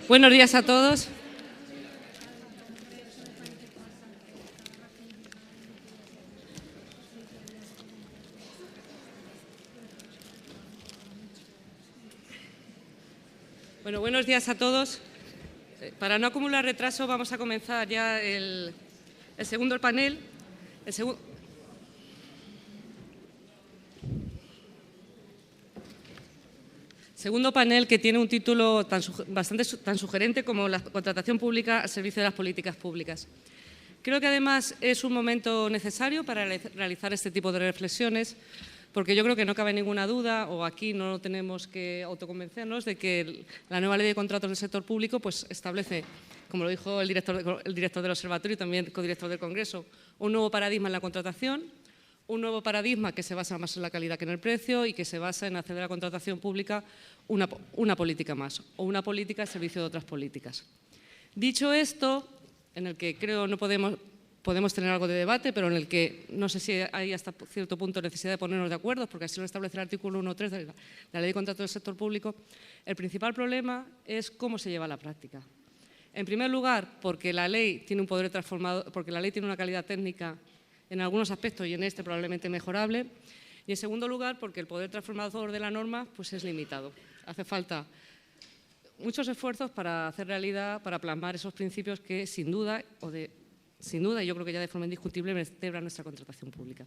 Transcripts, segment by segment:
Buenos días a todos. Bueno, buenos días a todos. Para no acumular retraso, vamos a comenzar ya el segundo panel. Segundo panel, que tiene un título tan sugerente como la contratación pública al servicio de las políticas públicas. Creo que además es un momento necesario para realizar este tipo de reflexiones, porque yo creo que no cabe ninguna duda, o aquí no tenemos que autoconvencernos, de que la nueva ley de contratos del sector público pues, establece, como lo dijo el director del Observatorio y también codirector del Congreso, un nuevo paradigma en la contratación, un nuevo paradigma que se basa más en la calidad que en el precio y que se basa en hacer de la contratación pública una política más, o una política al servicio de otras políticas. Dicho esto, en el que creo no podemos tener algo de debate, pero en el que no sé si hay hasta cierto punto necesidad de ponernos de acuerdo, porque así lo establece el artículo 1.3 de la Ley de Contratos del Sector Público, el principal problema es cómo se lleva a la práctica. En primer lugar, porque la ley tiene un poder transformador, porque la ley tiene una calidad técnica en algunos aspectos y en este probablemente mejorable, y en segundo lugar, porque el poder transformador de la norma pues, es limitado. Hace falta muchos esfuerzos para hacer realidad, para plasmar esos principios que sin duda, y yo creo que ya de forma indiscutible, vertebran nuestra contratación pública.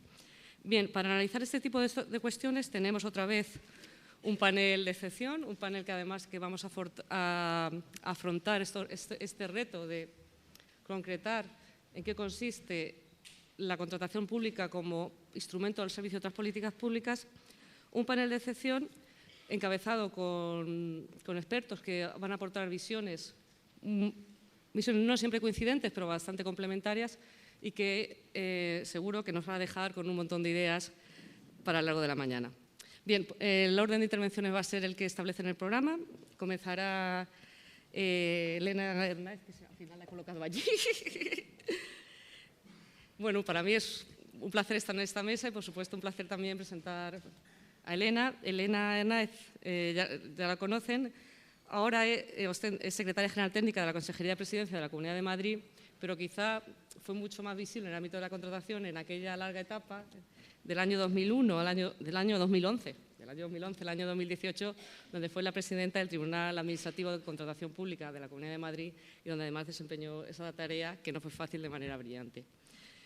Bien, para analizar este tipo de cuestiones tenemos otra vez un panel de excepción, un panel que además que vamos a afrontar este reto de concretar en qué consiste la contratación pública como instrumento al servicio de otras políticas públicas, un panel de excepción encabezado con expertos que van a aportar visiones no siempre coincidentes, pero bastante complementarias y que seguro que nos va a dejar con un montón de ideas para el largo de la mañana. Bien, el orden de intervenciones va a ser el que establece en el programa. Comenzará Elena Hernández, que al final la he colocado allí. Bueno, para mí es un placer estar en esta mesa y, por supuesto, un placer también presentar a Elena. Elena Hernández, ya la conocen, ahora es secretaria general técnica de la Consejería de Presidencia de la Comunidad de Madrid, pero quizá fue mucho más visible en el ámbito de la contratación en aquella larga etapa del año 2001 del año 2011, al año 2018, donde fue la presidenta del Tribunal Administrativo de Contratación Pública de la Comunidad de Madrid y donde además desempeñó esa tarea que no fue fácil de manera brillante.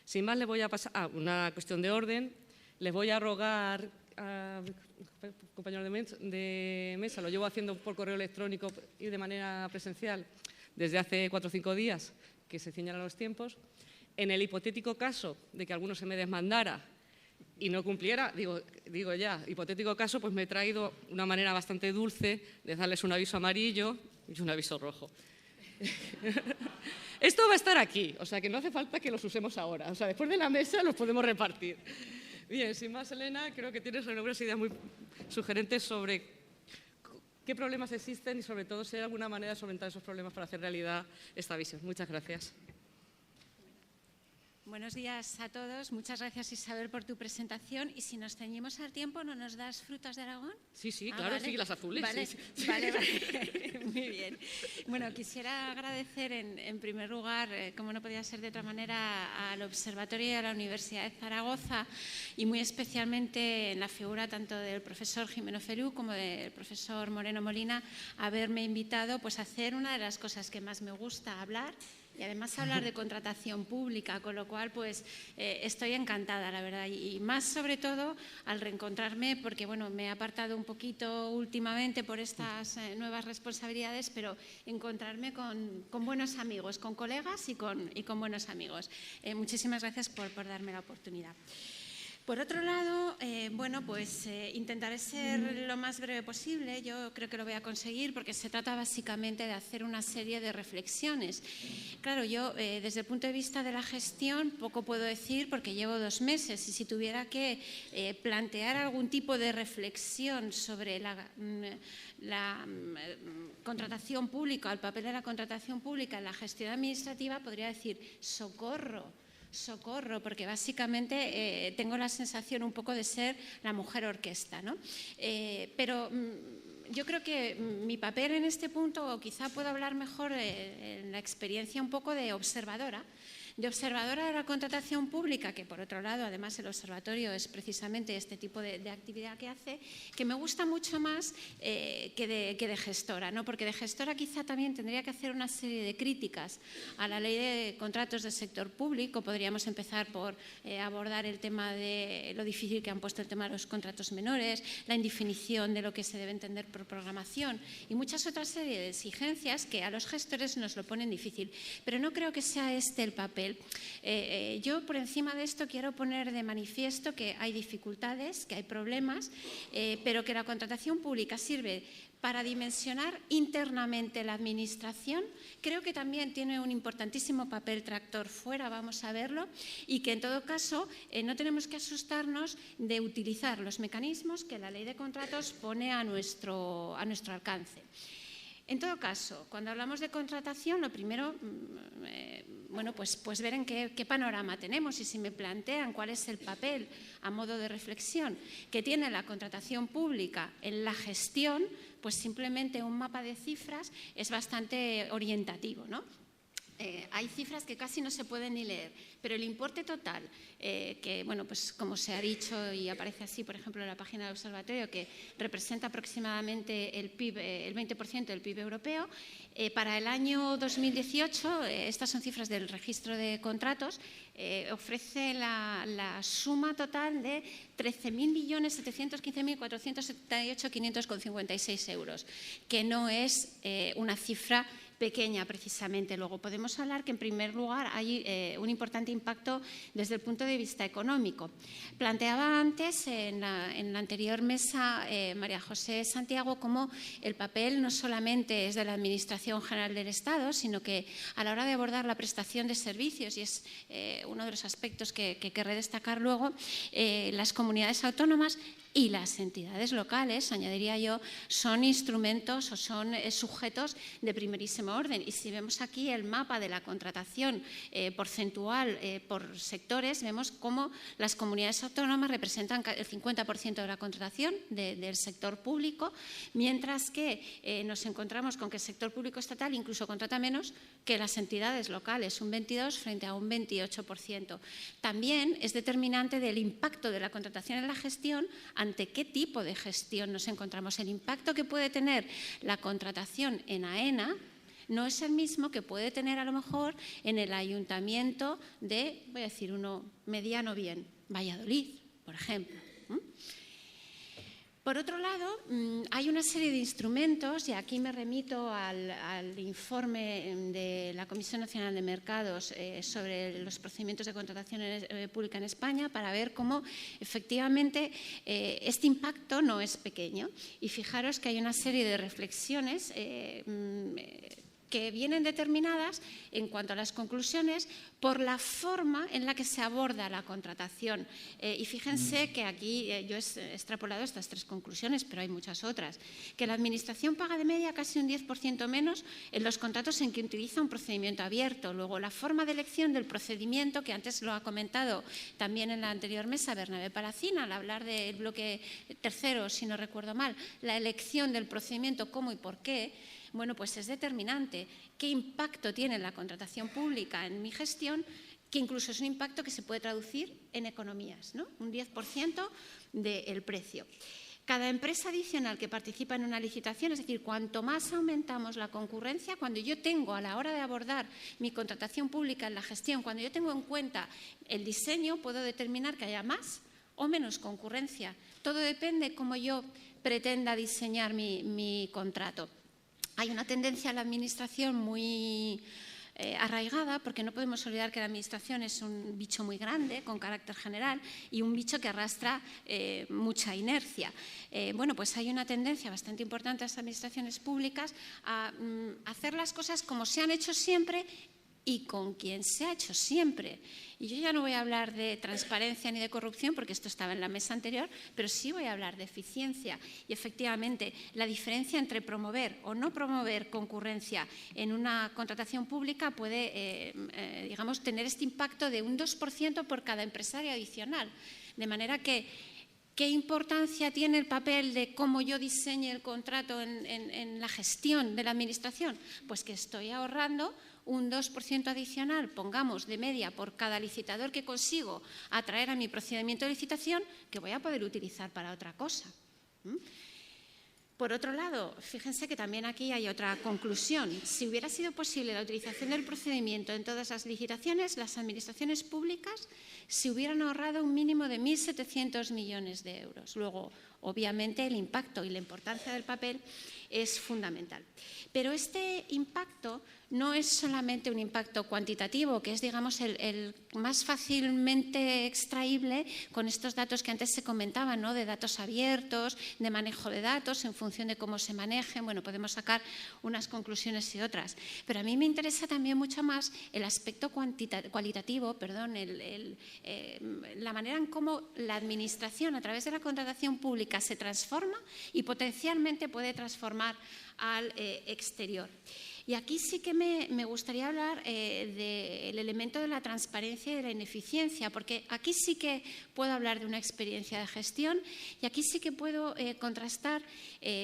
Sin más, les voy a pasar a una cuestión de orden. Les voy a rogar a compañeros de mesa, lo llevo haciendo por correo electrónico y de manera presencial desde hace 4 o 5 días, que se ciñan a los tiempos. En el hipotético caso de que alguno se me desmandara y no cumpliera, digo ya, hipotético caso, pues me he traído una manera bastante dulce de darles un aviso amarillo y un aviso rojo. Esto va a estar aquí, o sea que no hace falta que los usemos ahora. O sea, después de la mesa los podemos repartir. Bien, sin más, Elena, creo que tienes algunas ideas muy sugerentes sobre qué problemas existen y sobre todo si hay alguna manera de solventar esos problemas para hacer realidad esta visión. Muchas gracias. Buenos días a todos. Muchas gracias, Isabel, por tu presentación. Y si nos ceñimos al tiempo, ¿no nos das frutas de Aragón? Sí, claro, vale. Sí, las azules. Vale, sí. Vale. Muy bien. Bueno, quisiera agradecer en primer lugar, como no podía ser de otra manera, al Observatorio y a la Universidad de Zaragoza y muy especialmente en la figura tanto del profesor Jimeno Ferú como del profesor Moreno Molina, haberme invitado pues, a hacer una de las cosas que más me gusta hablar. Y además hablar de contratación pública, con lo cual pues estoy encantada, la verdad, y más sobre todo al reencontrarme, porque bueno, me he apartado un poquito últimamente por estas nuevas responsabilidades, pero encontrarme con buenos amigos, con colegas y con buenos amigos. Muchísimas gracias por darme la oportunidad. Por otro lado, bueno, pues intentaré ser lo más breve posible. Yo creo que lo voy a conseguir porque se trata básicamente de hacer una serie de reflexiones. Claro, yo desde el punto de vista de la gestión poco puedo decir porque llevo 2 meses y si tuviera que plantear algún tipo de reflexión sobre la contratación pública, el papel de la contratación pública en la gestión administrativa, podría decir socorro, porque básicamente tengo la sensación un poco de ser la mujer orquesta, ¿no? Pero yo creo que mi papel en este punto, o quizá puedo hablar mejor en la experiencia un poco de observadora de la contratación pública, que por otro lado, además, el observatorio es precisamente este tipo de actividad que hace, que me gusta mucho más que de gestora, ¿no? Porque de gestora quizá también tendría que hacer una serie de críticas a la ley de contratos del sector público. Podríamos empezar por abordar el tema de lo difícil que han puesto el tema de los contratos menores, la indefinición de lo que se debe entender por programación y muchas otras series de exigencias que a los gestores nos lo ponen difícil. Pero no creo que sea este el papel. Yo, por encima de esto, quiero poner de manifiesto que hay dificultades, que hay problemas, pero que la contratación pública sirve para dimensionar internamente la Administración. Creo que también tiene un importantísimo papel tractor fuera, vamos a verlo, y que en todo caso no tenemos que asustarnos de utilizar los mecanismos que la Ley de Contratos pone a nuestro alcance. En todo caso, cuando hablamos de contratación, lo primero, bueno, pues ver en qué panorama tenemos y si me plantean cuál es el papel, a modo de reflexión, que tiene la contratación pública en la gestión, pues simplemente un mapa de cifras es bastante orientativo, ¿no? Hay cifras que casi no se pueden ni leer, pero el importe total, que, bueno, pues como se ha dicho y aparece así, por ejemplo, en la página del observatorio, que representa aproximadamente el PIB, el 20% del PIB europeo, para el año 2018, estas son cifras del registro de contratos, ofrece la suma total de 13.715.478.556 euros, que no es una cifra pequeña precisamente. Luego podemos hablar que en primer lugar hay un importante impacto desde el punto de vista económico. Planteaba antes en la anterior mesa María José Santiago cómo el papel no solamente es de la Administración General del Estado, sino que a la hora de abordar la prestación de servicios, y es uno de los aspectos que querré destacar luego, las comunidades autónomas y las entidades locales, añadiría yo, son instrumentos o son sujetos de primerísimo orden. Y si vemos aquí el mapa de la contratación porcentual por sectores, vemos cómo las comunidades autónomas representan el 50% de la contratación del sector público, mientras que nos encontramos con que el sector público estatal incluso contrata menos que las entidades locales, un 22% frente a un 28%. También es determinante del impacto de la contratación en la gestión. ¿Ante qué tipo de gestión nos encontramos? El impacto que puede tener la contratación en AENA no es el mismo que puede tener a lo mejor en el ayuntamiento de, voy a decir uno mediano bien, Valladolid, por ejemplo. Por otro lado, hay una serie de instrumentos, y aquí me remito al informe de la Comisión Nacional de Mercados sobre los procedimientos de contratación pública en España, para ver cómo efectivamente este impacto no es pequeño. Y fijaros que hay una serie de reflexiones que vienen determinadas en cuanto a las conclusiones por la forma en la que se aborda la contratación. Y fíjense que aquí yo he extrapolado estas tres conclusiones, pero hay muchas otras. Que la Administración paga de media casi un 10% menos en los contratos en que utiliza un procedimiento abierto. Luego, la forma de elección del procedimiento, que antes lo ha comentado también en la anterior mesa Bernabé Palacín, al hablar del bloque tercero, si no recuerdo mal, la elección del procedimiento, cómo y por qué. Bueno, pues es determinante. ¿Qué impacto tiene la contratación pública en mi gestión? Que incluso es un impacto que se puede traducir en economías, ¿no? Un 10% del precio. Cada empresa adicional que participa en una licitación, es decir, cuanto más aumentamos la concurrencia, cuando yo tengo a la hora de abordar mi contratación pública en la gestión, cuando yo tengo en cuenta el diseño, puedo determinar que haya más o menos concurrencia. Todo depende cómo yo pretenda diseñar mi contrato. Hay una tendencia a la Administración muy arraigada, porque no podemos olvidar que la Administración es un bicho muy grande, con carácter general, y un bicho que arrastra mucha inercia. Bueno, pues hay una tendencia bastante importante a las administraciones públicas a hacer las cosas como se han hecho siempre y con quien se ha hecho siempre. Y yo ya no voy a hablar de transparencia ni de corrupción, porque esto estaba en la mesa anterior, pero sí voy a hablar de eficiencia. Y efectivamente, la diferencia entre promover o no promover concurrencia en una contratación pública puede, digamos, tener este impacto de un 2% por cada empresario adicional. De manera que ¿Qué importancia tiene el papel de cómo yo diseñe el contrato en la gestión de la administración? Pues que estoy ahorrando un 2% adicional, pongamos, de media por cada licitador que consigo atraer a mi procedimiento de licitación, que voy a poder utilizar para otra cosa. Por otro lado, fíjense que también aquí hay otra conclusión. Si hubiera sido posible la utilización del procedimiento en todas las licitaciones, las administraciones públicas se hubieran ahorrado un mínimo de 1.700 millones de euros. Luego, obviamente, el impacto y la importancia del papel es fundamental. Pero este impacto no es solamente un impacto cuantitativo, que es, digamos, el más fácilmente extraíble con estos datos que antes se comentaban, ¿no? De datos abiertos, de manejo de datos en función de cómo se manejen. Bueno, podemos sacar unas conclusiones y otras. Pero a mí me interesa también mucho más el aspecto cualitativo, la manera en cómo la administración, a través de la contratación pública, se transforma y potencialmente puede transformar al exterior. Y aquí sí que me gustaría hablar del elemento de la transparencia y de la ineficiencia, porque aquí sí que puedo hablar de una experiencia de gestión y aquí sí que puedo contrastar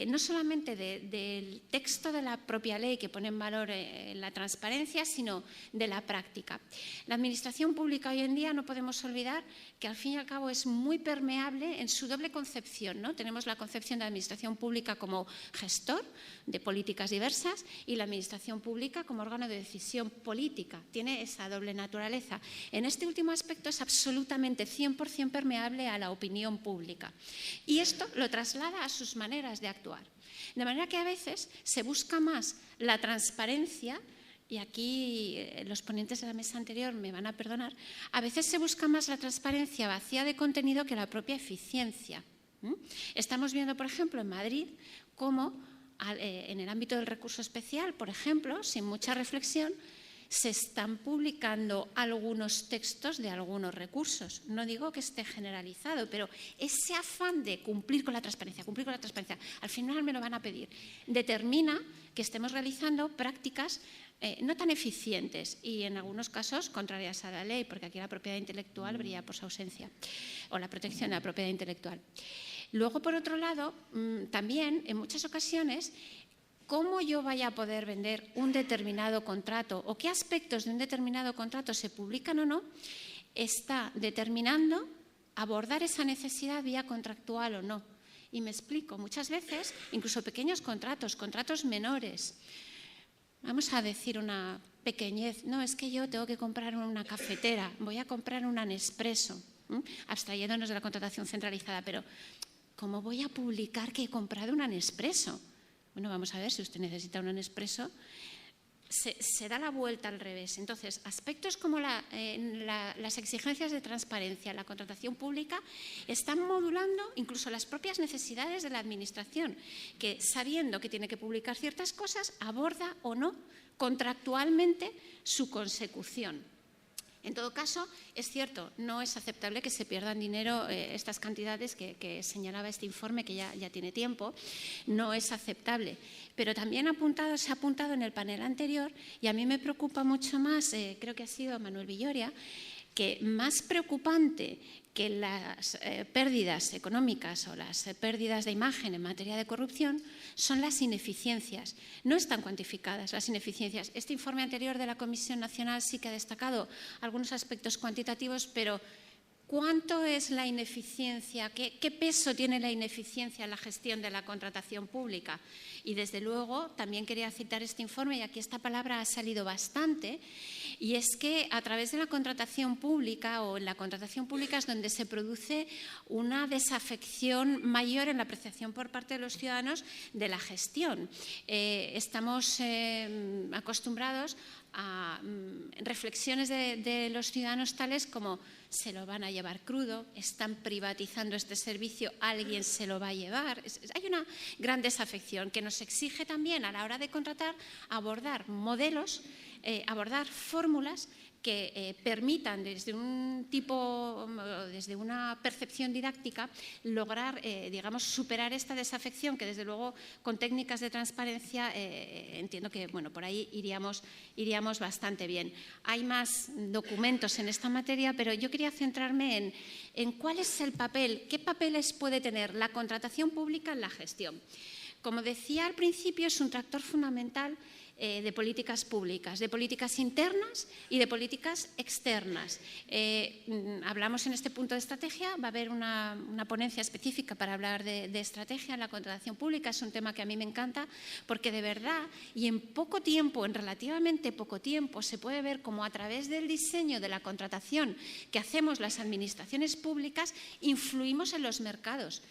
no solamente del texto de la propia ley que pone en valor la transparencia, sino de la práctica. La administración pública hoy en día no podemos olvidar que al fin y al cabo es muy permeable en su doble concepción, ¿no? Tenemos la concepción de la administración pública como gestor de políticas diversas y la administración pública como órgano de decisión política. Tiene esa doble naturaleza. En este último aspecto es absolutamente 100% permeable a la opinión pública. Y esto lo traslada a sus maneras de actuar. De manera que a veces se busca más la transparencia. Y aquí los ponentes de la mesa anterior me van a perdonar, a veces se busca más la transparencia vacía de contenido que la propia eficiencia. Estamos viendo, por ejemplo, en Madrid, cómo en el ámbito del recurso especial, por ejemplo, sin mucha reflexión, se están publicando algunos textos de algunos recursos. No digo que esté generalizado, pero ese afán de cumplir con la transparencia, al final me lo van a pedir, determina que estemos realizando prácticas no tan eficientes y en algunos casos contrarias a la ley, porque aquí la propiedad intelectual brilla por su ausencia, o la protección de la propiedad intelectual. Luego, por otro lado, también en muchas ocasiones, cómo yo vaya a poder vender un determinado contrato o qué aspectos de un determinado contrato se publican o no, está determinando abordar esa necesidad vía contractual o no. Y me explico, muchas veces, incluso pequeños contratos menores. Vamos a decir una pequeñez. No, es que yo tengo que comprar una cafetera, voy a comprar una Nespresso, abstrayéndonos de la contratación centralizada, pero ¿cómo voy a publicar que he comprado una Nespresso? Bueno, vamos a ver, si usted necesita un Nespresso, se da la vuelta al revés. Entonces, aspectos como las exigencias de transparencia, la contratación pública, están modulando incluso las propias necesidades de la administración, que sabiendo que tiene que publicar ciertas cosas, aborda o no contractualmente su consecución. En todo caso, es cierto, no es aceptable que se pierdan dinero estas cantidades que señalaba este informe, que ya tiene tiempo, no es aceptable. Pero también se ha apuntado en el panel anterior, y a mí me preocupa mucho más, creo que ha sido Manuel Villoria, que más preocupante que las pérdidas económicas o las pérdidas de imagen en materia de corrupción son las ineficiencias. No están cuantificadas las ineficiencias. Este informe anterior de la Comisión Nacional sí que ha destacado algunos aspectos cuantitativos, pero ¿cuánto es la ineficiencia? ¿Qué peso tiene la ineficiencia en la gestión de la contratación pública? Y desde luego también quería citar este informe, y aquí esta palabra ha salido bastante, y es que a través de la contratación pública o en la contratación pública es donde se produce una desafección mayor en la apreciación por parte de los ciudadanos de la gestión. Estamos acostumbrados a reflexiones de los ciudadanos tales como: se lo van a llevar crudo, están privatizando este servicio, alguien se lo va a llevar. Hay una gran desafección que nos exige también a la hora de contratar abordar modelos, abordar fórmulas que permitan desde un tipo, desde una percepción didáctica, lograr, digamos, superar esta desafección que desde luego con técnicas de transparencia entiendo que, bueno, por ahí iríamos bastante bien. Hay más documentos en esta materia, pero yo quería centrarme en cuál es el papel, qué papeles puede tener la contratación pública en la gestión. Como decía al principio, es un tractor fundamental de políticas públicas, de políticas internas y de políticas externas. Hablamos en este punto de estrategia, va a haber una ponencia específica para hablar de estrategia en la contratación pública. Es un tema que a mí me encanta porque de verdad y en poco tiempo, en relativamente poco tiempo, se puede ver cómo a través del diseño de la contratación que hacemos las administraciones públicas influimos en los mercados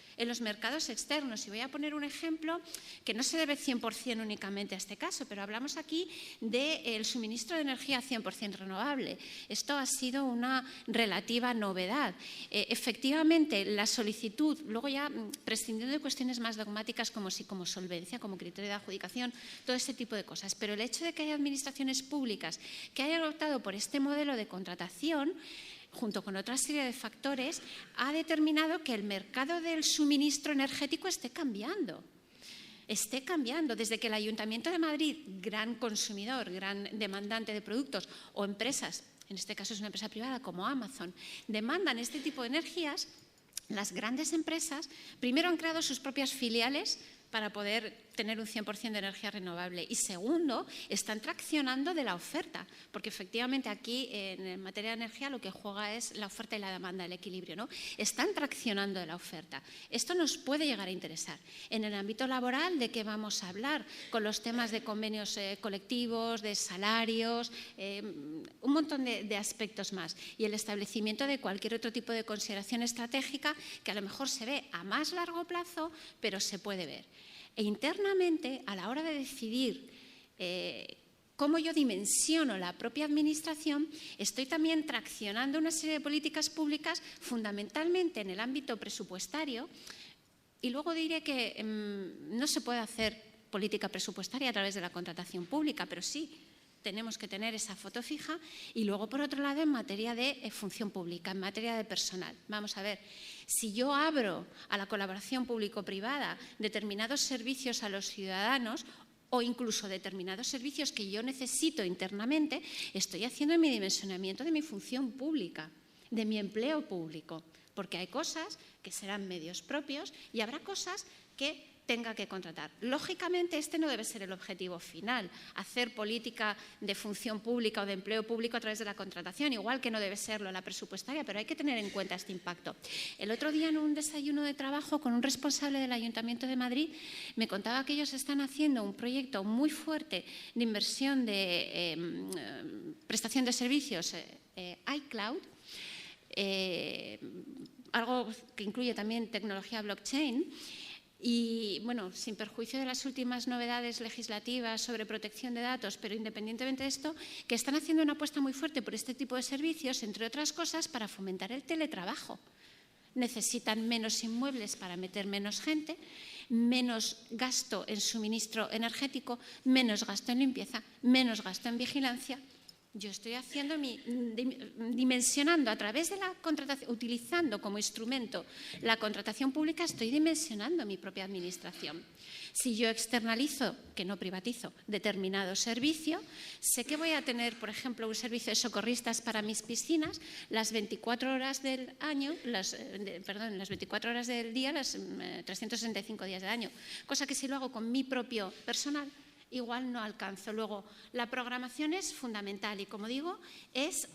externos. Y voy a poner un ejemplo que no se debe 100% únicamente a este caso, pero hablamos aquí del suministro de energía 100% renovable. Esto ha sido una relativa novedad. Efectivamente, la solicitud, luego ya prescindiendo de cuestiones más dogmáticas como solvencia, como criterio de adjudicación, todo ese tipo de cosas, pero el hecho de que haya administraciones públicas que hayan optado por este modelo de contratación, junto con otra serie de factores, ha determinado que el mercado del suministro energético esté cambiando. Desde que el Ayuntamiento de Madrid, gran consumidor, gran demandante de productos, o empresas, en este caso es una empresa privada como Amazon, demandan este tipo de energías, las grandes empresas primero han creado sus propias filiales para poder tener un 100% de energía renovable. Y segundo, están traccionando de la oferta, porque efectivamente aquí en materia de energía lo que juega es la oferta y la demanda, el equilibrio, ¿no? Están traccionando de la oferta. Esto nos puede llegar a interesar. En el ámbito laboral, ¿de qué vamos a hablar? Con los temas de convenios colectivos, de salarios, un montón de aspectos más. Y el establecimiento de cualquier otro tipo de consideración estratégica que a lo mejor se ve a más largo plazo, pero se puede ver. E internamente, a la hora de decidir cómo yo dimensiono la propia administración, estoy también traccionando una serie de políticas públicas fundamentalmente en el ámbito presupuestario. Y luego diré que no se puede hacer política presupuestaria a través de la contratación pública, pero sí tenemos que tener esa foto fija. Y luego, por otro lado, en materia de función pública, en materia de personal. Vamos a ver, si yo abro a la colaboración público-privada determinados servicios a los ciudadanos o incluso determinados servicios que yo necesito internamente, estoy haciendo mi dimensionamiento de mi función pública, de mi empleo público, porque hay cosas que serán medios propios y habrá cosas que tenga que contratar. Lógicamente, este no debe ser el objetivo final, hacer política de función pública o de empleo público a través de la contratación, igual que no debe serlo la presupuestaria, pero hay que tener en cuenta este impacto. El otro día, en un desayuno de trabajo con un responsable del Ayuntamiento de Madrid, me contaba que ellos están haciendo un proyecto muy fuerte de inversión de prestación de servicios iCloud, algo que incluye también tecnología blockchain. Y, bueno, sin perjuicio de las últimas novedades legislativas sobre protección de datos, pero independientemente de esto, que están haciendo una apuesta muy fuerte por este tipo de servicios, entre otras cosas, para fomentar el teletrabajo. Necesitan menos inmuebles para meter menos gente, menos gasto en suministro energético, menos gasto en limpieza, menos gasto en vigilancia. Yo estoy haciendo dimensionando a través de la contratación, utilizando como instrumento la contratación pública, estoy dimensionando mi propia administración. Si yo externalizo, que no privatizo, determinado servicio, sé que voy a tener, por ejemplo, un servicio de socorristas para mis piscinas las 24 horas del año, las 24 horas del día, los 365 días del año, cosa que si lo hago con mi propio personal, igual no alcanzo. Luego, la programación es fundamental y, como digo, es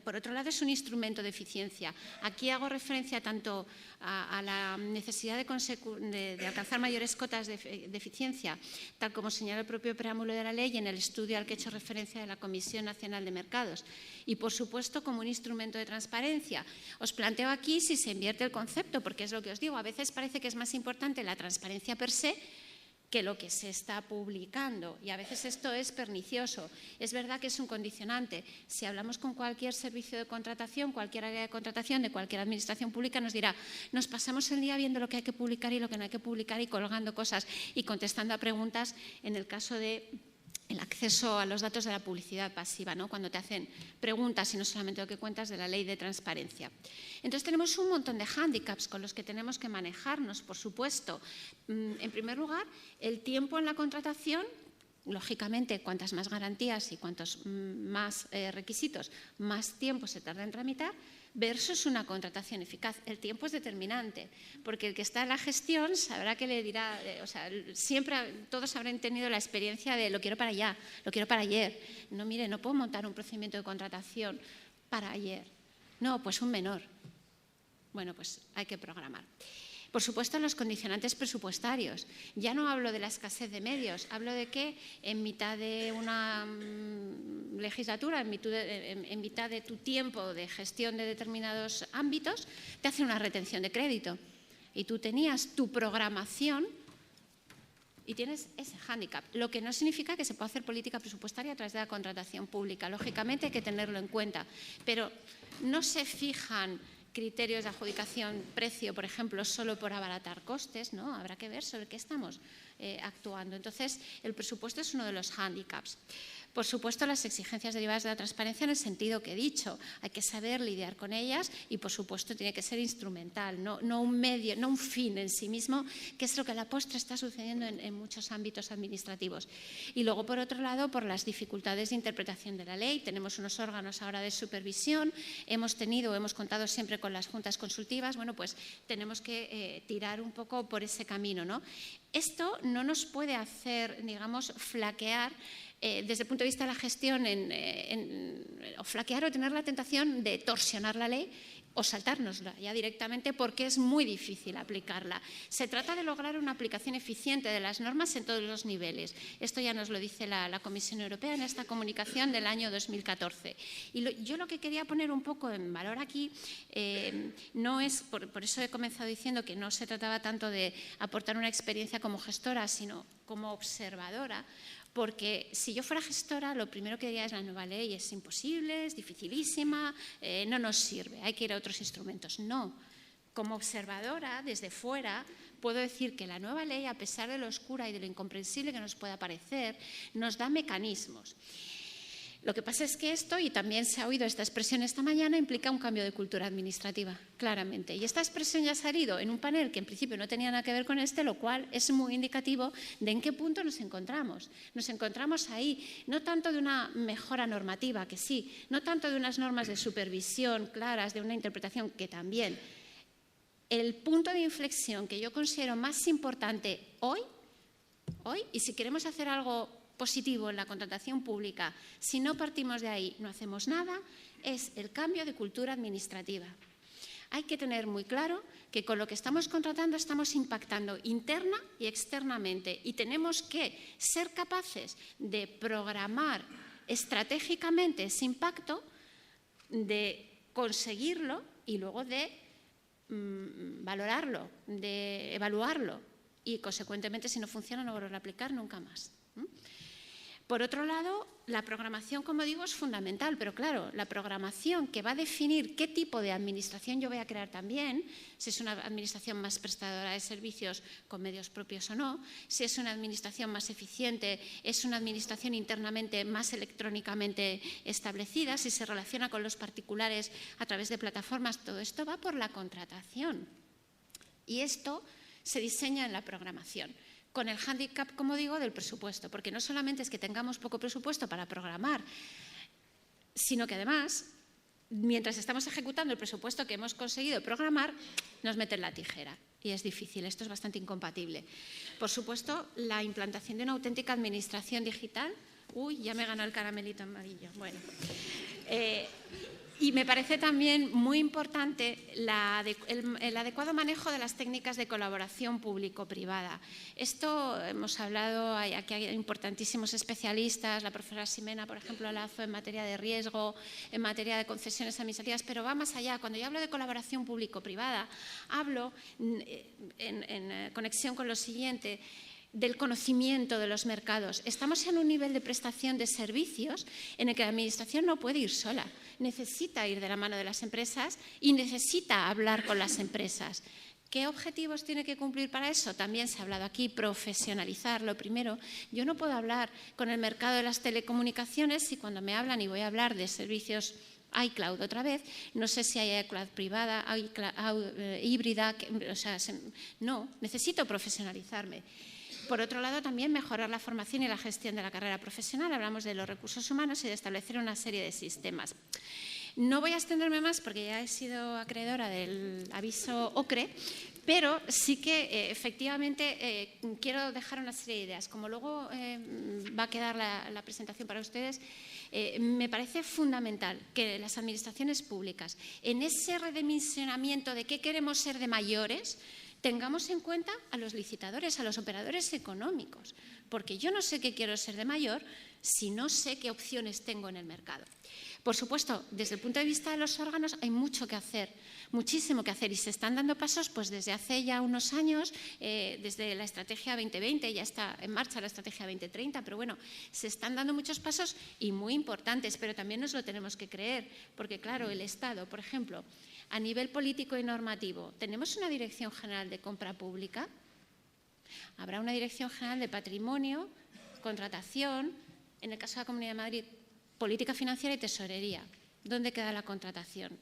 por otro lado, es un instrumento de eficiencia. Aquí hago referencia tanto a la necesidad de alcanzar mayores cotas de eficiencia, tal como señala el propio preámbulo de la ley y en el estudio al que he hecho referencia de la Comisión Nacional de Mercados. Y, por supuesto, como un instrumento de transparencia. Os planteo aquí si se invierte el concepto, porque es lo que os digo, a veces parece que es más importante la transparencia per se que lo que se está publicando, y a veces esto es pernicioso. Es verdad que es un condicionante. Si hablamos con cualquier servicio de contratación, cualquier área de contratación de cualquier administración pública, nos dirá, nos pasamos el día viendo lo que hay que publicar y lo que no hay que publicar y colgando cosas y contestando a preguntas en el caso de el acceso a los datos de la publicidad pasiva, ¿no? Cuando te hacen preguntas y no solamente lo que cuentas de la ley de transparencia. Entonces tenemos un montón de hándicaps con los que tenemos que manejarnos, por supuesto. En primer lugar, el tiempo en la contratación. Lógicamente, cuantas más garantías y cuantos más requisitos, más tiempo se tarda en tramitar, versus una contratación eficaz. El tiempo es determinante, porque el que está en la gestión sabrá que le dirá, o sea, siempre todos habrán tenido la experiencia de lo quiero para allá, lo quiero para ayer. No, mire, no puedo montar un procedimiento de contratación para ayer. No, pues un menor. Bueno, pues hay que programar. Por supuesto, los condicionantes presupuestarios. Ya no hablo de la escasez de medios, hablo de que en mitad de una legislatura, en mitad de tu tiempo de gestión de determinados ámbitos, te hacen una retención de crédito. Y tú tenías tu programación y tienes ese hándicap, lo que no significa que se pueda hacer política presupuestaria a través de la contratación pública. Lógicamente hay que tenerlo en cuenta, pero no se fijan criterios de adjudicación precio, por ejemplo, solo por abaratar costes, ¿no? Habrá que ver sobre qué estamos actuando. Entonces, el presupuesto es uno de los hándicaps. Por supuesto, las exigencias derivadas de la transparencia en el sentido que he dicho. Hay que saber lidiar con ellas y, por supuesto, tiene que ser instrumental, no un medio, no un fin en sí mismo, que es lo que a la postre está sucediendo en muchos ámbitos administrativos. Y luego, por otro lado, por las dificultades de interpretación de la ley. Tenemos unos órganos ahora de supervisión, hemos contado siempre con las juntas consultivas. Bueno, pues tenemos que tirar un poco por ese camino, ¿no? Esto no nos puede hacer, digamos, flaquear desde el punto de vista de la gestión, o flaquear o tener la tentación de torsionar la ley o saltárnosla ya directamente porque es muy difícil aplicarla. Se trata de lograr una aplicación eficiente de las normas en todos los niveles. Esto ya nos lo dice la Comisión Europea en esta comunicación del año 2014. Y yo lo que quería poner un poco en valor aquí no es, por eso he comenzado diciendo que no se trataba tanto de aportar una experiencia como gestora, sino como observadora. Porque si yo fuera gestora, lo primero que diría es la nueva ley es imposible, es dificilísima, no nos sirve, hay que ir a otros instrumentos. No, como observadora, desde fuera, puedo decir que la nueva ley, a pesar de lo oscura y de lo incomprensible que nos pueda parecer, nos da mecanismos. Lo que pasa es que esto, y también se ha oído esta expresión esta mañana, implica un cambio de cultura administrativa, claramente. Y esta expresión ya ha salido en un panel que en principio no tenía nada que ver con este, lo cual es muy indicativo de en qué punto nos encontramos. Nos encontramos ahí, no tanto de una mejora normativa, que sí, no tanto de unas normas de supervisión claras, de una interpretación que también. El punto de inflexión que yo considero más importante hoy, y si queremos hacer algo positivo en la contratación pública, si no partimos de ahí, no hacemos nada, es el cambio de cultura administrativa. Hay que tener muy claro que con lo que estamos contratando estamos impactando interna y externamente y tenemos que ser capaces de programar estratégicamente ese impacto, de conseguirlo y luego de valorarlo, de evaluarlo y, consecuentemente, si no funciona, no volverlo a aplicar nunca más. Por otro lado, la programación, como digo, es fundamental, pero claro, la programación que va a definir qué tipo de administración yo voy a crear también, si es una administración más prestadora de servicios con medios propios o no, si es una administración más eficiente, es una administración internamente más electrónicamente establecida, si se relaciona con los particulares a través de plataformas, todo esto va por la contratación. Y esto se diseña en la programación, con el hándicap, como digo, del presupuesto, porque no solamente es que tengamos poco presupuesto para programar, sino que además, mientras estamos ejecutando el presupuesto que hemos conseguido programar, nos meten la tijera. Y es difícil, esto es bastante incompatible. Por supuesto, la implantación de una auténtica administración digital. Uy, ya me ganó el caramelito amarillo. Bueno. Y me parece también muy importante el adecuado manejo de las técnicas de colaboración público-privada. Esto hemos hablado, aquí hay importantísimos especialistas, la profesora Ximena, por ejemplo, Lazo, en materia de riesgo, en materia de concesiones administrativas, pero va más allá. Cuando yo hablo de colaboración público-privada, hablo en conexión con lo siguiente, del conocimiento de los mercados. Estamos en un nivel de prestación de servicios en el que la Administración no puede ir sola. Necesita ir de la mano de las empresas y necesita hablar con las empresas. ¿Qué objetivos tiene que cumplir para eso? También se ha hablado aquí, profesionalizar, lo primero. Yo no puedo hablar con el mercado de las telecomunicaciones si cuando me hablan y voy a hablar de servicios iCloud otra vez, no sé si hay iCloud privada, híbrida, o sea, no, necesito profesionalizarme. Por otro lado, también mejorar la formación y la gestión de la carrera profesional. Hablamos de los recursos humanos y de establecer una serie de sistemas. No voy a extenderme más porque ya he sido acreedora del aviso OCRE, pero sí que efectivamente quiero dejar una serie de ideas. Como luego va a quedar la presentación para ustedes, me parece fundamental que las administraciones públicas, en ese redimensionamiento de qué queremos ser de mayores, tengamos en cuenta a los licitadores, a los operadores económicos, porque yo no sé qué quiero ser de mayor si no sé qué opciones tengo en el mercado. Por supuesto, desde el punto de vista de los órganos hay mucho que hacer, muchísimo que hacer, y se están dando pasos pues desde hace ya unos años, desde la Estrategia 2020, ya está en marcha la Estrategia 2030, pero bueno, se están dando muchos pasos y muy importantes, pero también nos lo tenemos que creer, porque claro, el Estado, por ejemplo, a nivel político y normativo, ¿tenemos una Dirección General de Compra Pública? Habrá una Dirección General de Patrimonio, Contratación, en el caso de la Comunidad de Madrid, Política Financiera y Tesorería. ¿Dónde queda la contratación?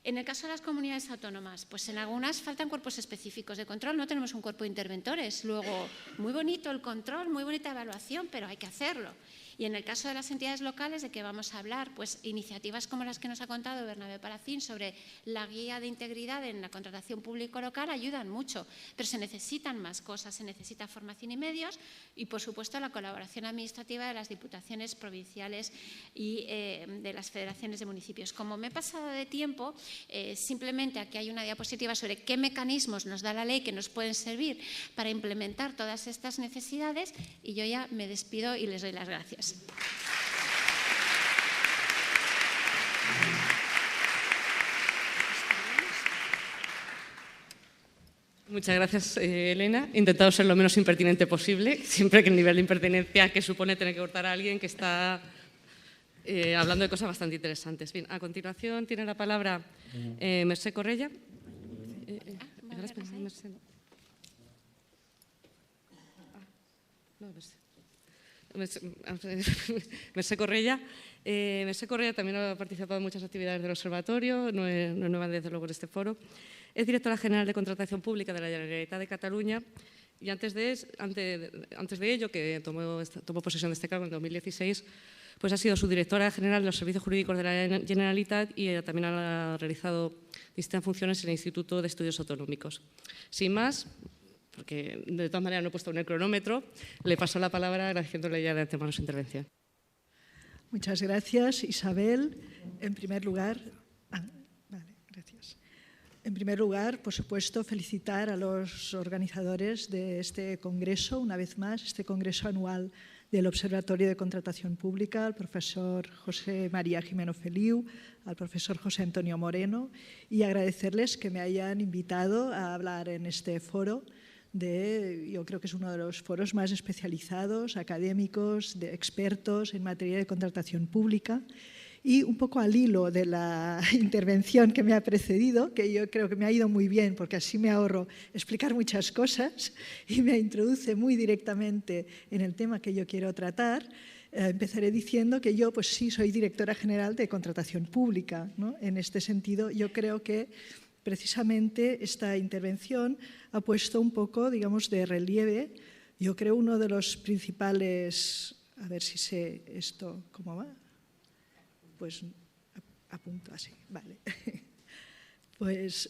En el caso de las comunidades autónomas, pues en algunas faltan cuerpos específicos de control, no tenemos un cuerpo de interventores. Luego, muy bonito el control, muy bonita evaluación, pero hay que hacerlo. Y en el caso de las entidades locales, ¿de qué vamos a hablar? Pues iniciativas como las que nos ha contado Bernabé Palacín sobre la guía de integridad en la contratación público local ayudan mucho, pero se necesitan más cosas, se necesita formación y medios y, por supuesto, la colaboración administrativa de las diputaciones provinciales y de las federaciones de municipios. Como me he pasado de tiempo, simplemente aquí hay una diapositiva sobre qué mecanismos nos da la ley que nos pueden servir para implementar todas estas necesidades y yo ya me despido y les doy las gracias. Muchas gracias, Elena. He intentado ser lo menos impertinente posible, siempre que el nivel de impertinencia que supone tener que cortar a alguien que está hablando de cosas bastante interesantes. Bien, a continuación tiene la palabra Mercè Correia. Mercè Correia. Mercè Correia también ha participado en muchas actividades del observatorio, no es nueva desde luego en este foro. Es directora general de Contratación Pública de la Generalitat de Cataluña y antes de ello, que tomó posesión de este cargo en 2016, pues ha sido subdirectora general de los servicios jurídicos de la Generalitat y también ha realizado distintas funciones en el Instituto de Estudios Autonómicos. Sin más, porque de todas maneras no he puesto en el cronómetro, le paso la palabra agradeciéndole ya de antemano su intervención. Muchas gracias, Isabel. En primer lugar, gracias. En primer lugar, por supuesto, felicitar a los organizadores de este congreso, una vez más, este congreso anual del Observatorio de Contratación Pública, al profesor José María Jimeno Feliu, al profesor José Antonio Moreno, y agradecerles que me hayan invitado a hablar en este foro. Yo creo que es uno de los foros más especializados, académicos, de expertos en materia de contratación pública. Y un poco al hilo de la intervención que me ha precedido, que yo creo que me ha ido muy bien porque así me ahorro explicar muchas cosas y me introduce muy directamente en el tema que yo quiero tratar, empezaré diciendo que yo pues sí soy directora general de Contratación Pública, ¿no? En este sentido, yo creo que precisamente esta intervención ha puesto un poco, digamos, de relieve, yo creo, uno de los principales, a ver si sé esto cómo va, pues apunto así, vale. Pues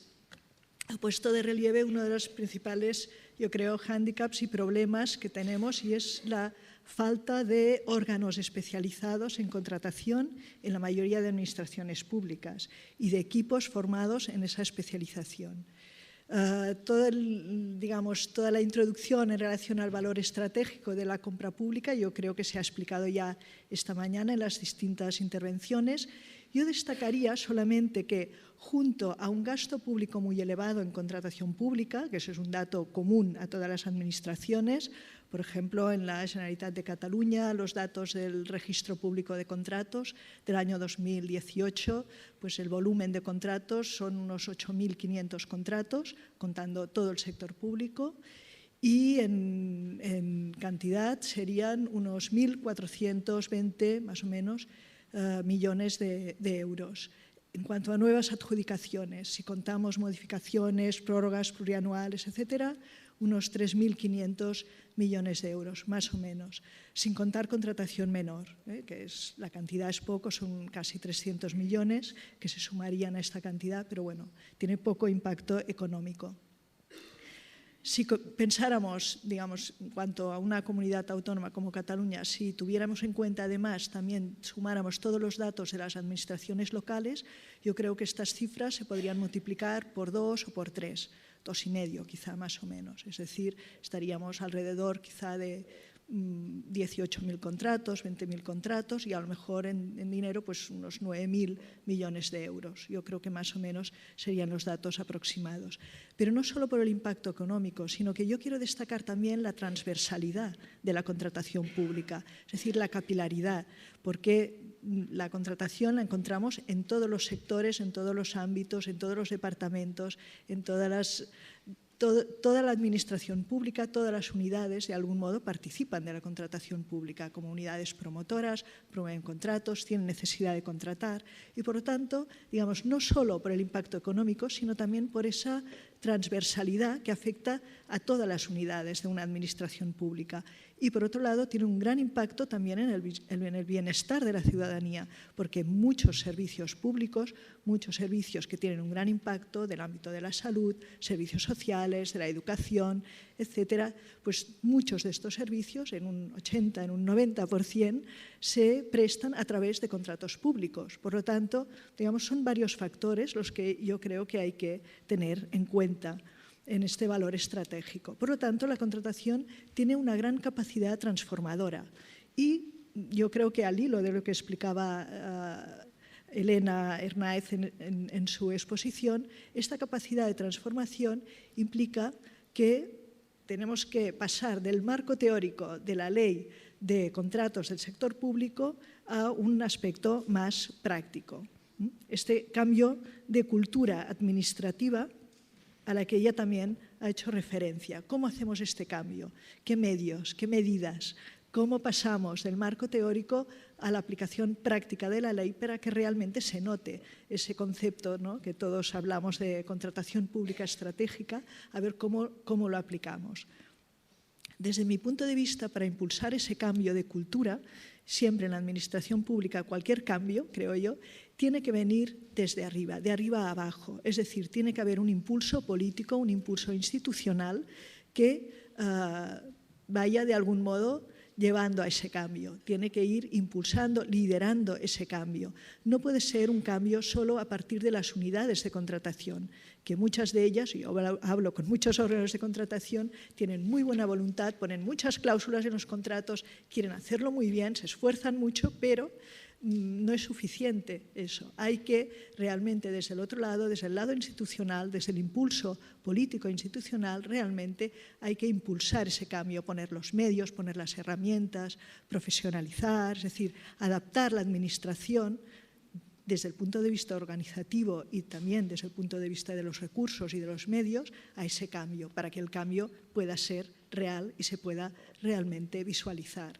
ha puesto de relieve uno de los principales, yo creo, hándicaps y problemas que tenemos y es la falta de órganos especializados en contratación en la mayoría de administraciones públicas y de equipos formados en esa especialización. Toda la introducción en relación al valor estratégico de la compra pública yo creo que se ha explicado ya esta mañana en las distintas intervenciones Yo destacaría solamente que junto a un gasto público muy elevado en contratación pública, que eso es un dato común a todas las administraciones, por ejemplo, en la Generalitat de Cataluña, los datos del Registro Público de Contratos del año 2018, pues el volumen de contratos son unos 8.500 contratos, contando todo el sector público, y en cantidad serían unos 1.420, más o menos, millones de euros. En cuanto a nuevas adjudicaciones, si contamos modificaciones, prórrogas plurianuales, etcétera, unos 3.500 millones de euros, más o menos, sin contar contratación menor, que es, la cantidad es poco, son casi 300 millones que se sumarían a esta cantidad, pero bueno, tiene poco impacto económico. Si pensáramos, digamos, en cuanto a una comunidad autónoma como Cataluña, si tuviéramos en cuenta además, también sumáramos todos los datos de las administraciones locales, yo creo que estas cifras se podrían multiplicar por 2 o por 3, 2,5 quizá más o menos. Es decir, estaríamos alrededor quizá de 18.000 contratos, 20.000 contratos y a lo mejor en dinero pues unos 9.000 millones de euros. Yo creo que más o menos serían los datos aproximados. Pero no solo por el impacto económico, sino que yo quiero destacar también la transversalidad de la contratación pública, es decir, la capilaridad, porque la contratación la encontramos en todos los sectores, en todos los ámbitos, en todos los departamentos, en toda la administración pública, todas las unidades, de algún modo, participan de la contratación pública como unidades promotoras, promueven contratos, tienen necesidad de contratar y, por lo tanto, digamos, no solo por el impacto económico, sino también por esa transversalidad que afecta a todas las unidades de una administración pública. Y, por otro lado, tiene un gran impacto también en el bienestar de la ciudadanía, porque muchos servicios públicos, muchos servicios que tienen un gran impacto del ámbito de la salud, servicios sociales, de la educación, etcétera, pues muchos de estos servicios, en un 80, en un 90%, se prestan a través de contratos públicos. Por lo tanto, digamos, son varios factores los que yo creo que hay que tener en cuenta en este valor estratégico. Por lo tanto, la contratación tiene una gran capacidad transformadora y yo creo que al hilo de lo que explicaba Elena Hernáez en su exposición, esta capacidad de transformación implica que tenemos que pasar del marco teórico de la ley de contratos del sector público a un aspecto más práctico. Este cambio de cultura administrativa a la que ella también ha hecho referencia. ¿Cómo hacemos este cambio? ¿Qué medios? ¿Qué medidas? ¿Cómo pasamos del marco teórico a la aplicación práctica de la ley para que realmente se note ese concepto, ¿no?, que todos hablamos de contratación pública estratégica, a ver cómo lo aplicamos? Desde mi punto de vista, para impulsar ese cambio de cultura, siempre en la administración pública, cualquier cambio, creo yo, tiene que venir desde arriba, de arriba a abajo. Es decir, tiene que haber un impulso político, un impulso institucional que vaya de algún modo llevando a ese cambio. Tiene que ir impulsando, liderando ese cambio. No puede ser un cambio solo a partir de las unidades de contratación, que muchas de ellas, y yo hablo con muchos órganos de contratación, tienen muy buena voluntad, ponen muchas cláusulas en los contratos, quieren hacerlo muy bien, se esfuerzan mucho, pero no es suficiente eso. Hay que realmente desde el otro lado, desde el lado institucional, desde el impulso político e institucional, realmente hay que impulsar ese cambio, poner los medios, poner las herramientas, profesionalizar, es decir, adaptar la administración desde el punto de vista organizativo y también desde el punto de vista de los recursos y de los medios a ese cambio, para que el cambio pueda ser real y se pueda realmente visualizar.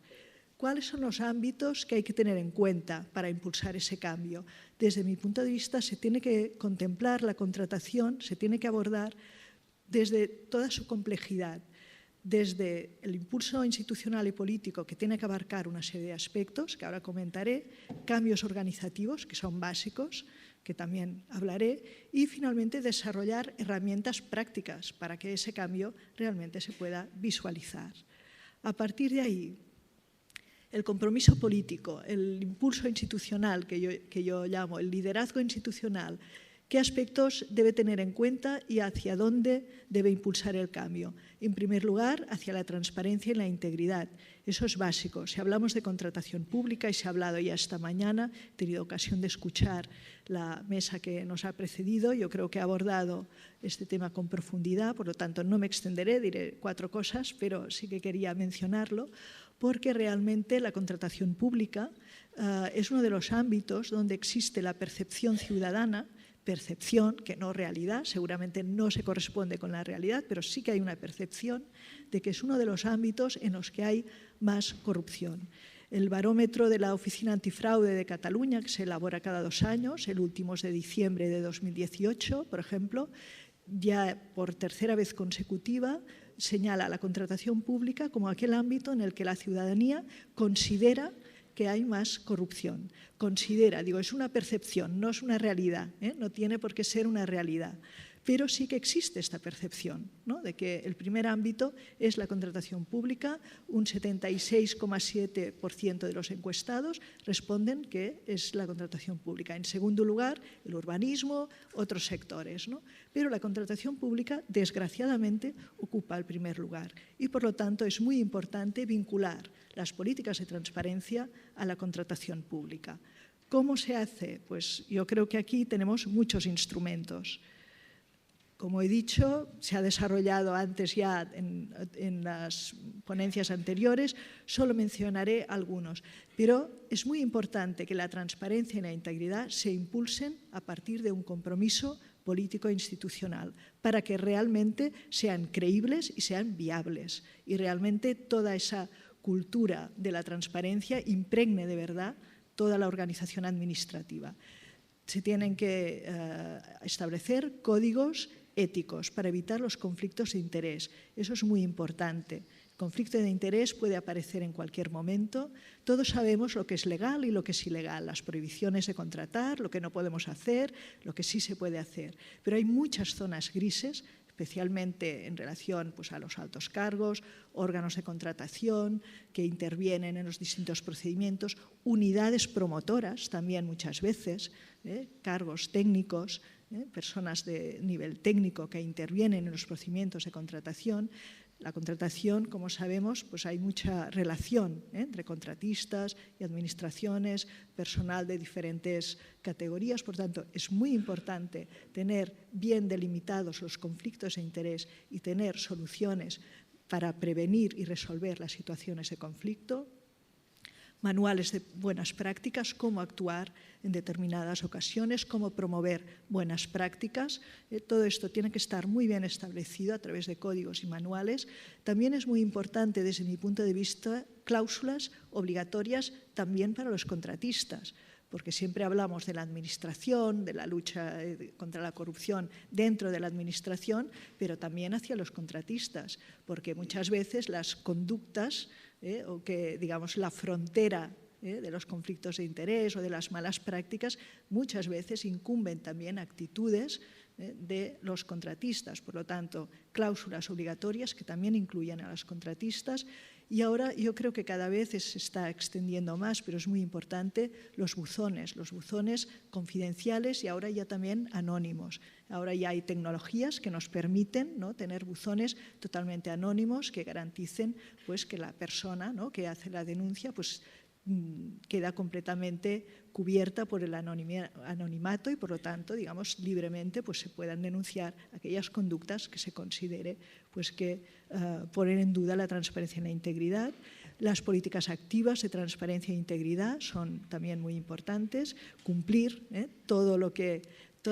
¿Cuáles son los ámbitos que hay que tener en cuenta para impulsar ese cambio? Desde mi punto de vista, se tiene que contemplar la contratación, se tiene que abordar desde toda su complejidad, desde el impulso institucional y político, que tiene que abarcar una serie de aspectos, que ahora comentaré, cambios organizativos, que son básicos, que también hablaré, y finalmente desarrollar herramientas prácticas para que ese cambio realmente se pueda visualizar. A partir de ahí, el compromiso político, el impulso institucional que yo llamo, el liderazgo institucional, ¿Qué aspectos debe tener en cuenta y hacia dónde debe impulsar el cambio? En primer lugar, hacia la transparencia y la integridad. Eso es básico. Si hablamos de contratación pública, y se ha hablado ya esta mañana, he tenido ocasión de escuchar la mesa que nos ha precedido, yo creo que ha abordado este tema con profundidad, por lo tanto no me extenderé, diré 4 cosas, pero sí que quería mencionarlo, porque realmente la contratación pública es uno de los ámbitos donde existe la percepción ciudadana, percepción, que no realidad, seguramente no se corresponde con la realidad, pero sí que hay una percepción de que es uno de los ámbitos en los que hay más corrupción. El barómetro de la Oficina Antifraude de Cataluña, que se elabora cada 2 años, el último es de diciembre de 2018, por ejemplo, ya por 3ª vez consecutiva, señala la contratación pública como aquel ámbito en el que la ciudadanía considera que hay más corrupción. Considera, digo, es una percepción, no es una realidad, no tiene por qué ser una realidad, pero sí que existe esta percepción, ¿no?, de que el primer ámbito es la contratación pública. Un 76,7% de los encuestados responden que es la contratación pública. En segundo lugar, el urbanismo, otros sectores, ¿no? Pero la contratación pública, desgraciadamente, ocupa el primer lugar y, por lo tanto, es muy importante vincular las políticas de transparencia a la contratación pública. ¿Cómo se hace? Pues yo creo que aquí tenemos muchos instrumentos. Como he dicho, se ha desarrollado antes ya en las ponencias anteriores, solo mencionaré algunos. Pero es muy importante que la transparencia y la integridad se impulsen a partir de un compromiso político e institucional, para que realmente sean creíbles y sean viables, y realmente toda esa cultura de la transparencia impregne de verdad toda la organización administrativa. Se tienen que establecer códigos éticos para evitar los conflictos de interés. Eso es muy importante. El conflicto de interés puede aparecer en cualquier momento. Todos sabemos lo que es legal y lo que es ilegal, las prohibiciones de contratar, lo que no podemos hacer, lo que sí se puede hacer. Pero hay muchas zonas grises, especialmente en relación, pues, a los altos cargos, órganos de contratación que intervienen en los distintos procedimientos, unidades promotoras también muchas veces, cargos técnicos, personas de nivel técnico que intervienen en los procedimientos de contratación. La contratación, como sabemos, pues hay mucha relación entre contratistas y administraciones, personal de diferentes categorías. Por tanto, es muy importante tener bien delimitados los conflictos de interés y tener soluciones para prevenir y resolver las situaciones de conflicto. Manuales de buenas prácticas, cómo actuar en determinadas ocasiones, cómo promover buenas prácticas. Todo esto tiene que estar muy bien establecido a través de códigos y manuales. También es muy importante, desde mi punto de vista, cláusulas obligatorias también para los contratistas, porque siempre hablamos de la administración, de la lucha contra la corrupción dentro de la administración, pero también hacia los contratistas, porque muchas veces las conductas o que, digamos, la frontera de los conflictos de interés o de las malas prácticas muchas veces incumben también actitudes de los contratistas. Por lo tanto, cláusulas obligatorias que también incluyan a los contratistas. Y ahora yo creo que cada vez se está extendiendo más, pero es muy importante, los buzones confidenciales y ahora ya también anónimos. Ahora ya hay tecnologías que nos permiten, ¿no?, tener buzones totalmente anónimos que garanticen, pues, que la persona, ¿no?, que hace la denuncia, pues, queda completamente cubierta por el anonimato y, por lo tanto, digamos, libremente, pues, se puedan denunciar aquellas conductas que se considere, pues, que ponen en duda la transparencia y la integridad. Las políticas activas de transparencia e integridad son también muy importantes. Cumplir todas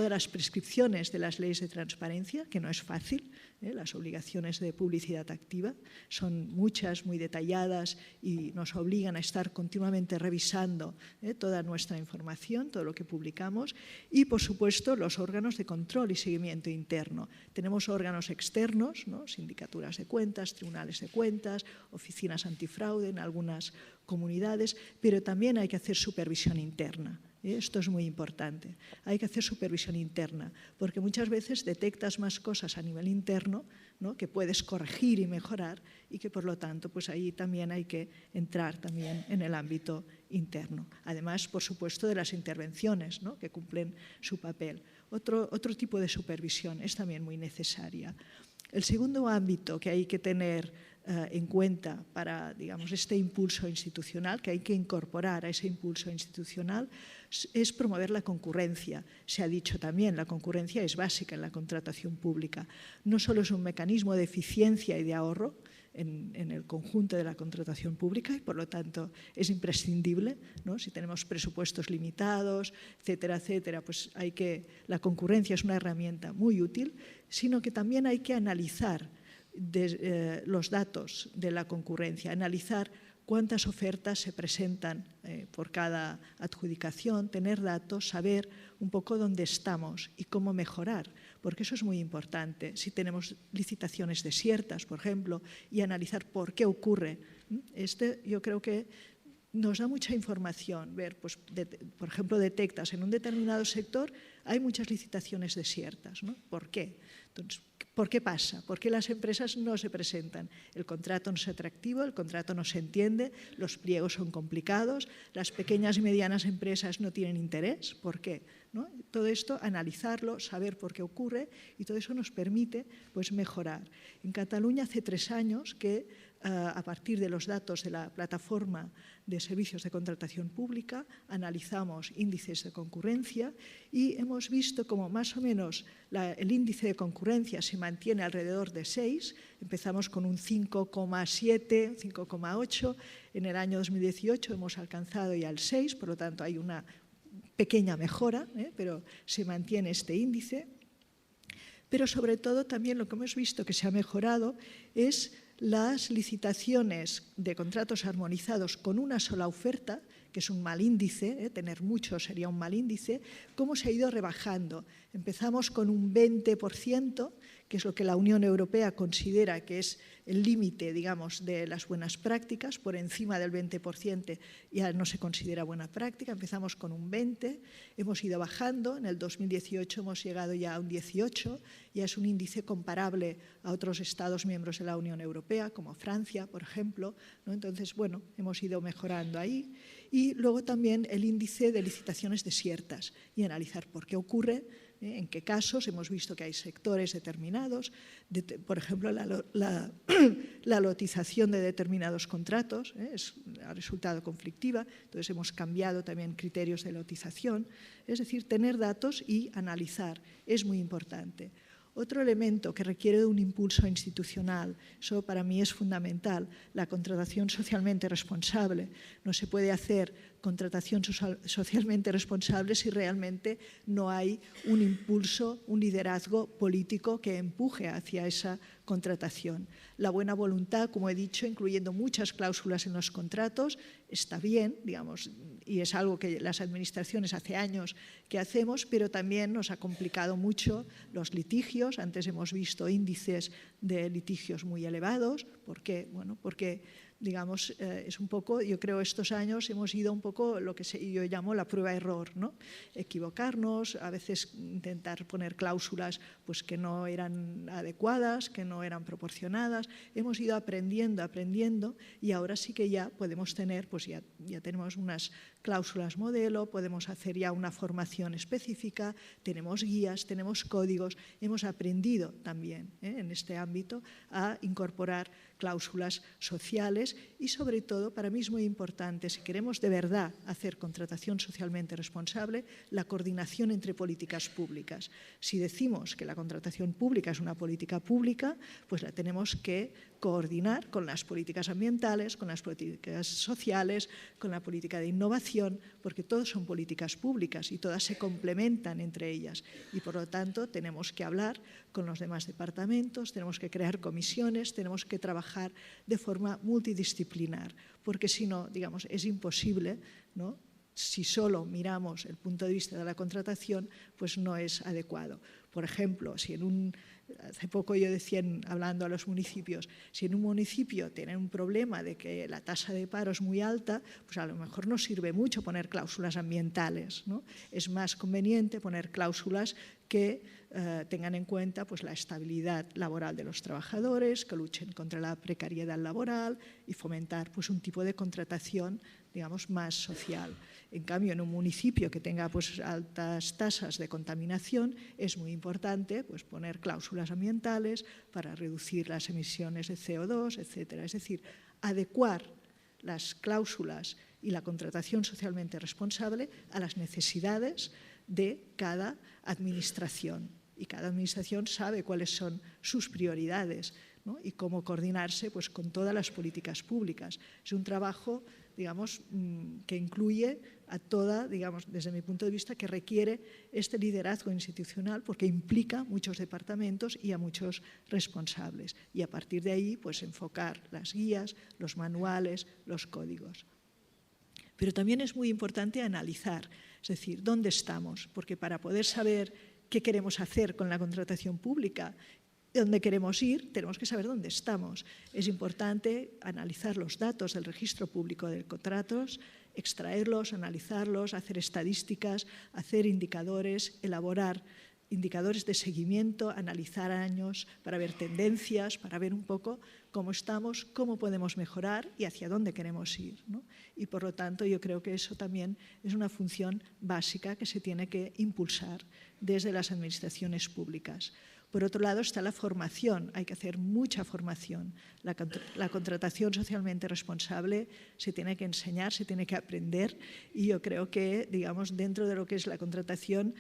las prescripciones de las leyes de transparencia, que no es fácil. Las obligaciones de publicidad activa son muchas, muy detalladas y nos obligan a estar continuamente revisando toda nuestra información, todo lo que publicamos. Y, por supuesto, los órganos de control y seguimiento interno. Tenemos órganos externos, ¿no?, sindicaturas de cuentas, tribunales de cuentas, oficinas antifraude en algunas comunidades, pero también hay que hacer supervisión interna. Esto es muy importante. Hay que hacer supervisión interna, porque muchas veces detectas más cosas a nivel interno, ¿no?, que puedes corregir y mejorar, y que por lo tanto pues ahí también hay que entrar también en el ámbito interno. Además, por supuesto, de las intervenciones, ¿no?, que cumplen su papel. Otro tipo de supervisión es también muy necesaria. El segundo ámbito que hay que tener en cuenta para, digamos, este impulso institucional, que hay que incorporar a ese impulso institucional, es promover la concurrencia. Se ha dicho también, la concurrencia es básica en la contratación pública. No solo es un mecanismo de eficiencia y de ahorro en el conjunto de la contratación pública, y por lo tanto es imprescindible, ¿no? Si tenemos presupuestos limitados, etcétera, etcétera, pues la concurrencia es una herramienta muy útil, sino que también hay que analizar los datos de la concurrencia, analizar cuántas ofertas se presentan por cada adjudicación, tener datos, saber un poco dónde estamos y cómo mejorar, porque eso es muy importante. Si tenemos licitaciones desiertas, por ejemplo, y analizar por qué ocurre, yo creo que nos da mucha información ver, pues, por ejemplo, detectas en un determinado sector hay muchas licitaciones desiertas, ¿no? ¿Por qué? Entonces, ¿por qué pasa? ¿Por qué las empresas no se presentan? El contrato no es atractivo, el contrato no se entiende, los pliegos son complicados, las pequeñas y medianas empresas no tienen interés. ¿Por qué? ¿No? Todo esto, analizarlo, saber por qué ocurre, y todo eso nos permite, pues, mejorar. En Cataluña hace 3 años que a partir de los datos de la plataforma de servicios de contratación pública analizamos índices de concurrencia y hemos visto como más o menos el índice de concurrencia se mantiene alrededor de 6, empezamos con un 5,7, 5,8, en el año 2018 hemos alcanzado ya el 6, por lo tanto hay una pequeña mejora, pero se mantiene este índice. Pero sobre todo también lo que hemos visto que se ha mejorado es las licitaciones de contratos armonizados con una sola oferta, que es un mal índice, tener muchos sería un mal índice, cómo se ha ido rebajando. Empezamos con un 20%, que es lo que la Unión Europea considera que es el límite, digamos, de las buenas prácticas. Por encima del 20% ya no se considera buena práctica. Empezamos con un 20%, hemos ido bajando. En el 2018 hemos llegado ya a un 18%, ya es un índice comparable a otros Estados miembros de la Unión Europea, como Francia, por ejemplo, ¿no? Entonces, bueno, hemos ido mejorando ahí. Y luego también el índice de licitaciones desiertas y analizar por qué ocurre, en qué casos. Hemos visto que hay sectores determinados, por ejemplo, la lotización de determinados contratos ha resultado conflictiva, entonces hemos cambiado también criterios de lotización. Es decir, tener datos y analizar es muy importante. Otro elemento que requiere de un impulso institucional, eso para mí es fundamental, la contratación socialmente responsable. No se puede hacer contratación socialmente responsable si realmente no hay un impulso, un liderazgo político que empuje hacia esa contratación. La buena voluntad, como he dicho, incluyendo muchas cláusulas en los contratos, está bien, digamos, y es algo que las administraciones hace años que hacemos, pero también nos ha complicado mucho los litigios. Antes hemos visto índices de litigios muy elevados. ¿Por qué? Bueno, porque digamos, es un poco, yo creo estos años hemos ido un poco lo que yo llamo la prueba-error, ¿no? Equivocarnos, a veces intentar poner cláusulas pues, que no eran adecuadas, que no eran proporcionadas. Hemos ido aprendiendo y ahora sí que ya podemos tener, pues ya tenemos unas cláusulas modelo, podemos hacer ya una formación específica, tenemos guías, tenemos códigos, hemos aprendido también en este ámbito a incorporar cláusulas sociales y sobre todo, para mí es muy importante, si queremos de verdad hacer contratación socialmente responsable, la coordinación entre políticas públicas. Si decimos que la contratación pública es una política pública, pues la tenemos que coordinar con las políticas ambientales, con las políticas sociales, con la política de innovación, porque todas son políticas públicas y todas se complementan entre ellas. Y por lo tanto tenemos que hablar con los demás departamentos, tenemos que crear comisiones, tenemos que trabajar de forma multidisciplinar, porque si no, digamos, es imposible, ¿no?, si solo miramos el punto de vista de la contratación, pues no es adecuado. Por ejemplo, si hace poco yo decía, hablando a los municipios, si en un municipio tienen un problema de que la tasa de paro es muy alta, pues a lo mejor no sirve mucho poner cláusulas ambientales, ¿no? Es más conveniente poner cláusulas que tengan en cuenta pues, la estabilidad laboral de los trabajadores, que luchen contra la precariedad laboral y fomentar pues, un tipo de contratación, digamos, más social. En cambio, en un municipio que tenga pues, altas tasas de contaminación, es muy importante pues, poner cláusulas ambientales para reducir las emisiones de CO2, etc. Es decir, adecuar las cláusulas y la contratación socialmente responsable a las necesidades de cada administración. Y cada administración sabe cuáles son sus prioridades, ¿no? Y cómo coordinarse pues, con todas las políticas públicas. Es un trabajo, digamos, que incluye a toda, digamos, desde mi punto de vista, que requiere este liderazgo institucional porque implica muchos departamentos y a muchos responsables. Y a partir de ahí, pues enfocar las guías, los manuales, los códigos. Pero también es muy importante analizar, es decir, dónde estamos, porque para poder saber qué queremos hacer con la contratación pública, dónde queremos ir, tenemos que saber dónde estamos. Es importante analizar los datos del registro público de contratos, extraerlos, analizarlos, hacer estadísticas, hacer indicadores, elaborar indicadores de seguimiento, analizar años para ver tendencias, para ver un poco cómo estamos, cómo podemos mejorar y hacia dónde queremos ir, ¿no? Y por lo tanto yo creo que eso también es una función básica que se tiene que impulsar desde las administraciones públicas. Por otro lado está la formación, hay que hacer mucha formación. La contratación socialmente responsable se tiene que enseñar, se tiene que aprender y yo creo que, digamos, dentro de lo que es la contratación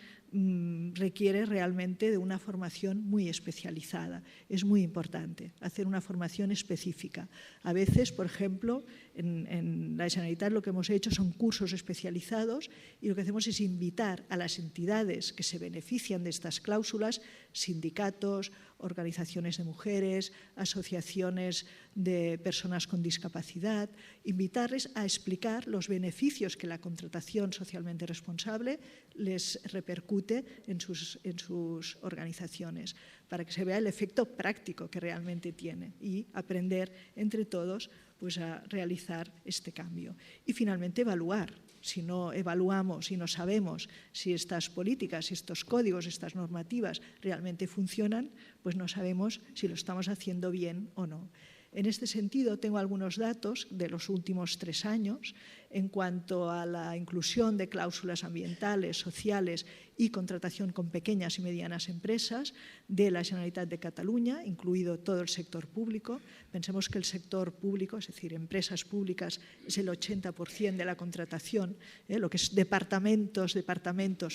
requiere realmente de una formación muy especializada. Es muy importante hacer una formación específica. A veces, por ejemplo, en la Generalitat lo que hemos hecho son cursos especializados y lo que hacemos es invitar a las entidades que se benefician de estas cláusulas, sindicatos, organizaciones de mujeres, asociaciones de personas con discapacidad, invitarles a explicar los beneficios que la contratación socialmente responsable les repercute en sus organizaciones, para que se vea el efecto práctico que realmente tiene y aprender entre todos pues, a realizar este cambio. Y finalmente evaluar. Si no evaluamos, si no sabemos si estas políticas, si estos códigos, estas normativas realmente funcionan, pues no sabemos si lo estamos haciendo bien o no. En este sentido, tengo algunos datos de los últimos 3 años en cuanto a la inclusión de cláusulas ambientales, sociales y contratación con pequeñas y medianas empresas de la Generalitat de Cataluña, incluido todo el sector público. Pensemos que el sector público, es decir, empresas públicas, es el 80% de la contratación, lo que es departamentos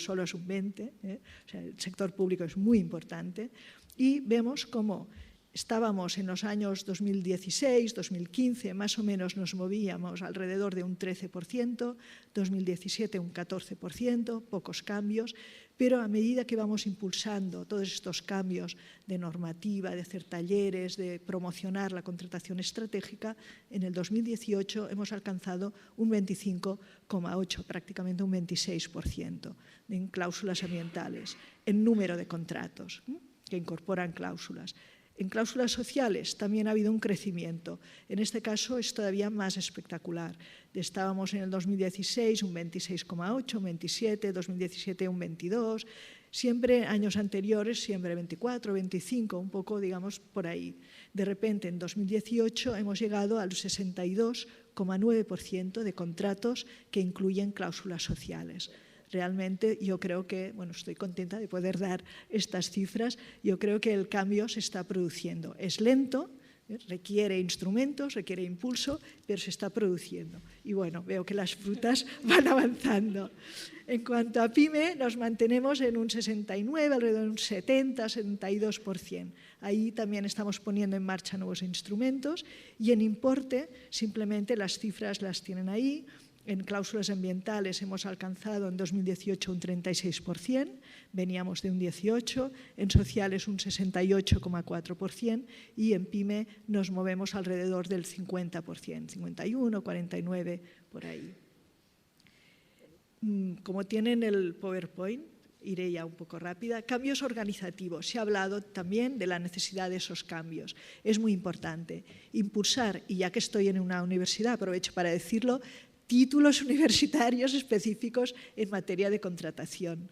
solo es un 20%, o sea, el sector público es muy importante. Y vemos cómo estábamos en los años 2016, 2015, más o menos nos movíamos alrededor de un 13%, 2017 un 14%, pocos cambios, pero a medida que vamos impulsando todos estos cambios de normativa, de hacer talleres, de promocionar la contratación estratégica, en el 2018 hemos alcanzado un 25,8%, prácticamente un 26% en cláusulas ambientales, en número de contratos que incorporan cláusulas. En cláusulas sociales también ha habido un crecimiento. En este caso es todavía más espectacular. Estábamos en el 2016 un 26,8, un 27, 2017 un 22, siempre años anteriores, siempre 24, 25, un poco, digamos, por ahí. De repente, en 2018 hemos llegado al 62,9% de contratos que incluyen cláusulas sociales. Realmente yo creo que, bueno, estoy contenta de poder dar estas cifras, yo creo que el cambio se está produciendo. Es lento, requiere instrumentos, requiere impulso, pero se está produciendo. Y bueno, veo que las frutas van avanzando. En cuanto a PYME, nos mantenemos en un 69, alrededor de un 70, 72%. Ahí también estamos poniendo en marcha nuevos instrumentos y en importe, simplemente las cifras las tienen ahí. En cláusulas ambientales hemos alcanzado en 2018 un 36%, veníamos de un 18%, en sociales un 68,4% y en PYME nos movemos alrededor del 50%, 51, 49, por ahí. como tienen el PowerPoint, iré ya un poco rápida. Cambios organizativos. Se ha hablado también de la necesidad de esos cambios. Es muy importante impulsar, y ya que estoy en una universidad, aprovecho para decirlo, títulos universitarios específicos en materia de contratación.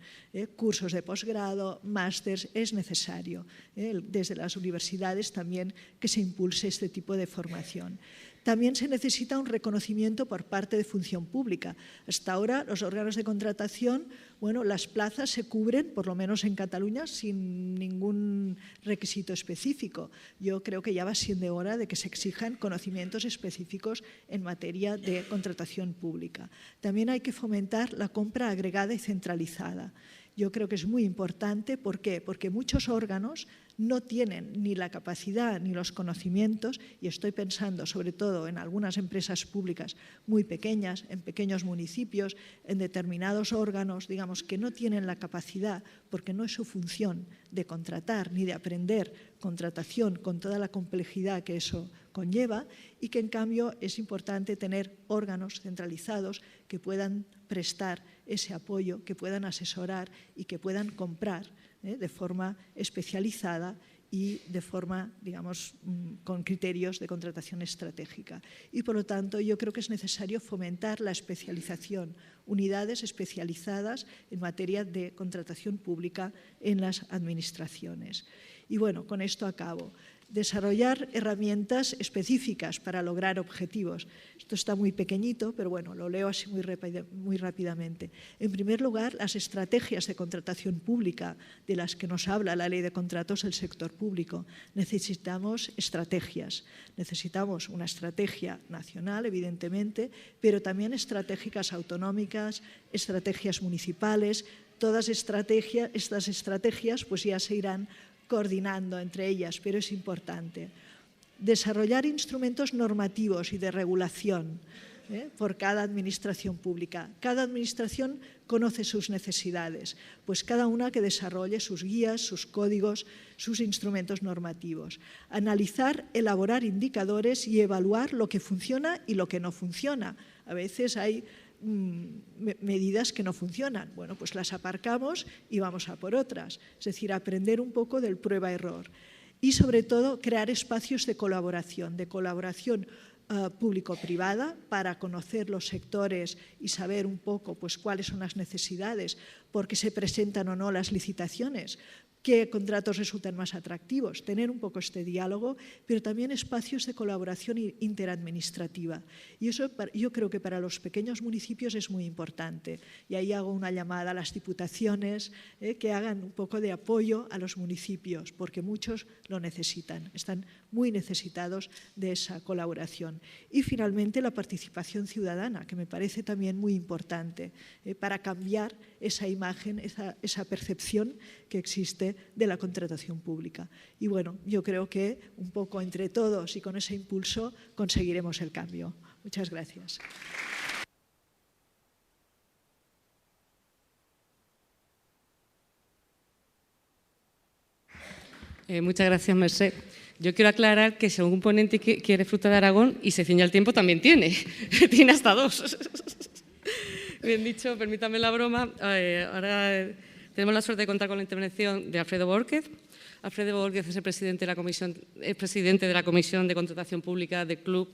Cursos de posgrado, másters, es necesario desde las universidades también que se impulse este tipo de formación. También se necesita un reconocimiento por parte de función pública. Hasta ahora los órganos de contratación, bueno, las plazas se cubren, por lo menos en Cataluña, sin ningún requisito específico. Yo creo que ya va siendo hora de que se exijan conocimientos específicos en materia de contratación pública. También hay que fomentar la compra agregada y centralizada. Yo creo que es muy importante. ¿Por qué? Porque muchos órganos no tienen ni la capacidad ni los conocimientos, y estoy pensando sobre todo en algunas empresas públicas muy pequeñas, en pequeños municipios, en determinados órganos, digamos, que no tienen la capacidad, porque no es su función, de contratar ni de aprender contratación con toda la complejidad que eso conlleva, y que en cambio es importante tener órganos centralizados que puedan prestar ese apoyo, que puedan asesorar y que puedan comprar de forma especializada y de forma, digamos, con criterios de contratación estratégica. Y, por lo tanto, yo creo que es necesario fomentar la especialización, unidades especializadas en materia de contratación pública en las administraciones. Y, bueno, con esto acabo. Desarrollar herramientas específicas para lograr objetivos. Esto está muy pequeñito, pero bueno, lo leo así muy rápidamente. En primer lugar, las estrategias de contratación pública de las que nos habla la Ley de Contratos del sector público. Necesitamos estrategias. Necesitamos una estrategia nacional, evidentemente, pero también estratégicas autonómicas, estrategias municipales. Todas estas estrategias pues ya se irán coordinando entre ellas, pero es importante. Desarrollar instrumentos normativos y de regulación por cada administración pública. Cada administración conoce sus necesidades, pues cada una que desarrolle sus guías, sus códigos, sus instrumentos normativos. Analizar, elaborar indicadores y evaluar lo que funciona y lo que no funciona. A veces hay medidas que no funcionan. Bueno, pues las aparcamos y vamos a por otras. Es decir, aprender un poco del prueba-error. Y, sobre todo, crear espacios de colaboración público-privada para conocer los sectores y saber un poco pues, cuáles son las necesidades, por qué se presentan o no las licitaciones, qué contratos resultan más atractivos, tener un poco este diálogo, pero también espacios de colaboración interadministrativa. Y eso yo creo que para los pequeños municipios es muy importante. Y ahí hago una llamada a las diputaciones que hagan un poco de apoyo a los municipios, porque muchos lo necesitan, están muy necesitados de esa colaboración. Y finalmente la participación ciudadana, que me parece también muy importante para cambiar esa imagen, esa percepción que existe de la contratación pública. Y bueno, yo creo que un poco entre todos y con ese impulso conseguiremos el cambio. Muchas gracias. Muchas gracias, Mercè. Yo quiero aclarar que según un ponente que quiere Fruta de Aragón y se ciña el tiempo, también tiene. Tiene hasta 2. Bien dicho, permítame la broma. Ahora tenemos la suerte de contar con la intervención de Alfredo Bórquez. Alfredo Bórquez es el presidente de la Comisión de Contratación Pública del Club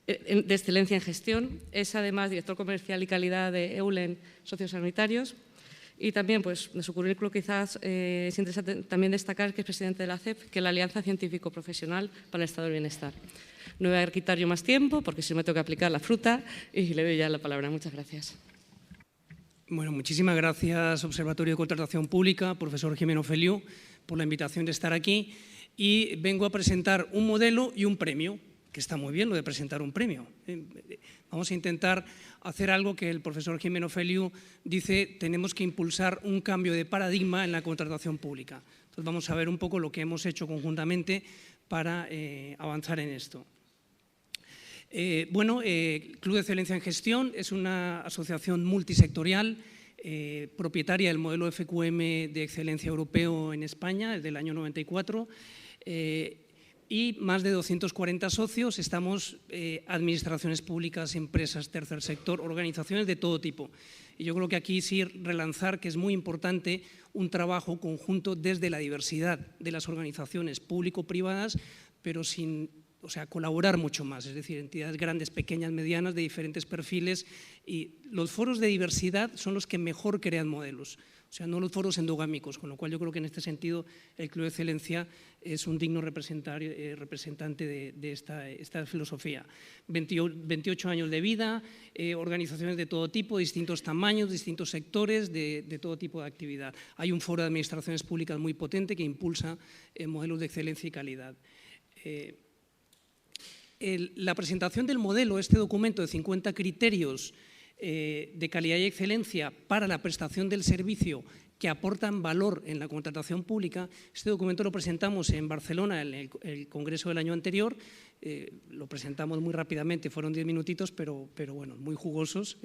de Excelencia en Gestión. Es además director comercial y calidad de Eulen Socios Sanitarios. Y también, pues, de su currículo quizás es interesante también destacar que es presidente de la ACEP, que es la Alianza Científico Profesional para el Estado del Bienestar. No voy a quitar yo más tiempo porque si me tengo que aplicar la fruta y le doy ya la palabra. Muchas gracias. Bueno, muchísimas gracias, Observatorio de Contratación Pública, profesor Jimeno Feliu, por la invitación de estar aquí. Y vengo a presentar un modelo y un premio, que está muy bien lo de presentar un premio. Vamos a intentar hacer algo que el profesor Jimeno Feliu dice, tenemos que impulsar un cambio de paradigma en la contratación pública. Entonces vamos a ver un poco lo que hemos hecho conjuntamente para avanzar en esto. Club de Excelencia en Gestión es una asociación multisectorial propietaria del modelo FQM de excelencia europeo en España desde el año 94 y más de 240 socios. Estamos administraciones públicas, empresas, tercer sector, organizaciones de todo tipo. Y yo creo que aquí sí relanzar que es muy importante un trabajo conjunto desde la diversidad de las organizaciones público-privadas, pero sin, o sea, colaborar mucho más, es decir, entidades grandes, pequeñas, medianas, de diferentes perfiles, y los foros de diversidad son los que mejor crean modelos, o sea, no los foros endogámicos, con lo cual yo creo que en este sentido el Club de Excelencia es un digno representante de esta filosofía. 28 años de vida, organizaciones de todo tipo, distintos tamaños, distintos sectores, de todo tipo de actividad. Hay un foro de administraciones públicas muy potente que impulsa modelos de excelencia y calidad. La presentación del modelo, este documento de 50 criterios de calidad y excelencia para la prestación del servicio que aportan valor en la contratación pública. Este documento lo presentamos en Barcelona en el congreso del año anterior, lo presentamos muy rápidamente, fueron 10 minutitos, pero bueno, muy jugosos.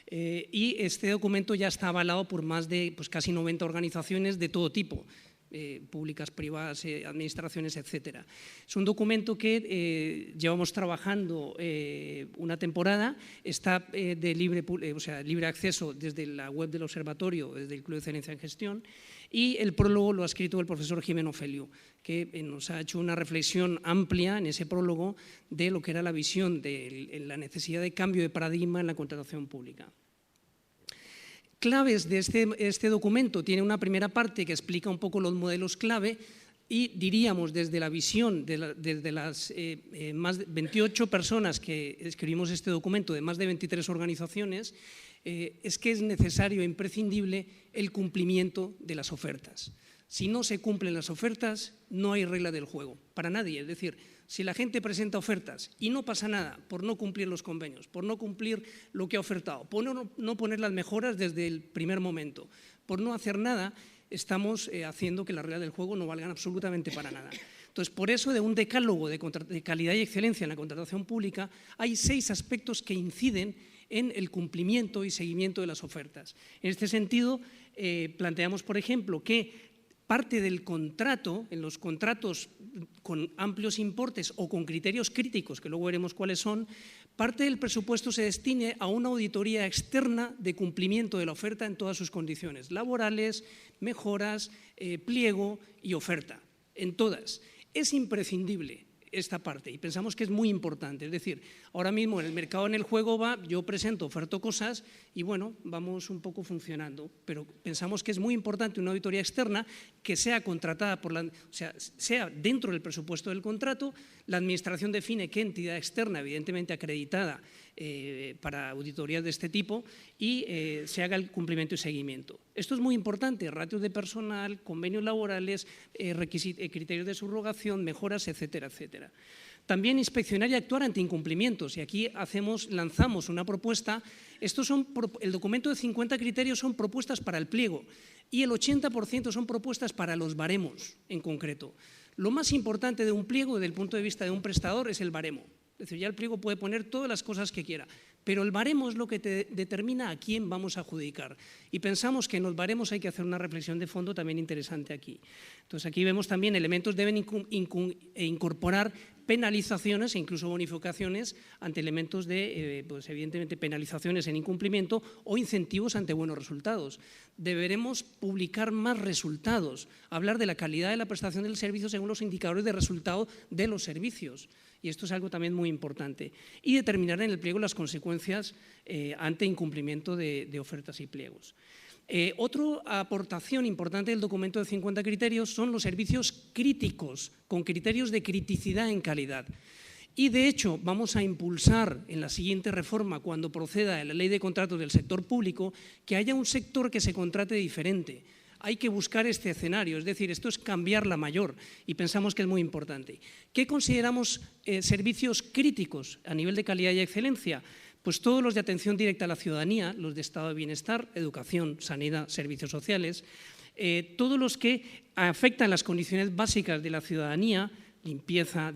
Y este documento ya está avalado por más de casi 90 organizaciones de todo tipo, públicas, privadas, administraciones, etcétera. Es un documento que llevamos trabajando una temporada, está de libre acceso desde la web del observatorio, desde el Club de Excelencia en Gestión, y el prólogo lo ha escrito el profesor Jimeno Feliu, que nos ha hecho una reflexión amplia en ese prólogo de lo que era la visión de la necesidad de cambio de paradigma en la contratación pública. Claves de este documento, tiene una primera parte que explica un poco los modelos clave y diríamos desde la visión, desde las más de 28 personas que escribimos este documento de más de 23 organizaciones, es que es necesario e imprescindible el cumplimiento de las ofertas. Si no se cumplen las ofertas, no hay regla del juego, para nadie. Es decir, si la gente presenta ofertas y no pasa nada por no cumplir los convenios, por no cumplir lo que ha ofertado, por no poner las mejoras desde el primer momento, por no hacer nada, estamos haciendo que las reglas del juego no valgan absolutamente para nada. Entonces, por eso de un decálogo de calidad y excelencia en la contratación pública hay 6 aspectos que inciden en el cumplimiento y seguimiento de las ofertas. En este sentido, planteamos, por ejemplo, que parte del contrato, en los contratos con amplios importes o con criterios críticos, que luego veremos cuáles son, parte del presupuesto se destine a una auditoría externa de cumplimiento de la oferta en todas sus condiciones, laborales, mejoras, pliego y oferta, en todas. Es imprescindible esta parte y pensamos que es muy importante, es decir, ahora mismo en el mercado, en el juego va, yo presento, oferto cosas y bueno, vamos un poco funcionando, pero pensamos que es muy importante una auditoría externa que sea contratada por sea dentro del presupuesto del contrato, la administración define qué entidad externa, evidentemente acreditada para auditorías de este tipo y se haga el cumplimiento y seguimiento. Esto es muy importante, ratios de personal, convenios laborales, criterios de subrogación, mejoras, etcétera, etcétera. También inspeccionar y actuar ante incumplimientos. Y aquí lanzamos una propuesta. El documento de 50 criterios son propuestas para el pliego y el 80% son propuestas para los baremos en concreto. Lo más importante de un pliego desde el punto de vista de un prestador es el baremo. Es decir, ya el pliego puede poner todas las cosas que quiera, pero el baremo es lo que te determina a quién vamos a adjudicar. Y pensamos que en los baremos hay que hacer una reflexión de fondo también interesante aquí. Entonces, aquí vemos también elementos deben incorporar penalizaciones e incluso bonificaciones ante elementos de, evidentemente, penalizaciones en incumplimiento o incentivos ante buenos resultados. Deberemos publicar más resultados, hablar de la calidad de la prestación del servicio según los indicadores de resultado de los servicios. Y esto es algo también muy importante. Y determinar en el pliego las consecuencias ante incumplimiento de ofertas y pliegos. Otra aportación importante del documento de 50 criterios son los servicios críticos, con criterios de criticidad en calidad. Y, de hecho, vamos a impulsar en la siguiente reforma, cuando proceda la ley de contratos del sector público, que haya un sector que se contrate diferente. Hay que buscar este escenario, es decir, esto es cambiar la mayor y pensamos que es muy importante. ¿Qué consideramos servicios críticos a nivel de calidad y excelencia? Pues todos los de atención directa a la ciudadanía, los de estado de bienestar, educación, sanidad, servicios sociales, todos los que afectan las condiciones básicas de la ciudadanía, limpieza,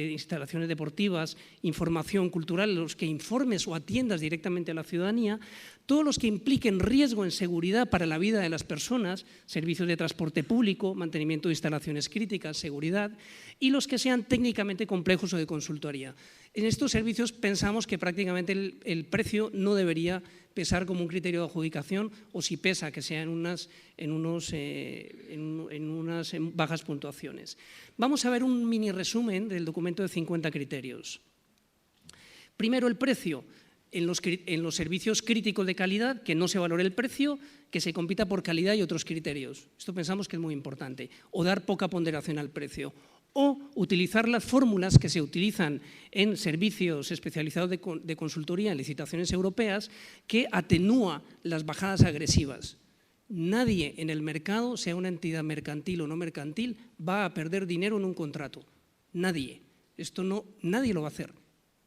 instalaciones deportivas, información cultural, los que informes o atiendas directamente a la ciudadanía, todos los que impliquen riesgo en seguridad para la vida de las personas, servicios de transporte público, mantenimiento de instalaciones críticas, seguridad, y los que sean técnicamente complejos o de consultoría. En estos servicios pensamos que prácticamente el precio no debería pesar como un criterio de adjudicación, o si pesa, que sea en unas bajas puntuaciones. Vamos a ver un mini resumen del documento de 50 criterios. Primero, el precio. En los servicios críticos de calidad, que no se valore el precio, que se compita por calidad y otros criterios. Esto pensamos que es muy importante. O dar poca ponderación al precio. O utilizar las fórmulas que se utilizan en servicios especializados de consultoría en licitaciones europeas, que atenúa las bajadas agresivas. Nadie en el mercado, sea una entidad mercantil o no mercantil, va a perder dinero en un contrato. Nadie. Nadie lo va a hacer.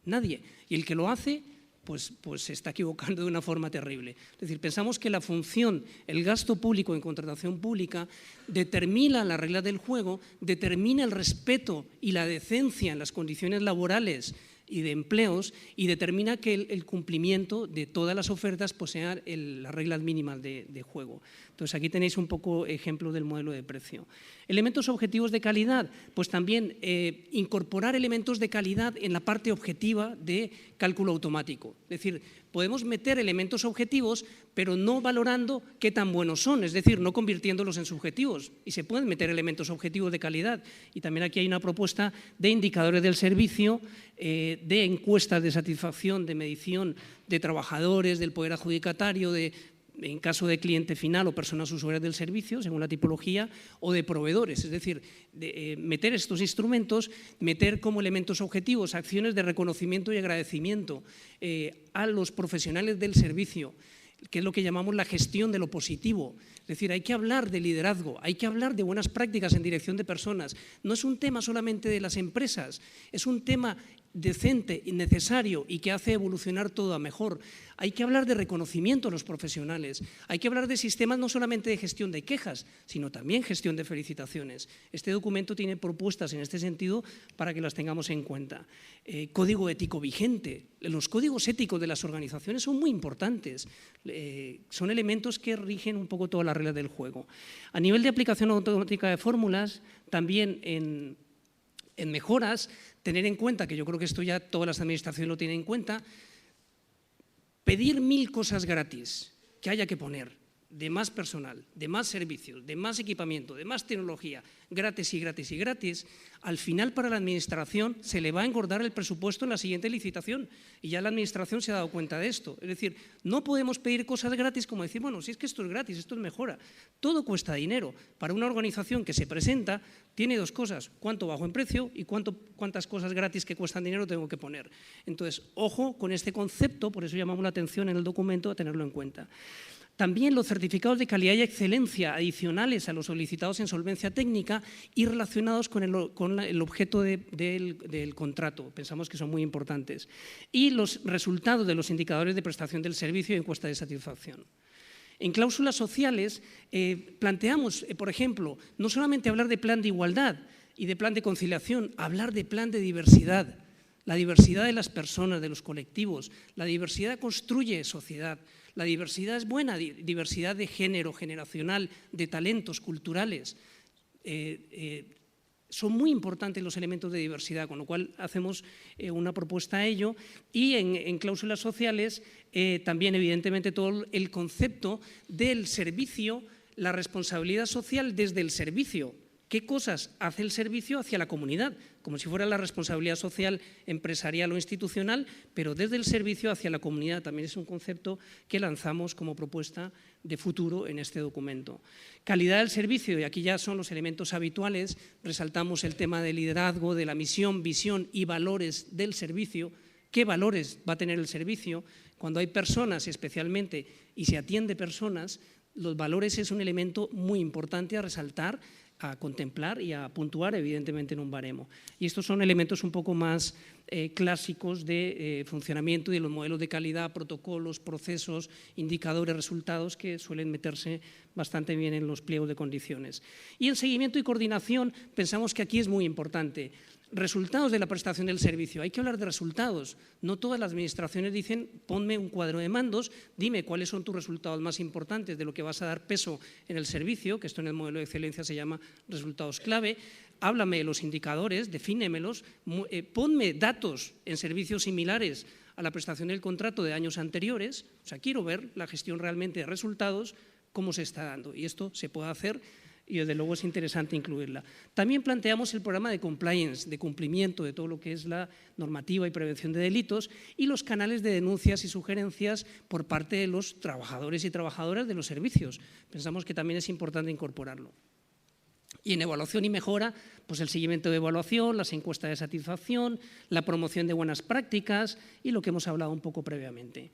Nadie. Y el que lo hace, pues se está equivocando de una forma terrible. Es decir, pensamos que la función, el gasto público en contratación pública, determina las reglas del juego, determina el respeto y la decencia en las condiciones laborales y de empleos, y determina que el cumplimiento de todas las ofertas pues sean las reglas mínimas de juego. Entonces, aquí tenéis un poco ejemplo del modelo de precio. Elementos objetivos de calidad, pues también incorporar elementos de calidad en la parte objetiva de cálculo automático. Es decir, podemos meter elementos objetivos, pero no valorando qué tan buenos son, es decir, no convirtiéndolos en subjetivos. Y se pueden meter elementos objetivos de calidad. Y también aquí hay una propuesta de indicadores del servicio, de encuestas de satisfacción, de medición de trabajadores, del poder adjudicatario, en caso de cliente final o personas usuarias del servicio, según la tipología, o de proveedores. Es decir, meter estos instrumentos, meter como elementos objetivos acciones de reconocimiento y agradecimiento a los profesionales del servicio, que es lo que llamamos la gestión de lo positivo. Es decir, hay que hablar de liderazgo, hay que hablar de buenas prácticas en dirección de personas. No es un tema solamente de las empresas, es un tema decente y necesario y que hace evolucionar todo a mejor. Hay que hablar de reconocimiento a los profesionales, hay que hablar de sistemas no solamente de gestión de quejas, sino también gestión de felicitaciones. Este documento tiene propuestas en este sentido para que las tengamos en cuenta. Código ético vigente. Los códigos éticos de las organizaciones son muy importantes, son elementos que rigen un poco todas las reglas del juego. A nivel de aplicación automática de fórmulas, también en mejoras, tener en cuenta, que yo creo que esto ya todas las administraciones lo tienen en cuenta, pedir 1000 cosas gratis que haya que poner, de más personal, de más servicios, de más equipamiento, de más tecnología, gratis y gratis y gratis, al final para la administración se le va a engordar el presupuesto en la siguiente licitación, y ya la administración se ha dado cuenta de esto. Es decir, no podemos pedir cosas gratis como decir, bueno, si es que esto es gratis, esto es mejora. Todo cuesta dinero. Para una organización que se presenta, tiene dos cosas: cuánto bajo en precio y cuántas cosas gratis que cuestan dinero tengo que poner. Entonces, ojo con este concepto, por eso llamamos la atención en el documento a tenerlo en cuenta. También los certificados de calidad y excelencia adicionales a los solicitados en solvencia técnica y relacionados con el objeto del contrato. Pensamos que son muy importantes. Y los resultados de los indicadores de prestación del servicio y encuesta de satisfacción. En cláusulas sociales planteamos, por ejemplo, no solamente hablar de plan de igualdad y de plan de conciliación, hablar de plan de diversidad. La diversidad de las personas, de los colectivos. La diversidad construye sociedad. La diversidad es buena, diversidad de género, generacional, de talentos culturales. Son muy importantes los elementos de diversidad, con lo cual hacemos una propuesta a ello. Y en cláusulas sociales también, evidentemente, todo el concepto del servicio, la responsabilidad social desde el servicio. ¿Qué cosas hace el servicio hacia la comunidad? Como si fuera la responsabilidad social, empresarial o institucional, pero desde el servicio hacia la comunidad. También es un concepto que lanzamos como propuesta de futuro en este documento. Calidad del servicio, y aquí ya son los elementos habituales. Resaltamos el tema del liderazgo, de la misión, visión y valores del servicio. ¿Qué valores va a tener el servicio? Cuando hay personas especialmente y se atiende personas, los valores es un elemento muy importante a resaltar, a contemplar y a puntuar, evidentemente, en un baremo. Y estos son elementos un poco más clásicos de funcionamiento y de los modelos de calidad, protocolos, procesos, indicadores, resultados, que suelen meterse bastante bien en los pliegos de condiciones. Y en seguimiento y coordinación pensamos que aquí es muy importante. resultados de la prestación del servicio. Hay que hablar de resultados. No todas las administraciones dicen, ponme un cuadro de mandos, dime cuáles son tus resultados más importantes de lo que vas a dar peso en el servicio, que esto en el modelo de excelencia se llama resultados clave. Háblame de los indicadores, defínemelos, ponme datos en servicios similares a la prestación del contrato de años anteriores. O sea, quiero ver la gestión realmente de resultados, cómo se está dando. Y esto se puede hacer y desde luego es interesante incluirla. También planteamos el programa de compliance, de cumplimiento de todo lo que es la normativa y prevención de delitos y los canales de denuncias y sugerencias por parte de los trabajadores y trabajadoras de los servicios. Pensamos que también es importante incorporarlo. Y en evaluación y mejora, pues el seguimiento de evaluación, las encuestas de satisfacción, la promoción de buenas prácticas y lo que hemos hablado un poco previamente.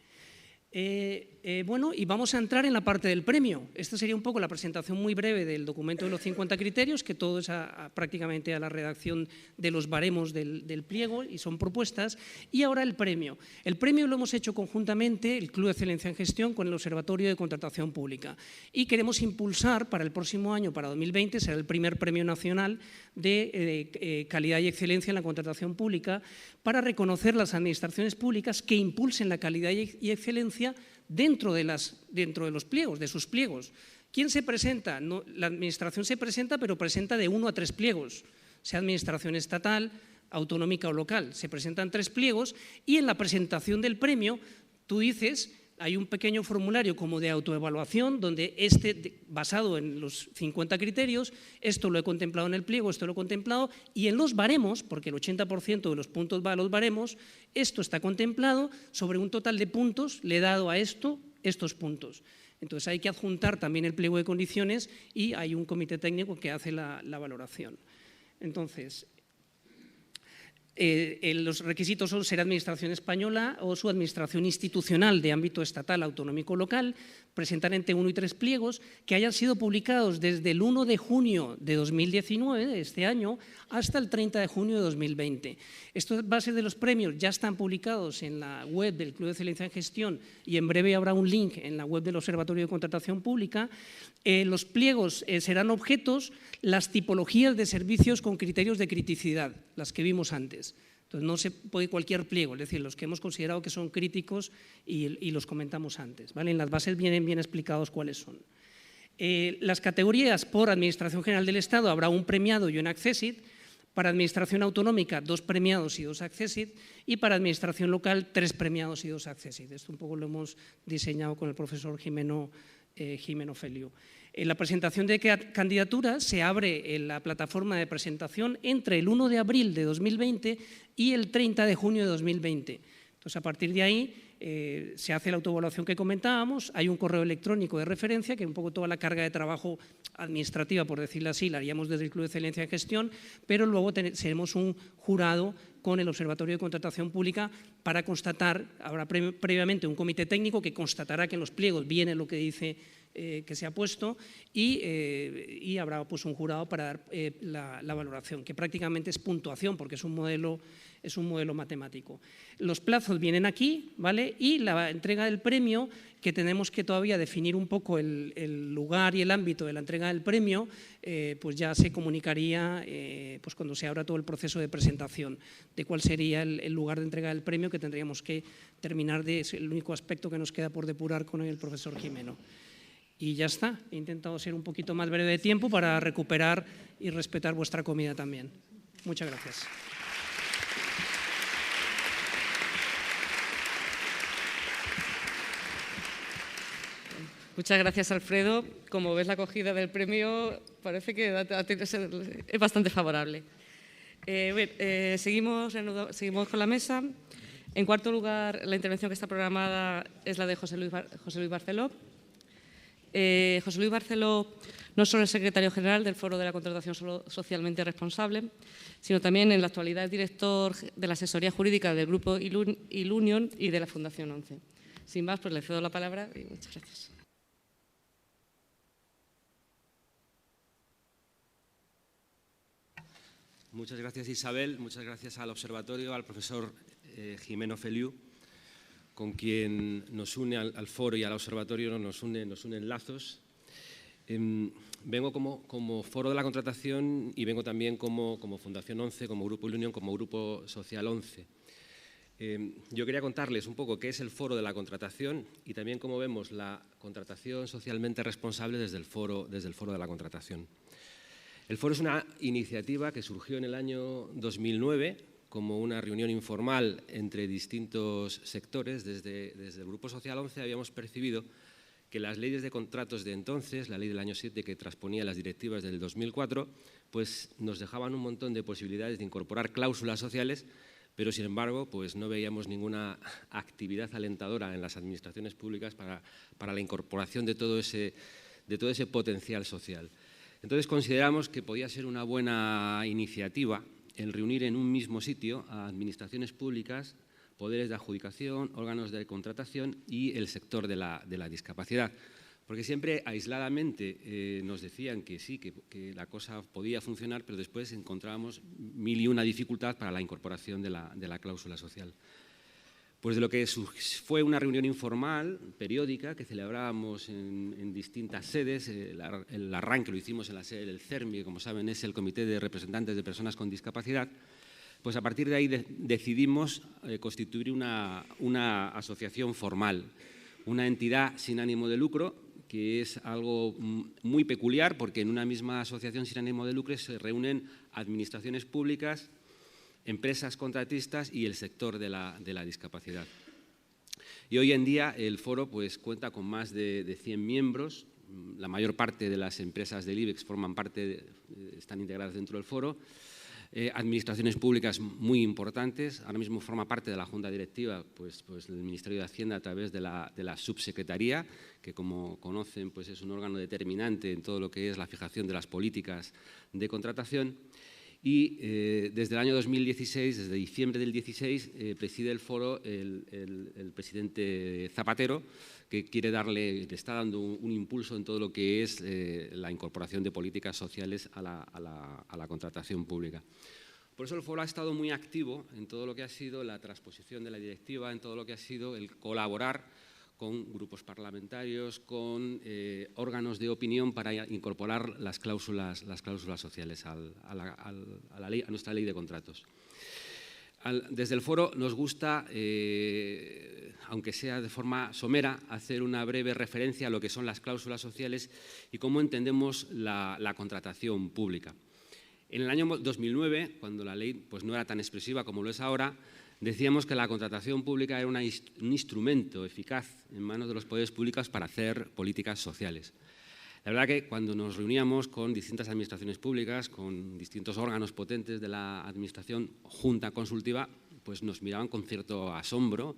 Bueno, y vamos a entrar en la parte del premio. Esta sería un poco la presentación muy breve del documento de los 50 criterios, que todo es prácticamente a la redacción de los baremos del pliego y son propuestas. Y ahora el premio. El premio lo hemos hecho conjuntamente, el Club de Excelencia en Gestión, con el Observatorio de Contratación Pública. Y queremos impulsar para el próximo año, para 2020, será el primer premio nacional de calidad y excelencia en la contratación pública para reconocer las administraciones públicas que impulsen la calidad y excelencia dentro de los pliegos, de sus pliegos. ¿Quién se presenta? No, la administración se presenta, pero presenta de 1 a 3 pliegos, sea administración estatal, autonómica o local. Se presentan 3 pliegos y en la presentación del premio tú dices, hay un pequeño formulario como de autoevaluación donde basado en los 50 criterios, esto lo he contemplado en el pliego, esto lo he contemplado y en los baremos, porque el 80% de los puntos va a los baremos, esto está contemplado sobre un total de puntos, le he dado a estos puntos. Entonces hay que adjuntar también el pliego de condiciones y hay un comité técnico que hace la valoración. Entonces, los requisitos son ser administración española o su administración institucional de ámbito estatal, autonómico o local, presentar entre 1 y 3 pliegos que hayan sido publicados desde el 1 de junio de 2019, de este año, hasta el 30 de junio de 2020. Estas bases de los premios ya están publicados en la web del Club de Excelencia en Gestión y en breve habrá un link en la web del Observatorio de Contratación Pública. Los pliegos serán objetos las tipologías de servicios con criterios de criticidad, las que vimos antes. Entonces, no se puede cualquier pliego, es decir, los que hemos considerado que son críticos y los comentamos antes, ¿vale? En las bases vienen bien explicados cuáles son. Las categorías por Administración General del Estado habrá un premiado y un accessit, para Administración Autonómica 2 premiados y 2 accessit y para Administración Local 3 premiados y 2 accessit. Esto un poco lo hemos diseñado con el profesor Jimeno Feliu. En la presentación de candidaturas se abre en la plataforma de presentación entre el 1 de abril de 2020 y el 30 de junio de 2020. Entonces, a partir de ahí se hace la autoevaluación que comentábamos, hay un correo electrónico de referencia que un poco toda la carga de trabajo administrativa, por decirlo así, la haríamos desde el Club de Excelencia en Gestión, pero luego seremos un jurado con el Observatorio de Contratación Pública para constatar, habrá previamente un comité técnico que constatará que en los pliegos viene lo que dice que se ha puesto y habrá pues un jurado para dar la valoración, que prácticamente es puntuación porque es un modelo matemático. Los plazos vienen aquí, ¿vale? Y la entrega del premio, que tenemos que todavía definir un poco el lugar y el ámbito de la entrega del premio, pues ya se comunicaría pues cuando se abra todo el proceso de presentación de cuál sería el lugar de entrega del premio, que tendríamos que terminar es el único aspecto que nos queda por depurar con el profesor Jimeno. Y ya está, he intentado ser un poquito más breve de tiempo para recuperar y respetar vuestra comida también. Muchas gracias. Muchas gracias, Alfredo. Como ves, la acogida del premio parece que es bastante favorable. Seguimos con la mesa. En cuarto lugar, la intervención que está programada es la de José Luis Barceló. José Luis Barceló no solo es secretario general del Foro de la Contratación Socialmente Responsable, sino también en la actualidad es director de la asesoría jurídica del Grupo Ilunion y de la Fundación 11. Sin más, pues le cedo la palabra y muchas gracias. Muchas gracias, Isabel. Muchas gracias al observatorio, al profesor Jimeno Feliu, con quien nos une al foro y al observatorio, nos unen lazos. Vengo como Foro de la Contratación y vengo también como Fundación 11, como Grupo Ilunion, como Grupo Social 11. Yo quería contarles un poco qué es el Foro de la Contratación y también cómo vemos la contratación socialmente responsable desde el Foro de la Contratación. El Foro es una iniciativa que surgió en el año 2009 como una reunión informal entre distintos sectores. Desde el Grupo Social 11 habíamos percibido que las leyes de contratos de entonces, la ley del año 7 que transponía las directivas del 2004, pues nos dejaban un montón de posibilidades de incorporar cláusulas sociales, pero sin embargo pues no veíamos ninguna actividad alentadora en las administraciones públicas para la incorporación de todo ese potencial social. Entonces consideramos que podía ser una buena iniciativa el reunir en un mismo sitio a administraciones públicas, poderes de adjudicación, órganos de contratación y el sector de la discapacidad. Porque siempre aisladamente nos decían que sí, que la cosa podía funcionar, pero después encontrábamos mil y una dificultad para la incorporación de la cláusula social. Pues de lo que fue una reunión informal, periódica, que celebrábamos en distintas sedes. El arranque lo hicimos en la sede del CERMI, que como saben es el Comité de Representantes de Personas con Discapacidad. Pues a partir de ahí decidimos constituir una asociación formal, una entidad sin ánimo de lucro, que es algo muy peculiar porque en una misma asociación sin ánimo de lucro se reúnen administraciones públicas, empresas contratistas y el sector de la discapacidad. Y hoy en día el foro pues, cuenta con más de 100 miembros. La mayor parte de las empresas del IBEX están integradas dentro del foro. Administraciones públicas muy importantes. Ahora mismo forma parte de la Junta Directiva pues el Ministerio de Hacienda a través de la Subsecretaría, que como conocen pues, es un órgano determinante en todo lo que es la fijación de las políticas de contratación. Y desde el año 2016, desde diciembre del 16, preside el foro el presidente Zapatero, que le está dando un impulso en todo lo que es la incorporación de políticas sociales a la contratación pública. Por eso el foro ha estado muy activo en todo lo que ha sido la transposición de la directiva, en todo lo que ha sido el colaborar con grupos parlamentarios, con órganos de opinión para incorporar las cláusulas sociales a nuestra ley de contratos. Desde el foro nos gusta, aunque sea de forma somera, hacer una breve referencia a lo que son las cláusulas sociales y cómo entendemos la contratación pública. En el año 2009, cuando la ley pues, no era tan expresiva como lo es ahora, decíamos que la contratación pública era un instrumento eficaz en manos de los poderes públicos para hacer políticas sociales. La verdad que cuando nos reuníamos con distintas administraciones públicas, con distintos órganos potentes de la administración junta consultiva, pues nos miraban con cierto asombro,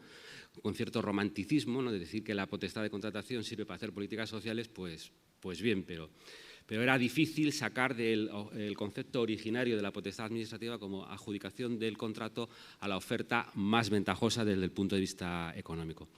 con cierto romanticismo, ¿no? De decir que la potestad de contratación sirve para hacer políticas sociales, pues bien, pero era difícil sacar el concepto originario de la potestad administrativa como adjudicación del contrato a la oferta más ventajosa desde el punto de vista económico.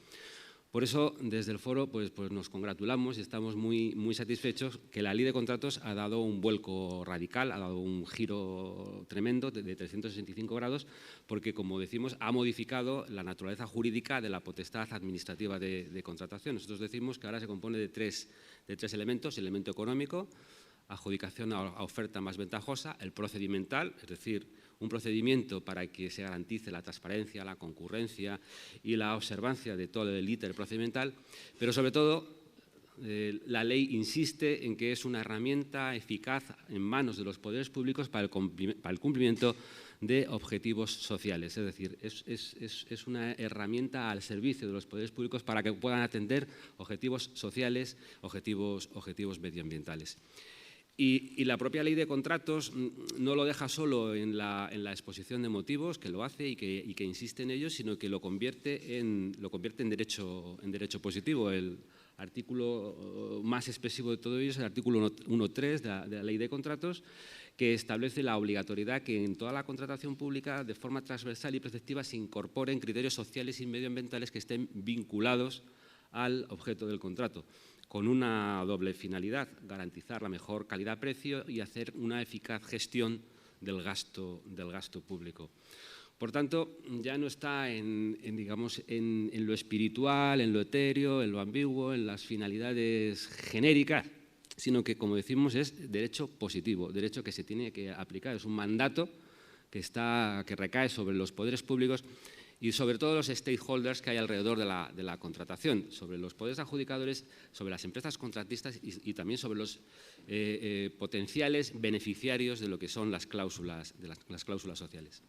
Por eso, desde el foro, pues nos congratulamos y estamos muy satisfechos que la ley de contratos ha dado un vuelco radical, ha dado un giro tremendo de 365 grados, porque, como decimos, ha modificado la naturaleza jurídica de la potestad administrativa de contratación. Nosotros decimos que ahora se compone de tres elementos: el elemento económico, adjudicación a oferta más ventajosa; el procedimental, es decir, un procedimiento para que se garantice la transparencia, la concurrencia y la observancia de todo el íter procedimental, pero sobre todo la ley insiste en que es una herramienta eficaz en manos de los poderes públicos para el cumplimiento de objetivos sociales, es decir, es una herramienta al servicio de los poderes públicos para que puedan atender objetivos sociales, objetivos medioambientales. Y la propia ley de contratos no lo deja solo en la exposición de motivos, que lo hace y que insiste en ello, sino que lo convierte en derecho positivo. El artículo más expresivo de todo ello es el artículo 1.3 de la ley de contratos, que establece la obligatoriedad que en toda la contratación pública, de forma transversal y preceptiva, se incorporen criterios sociales y medioambientales que estén vinculados al objeto del contrato, con una doble finalidad: garantizar la mejor calidad-precio y hacer una eficaz gestión del gasto público. Por tanto, ya no está en lo espiritual, en lo etéreo, en lo ambiguo, en las finalidades genéricas, sino que, como decimos, es derecho positivo, derecho que se tiene que aplicar, es un mandato que recae sobre los poderes públicos y sobre todo los stakeholders que hay alrededor de la contratación, sobre los poderes adjudicadores, sobre las empresas contratistas y también sobre los potenciales beneficiarios de lo que son las cláusulas sociales.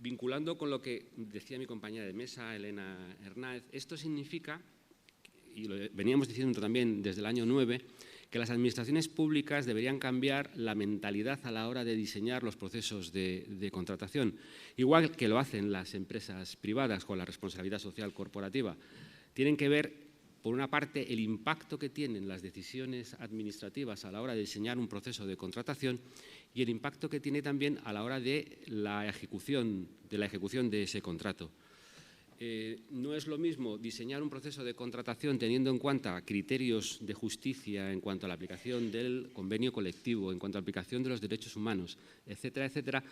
Vinculando con lo que decía mi compañera de mesa, Elena Hernández, esto significa, y lo veníamos diciendo también desde el año 9, que las administraciones públicas deberían cambiar la mentalidad a la hora de diseñar los procesos de contratación, igual que lo hacen las empresas privadas con la responsabilidad social corporativa. Tienen que ver, por una parte, el impacto que tienen las decisiones administrativas a la hora de diseñar un proceso de contratación y el impacto que tiene también a la hora de la ejecución de ese contrato. No es lo mismo diseñar un proceso de contratación teniendo en cuenta criterios de justicia en cuanto a la aplicación del convenio colectivo, en cuanto a la aplicación de los derechos humanos, etcétera, etcétera,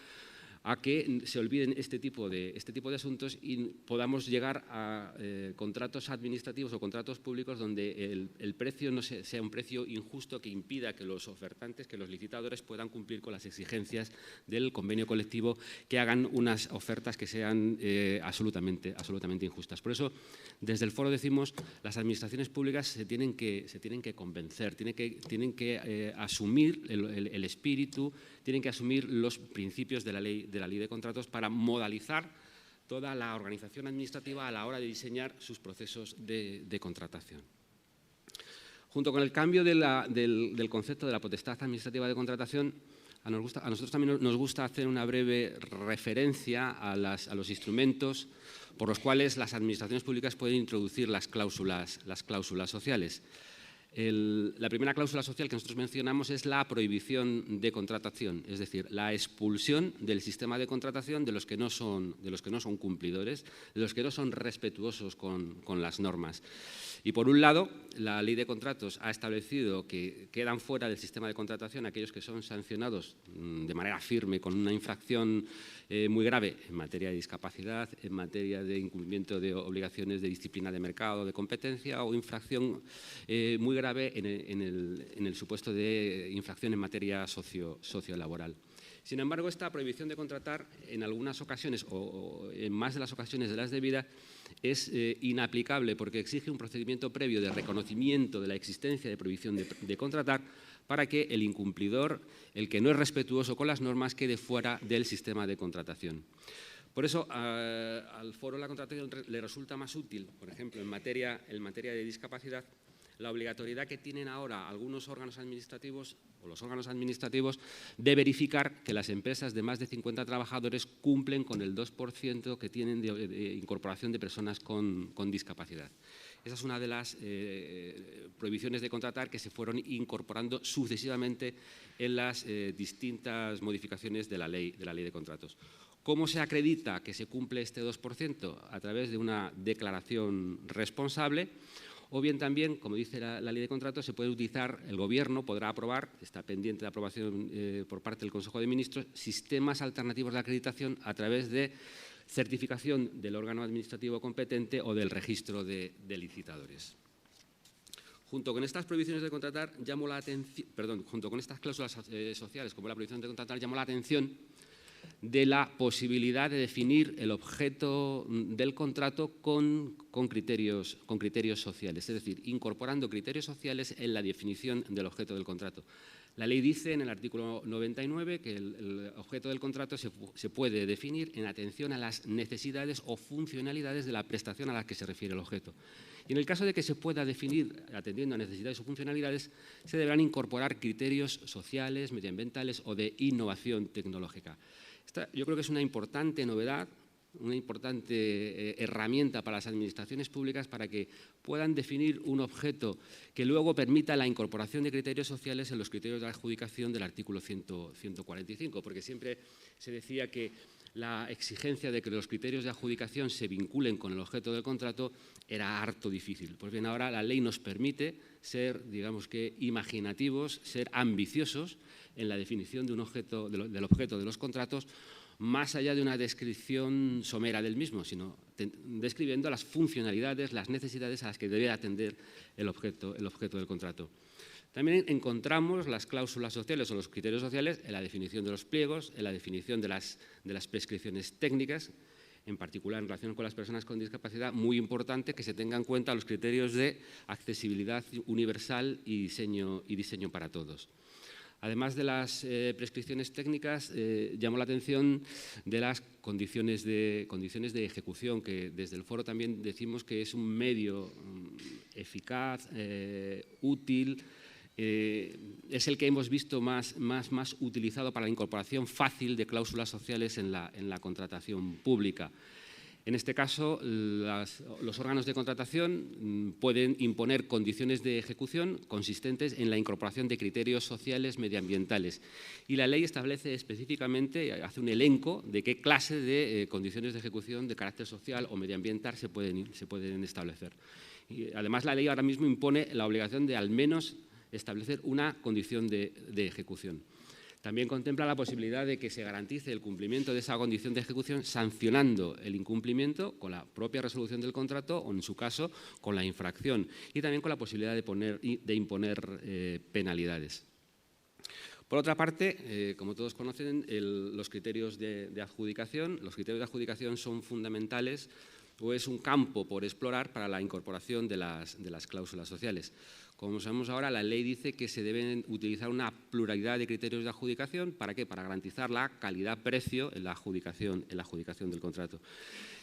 a que se olviden este tipo de asuntos y podamos llegar a contratos administrativos o contratos públicos donde el precio no sea un precio injusto que impida que los ofertantes, que los licitadores puedan cumplir con las exigencias del convenio colectivo, que hagan unas ofertas que sean absolutamente injustas. Por eso, desde el foro decimos, las administraciones públicas se tienen que convencer, tienen que asumir el espíritu, tienen que asumir los principios de la ley de contratos para modalizar toda la organización administrativa a la hora de diseñar sus procesos de contratación. Junto con el cambio del concepto de la potestad administrativa de contratación, a nosotros también nos gusta hacer una breve referencia a los instrumentos por los cuales las administraciones públicas pueden introducir las cláusulas sociales. La primera cláusula social que nosotros mencionamos es la prohibición de contratación, es decir, la expulsión del sistema de contratación de los que no son cumplidores, de los que no son respetuosos con las normas. Y por un lado, la Ley de Contratos ha establecido que quedan fuera del sistema de contratación aquellos que son sancionados de manera firme con una infracción muy grave en materia de discapacidad, en materia de incumplimiento de obligaciones de disciplina de mercado, de competencia o infracción muy grave en el supuesto de infracción en materia sociolaboral. Sin embargo, esta prohibición de contratar en algunas ocasiones o en más de las ocasiones de las debidas es inaplicable porque exige un procedimiento previo de reconocimiento de la existencia de prohibición de contratar para que el incumplidor, el que no es respetuoso con las normas, quede fuera del sistema de contratación. Por eso, al foro de la contratación le resulta más útil, por ejemplo, en materia de discapacidad, la obligatoriedad que tienen ahora algunos órganos administrativos o los órganos administrativos de verificar que las empresas de más de 50 trabajadores cumplen con el 2% que tienen de incorporación de personas con discapacidad. Esa es una de las prohibiciones de contratar que se fueron incorporando sucesivamente en las distintas modificaciones de la ley de contratos. ¿Cómo se acredita que se cumple este 2%? A través de una declaración responsable. O bien también, como dice la ley de contratos, se puede utilizar, el Gobierno podrá aprobar, está pendiente de aprobación por parte del Consejo de Ministros, sistemas alternativos de acreditación a través de certificación del órgano administrativo competente o del registro de licitadores. Junto con estas prohibiciones de contratar, junto con estas cláusulas sociales como la prohibición de contratar, llamó la atención de la posibilidad de definir el objeto del contrato con criterios sociales, es decir, incorporando criterios sociales en la definición del objeto del contrato. La ley dice en el artículo 99 que el objeto del contrato se puede definir en atención a las necesidades o funcionalidades de la prestación a la que se refiere el objeto. Y en el caso de que se pueda definir atendiendo a necesidades o funcionalidades, se deberán incorporar criterios sociales, medioambientales o de innovación tecnológica. Esta, yo creo que es una importante novedad, una importante herramienta para las administraciones públicas para que puedan definir un objeto que luego permita la incorporación de criterios sociales en los criterios de adjudicación del artículo 145, porque siempre se decía que la exigencia de que los criterios de adjudicación se vinculen con el objeto del contrato era harto difícil. Pues bien, ahora la ley nos permite ser, digamos que, imaginativos, ser ambiciosos en la definición de un objeto, del objeto de los contratos, más allá de una descripción somera del mismo, sino describiendo las funcionalidades, las necesidades a las que debe atender el objeto del contrato. También encontramos las cláusulas sociales o los criterios sociales en la definición de los pliegos, en la definición de las prescripciones técnicas, en particular en relación con las personas con discapacidad, muy importante que se tengan en cuenta los criterios de accesibilidad universal y diseño para todos. Además de las prescripciones técnicas, llamó la atención de las condiciones de ejecución, que desde el foro también decimos que es un medio eficaz, útil, es el que hemos visto más utilizado para la incorporación fácil de cláusulas sociales en la contratación pública. En este caso, los órganos de contratación pueden imponer condiciones de ejecución consistentes en la incorporación de criterios sociales medioambientales. Y la ley establece específicamente, hace un elenco de qué clase de condiciones de ejecución de carácter social o medioambiental se pueden establecer. Y además, la ley ahora mismo impone la obligación de al menos establecer una condición de ejecución. También contempla la posibilidad de que se garantice el cumplimiento de esa condición de ejecución sancionando el incumplimiento con la propia resolución del contrato o, en su caso, con la infracción, y también con la posibilidad de imponer penalidades. Por otra parte, como todos conocen, los criterios de adjudicación. Los criterios de adjudicación son fundamentales o es un campo por explorar para la incorporación de las cláusulas sociales. Como sabemos ahora, la ley dice que se deben utilizar una pluralidad de criterios de adjudicación. ¿Para qué? Para garantizar la calidad-precio en la adjudicación del contrato.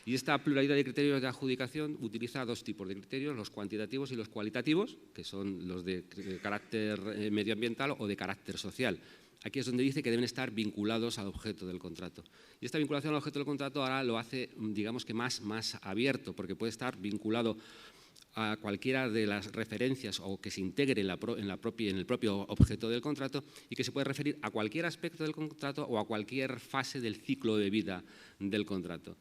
Y esta pluralidad de criterios de adjudicación utiliza dos tipos de criterios, los cuantitativos y los cualitativos, que son los de carácter medioambiental o de carácter social. Aquí es donde dice que deben estar vinculados al objeto del contrato. Y esta vinculación al objeto del contrato ahora lo hace, digamos que más abierto, porque puede estar vinculado a cualquiera de las referencias o que se integre en el propio objeto del contrato y que se puede referir a cualquier aspecto del contrato o a cualquier fase del ciclo de vida del contrato.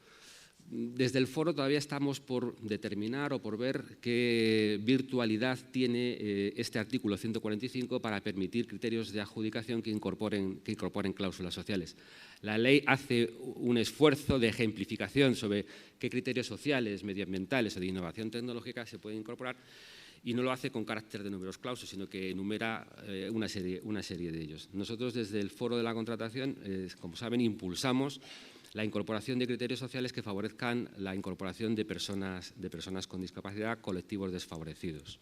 Desde el foro todavía estamos por determinar o por ver qué virtualidad tiene este artículo 145 para permitir criterios de adjudicación que incorporen cláusulas sociales. La ley hace un esfuerzo de ejemplificación sobre qué criterios sociales, medioambientales o de innovación tecnológica se pueden incorporar y no lo hace con carácter de números clausus, sino que enumera una serie de ellos. Nosotros desde el foro de la contratación, como saben, impulsamos la incorporación de criterios sociales que favorezcan la incorporación de personas con discapacidad, colectivos desfavorecidos.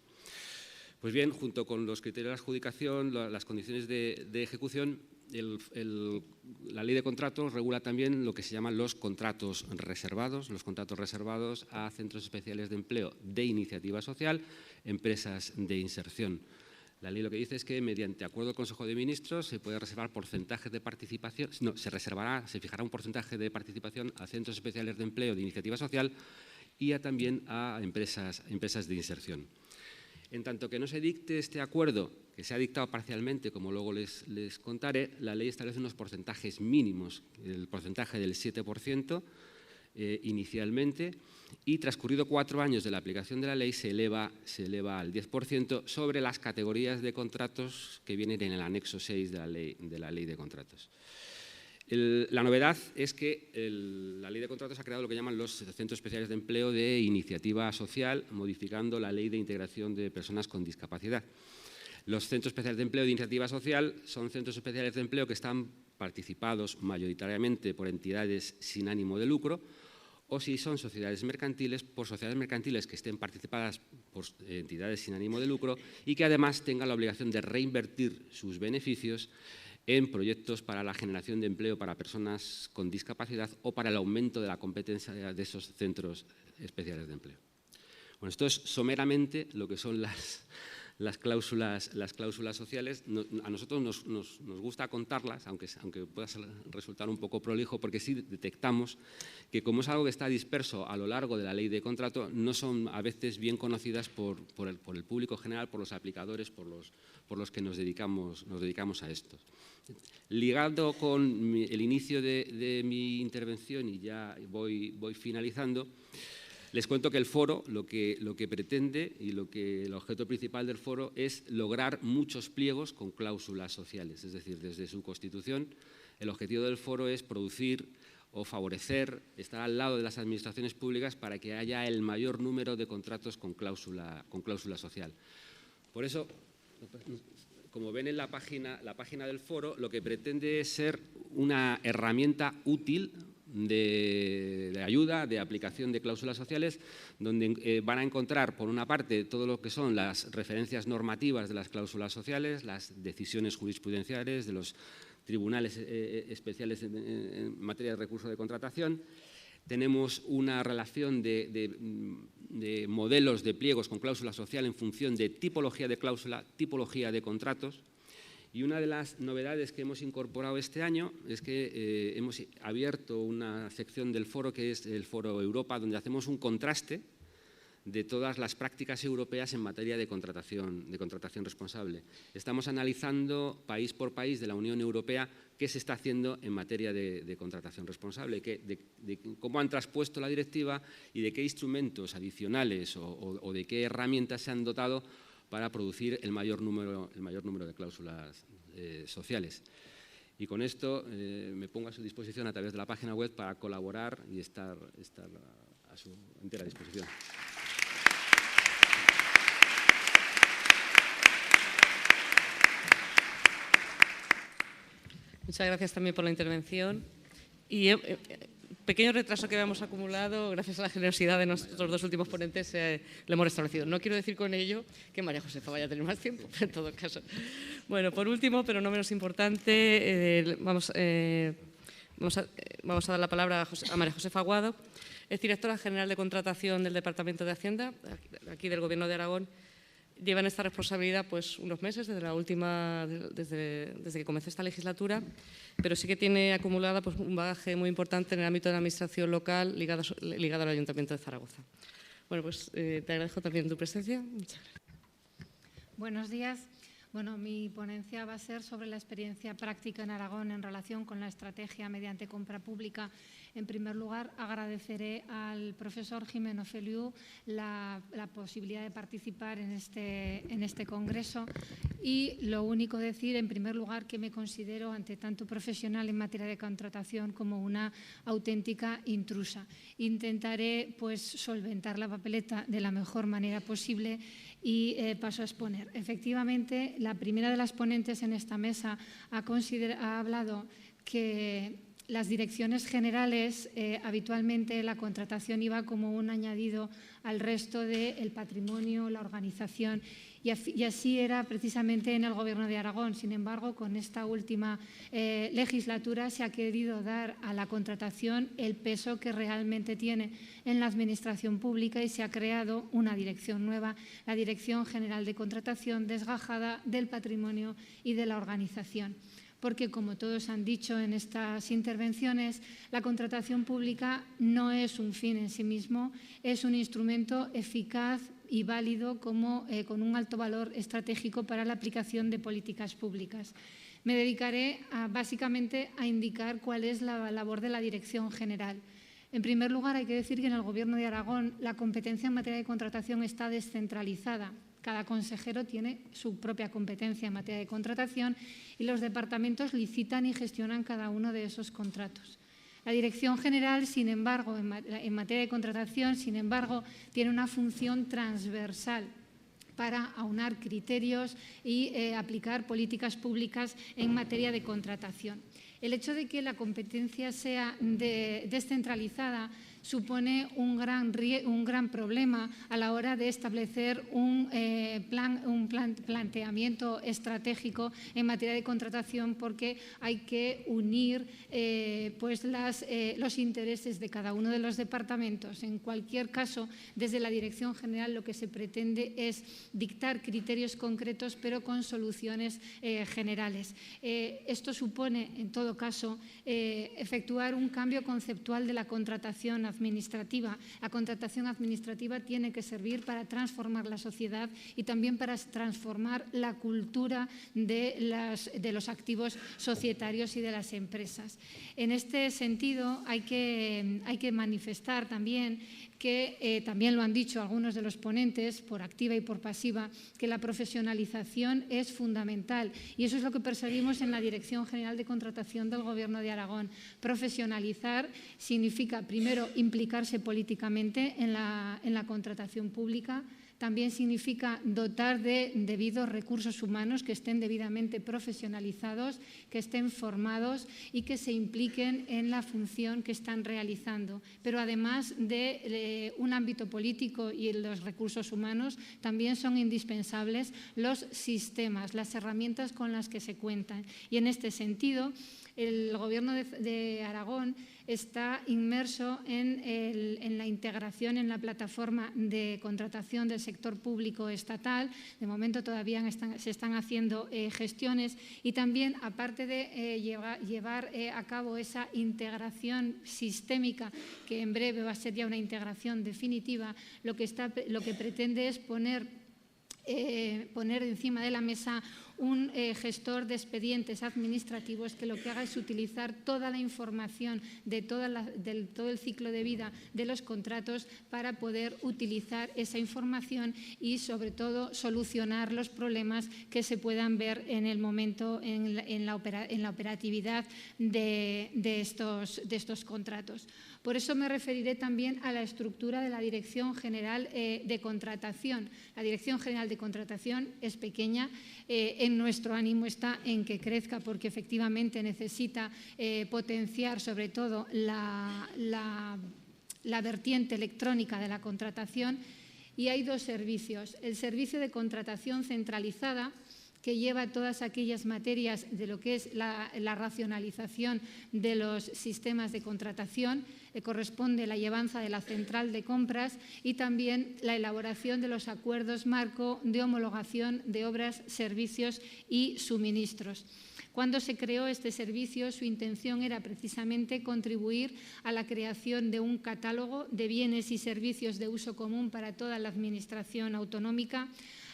Pues bien, junto con los criterios de adjudicación, las condiciones de ejecución, la ley de contratos regula también lo que se llaman los contratos reservados a centros especiales de empleo de iniciativa social, empresas de inserción. La ley lo que dice es que mediante acuerdo del Consejo de Ministros se puede reservar porcentajes de participación, se fijará un porcentaje de participación a centros especiales de empleo de iniciativa social y también a empresas de inserción. En tanto que no se dicte este acuerdo, que se ha dictado parcialmente, como luego les contaré, la ley establece unos porcentajes mínimos, el porcentaje del 7% inicialmente, y transcurrido 4 años de la aplicación de la ley se eleva al 10% sobre las categorías de contratos que vienen en el anexo 6 de la ley de contratos. La novedad es que la ley de contratos ha creado lo que llaman los centros especiales de empleo de iniciativa social, modificando la ley de integración de personas con discapacidad. Los centros especiales de empleo de iniciativa social son centros especiales de empleo que están participados mayoritariamente por entidades sin ánimo de lucro, o si son sociedades mercantiles, por sociedades mercantiles que estén participadas por entidades sin ánimo de lucro y que además tengan la obligación de reinvertir sus beneficios en proyectos para la generación de empleo para personas con discapacidad o para el aumento de la competencia de esos centros especiales de empleo. Bueno, esto es someramente lo que son las cláusulas sociales. A nosotros nos gusta contarlas, aunque pueda resultar un poco prolijo, porque sí detectamos que como es algo que está disperso a lo largo de la ley de contrato, no son a veces bien conocidas por el público general, por los aplicadores, por los que nos dedicamos a esto. Ligado con el inicio de mi intervención, y ya voy finalizando, les cuento que el foro lo que pretende y el objeto principal del foro es lograr muchos pliegos con cláusulas sociales. Es decir, desde su constitución, el objetivo del foro es producir o favorecer, estar al lado de las administraciones públicas para que haya el mayor número de contratos con cláusula social. Por eso, como ven en la página del foro, lo que pretende es ser una herramienta útil de ayuda, de aplicación de cláusulas sociales, donde van a encontrar, por una parte, todo lo que son las referencias normativas de las cláusulas sociales, las decisiones jurisprudenciales de los tribunales especiales en materia de recurso de contratación. Tenemos una relación de modelos de pliegos con cláusula social en función de tipología de cláusula, tipología de contratos. Y una de las novedades que hemos incorporado este año es que hemos abierto una sección del foro que es el Foro Europa, donde hacemos un contraste de todas las prácticas europeas en materia de contratación responsable. Estamos analizando país por país de la Unión Europea qué se está haciendo en materia de contratación responsable, de cómo han traspuesto la directiva y de qué instrumentos adicionales o de qué herramientas se han dotado para producir el mayor número de cláusulas sociales. Y con esto me pongo a su disposición a través de la página web para colaborar y estar a su entera disposición. Muchas gracias también por la intervención. Y pequeño retraso que habíamos acumulado, gracias a la generosidad de nuestros dos últimos ponentes, lo hemos restablecido. No quiero decir con ello que María Josefa vaya a tener más tiempo, pero en todo caso. Bueno, por último, pero no menos importante, vamos a dar la palabra a María Josefa Aguado, es directora general de Contratación del Departamento de Hacienda, aquí del Gobierno de Aragón. Lleva en esta responsabilidad pues, unos meses, desde que comenzó esta legislatura, pero sí que tiene acumulada pues, un bagaje muy importante en el ámbito de la administración local ligado al Ayuntamiento de Zaragoza. Bueno, pues te agradezco también tu presencia. Muchas gracias. Buenos días. Bueno, mi ponencia va a ser sobre la experiencia práctica en Aragón en relación con la estrategia mediante compra pública. En primer lugar, agradeceré al profesor Gimeno Feliu la posibilidad de participar en este congreso y lo único decir, en primer lugar, que me considero ante tanto profesional en materia de contratación como una auténtica intrusa. Intentaré pues, solventar la papeleta de la mejor manera posible y paso a exponer. Efectivamente, la primera de las ponentes en esta mesa ha hablado que las direcciones generales, habitualmente la contratación iba como un añadido al resto del patrimonio, la organización, y así era precisamente en el Gobierno de Aragón. Sin embargo, con esta última legislatura se ha querido dar a la contratación el peso que realmente tiene en la Administración Pública y se ha creado una dirección nueva, la Dirección General de Contratación, desgajada del patrimonio y de la organización. Porque, como todos han dicho en estas intervenciones, la contratación pública no es un fin en sí mismo, es un instrumento eficaz y válido con un alto valor estratégico para la aplicación de políticas públicas. Me dedicaré básicamente a indicar cuál es la labor de la Dirección General. En primer lugar, hay que decir que en el Gobierno de Aragón la competencia en materia de contratación está descentralizada. Cada consejero tiene su propia competencia en materia de contratación y los departamentos licitan y gestionan cada uno de esos contratos. La Dirección General, sin embargo, en materia de contratación, tiene una función transversal para aunar criterios y aplicar políticas públicas en materia de contratación. El hecho de que la competencia sea descentralizada supone un gran problema a la hora de establecer un planteamiento estratégico en materia de contratación, porque hay que unir los intereses de cada uno de los departamentos. En cualquier caso, desde la Dirección General lo que se pretende es dictar criterios concretos, pero con soluciones generales. Esto supone, en todo caso, efectuar un cambio conceptual de la contratación administrativa. La contratación administrativa tiene que servir para transformar la sociedad y también para transformar la cultura de los activos societarios y de las empresas. En este sentido, hay que manifestar también que también lo han dicho algunos de los ponentes, por activa y por pasiva, que la profesionalización es fundamental. Y eso es lo que perseguimos en la Dirección General de Contratación del Gobierno de Aragón. Profesionalizar significa, primero, implicarse políticamente en la contratación pública, también significa dotar de debidos recursos humanos que estén debidamente profesionalizados, que estén formados y que se impliquen en la función que están realizando. Pero además de un ámbito político y los recursos humanos, también son indispensables los sistemas, las herramientas con las que se cuentan. Y en este sentido, el Gobierno de Aragón está inmerso en la integración en la plataforma de contratación del sector público estatal. De momento todavía se están haciendo gestiones y también, aparte de llevar a cabo esa integración sistémica, que en breve va a ser ya una integración definitiva, lo que pretende es poner encima de la mesa un gestor de expedientes administrativos que lo que haga es utilizar toda la información de todo el ciclo de vida de los contratos para poder utilizar esa información y, sobre todo, solucionar los problemas que se puedan ver en el momento en la operatividad de estos contratos. Por eso me referiré también a la estructura de la Dirección General de Contratación. La Dirección General de Contratación es pequeña. En nuestro ánimo está en que crezca, porque efectivamente necesita potenciar sobre todo la vertiente electrónica de la contratación, y hay dos servicios. El servicio de contratación centralizada, que lleva todas aquellas materias de lo que es la racionalización de los sistemas de contratación, corresponde la llevanza de la central de compras y también la elaboración de los acuerdos marco de homologación de obras, servicios y suministros. Cuando se creó este servicio, su intención era precisamente contribuir a la creación de un catálogo de bienes y servicios de uso común para toda la administración autonómica,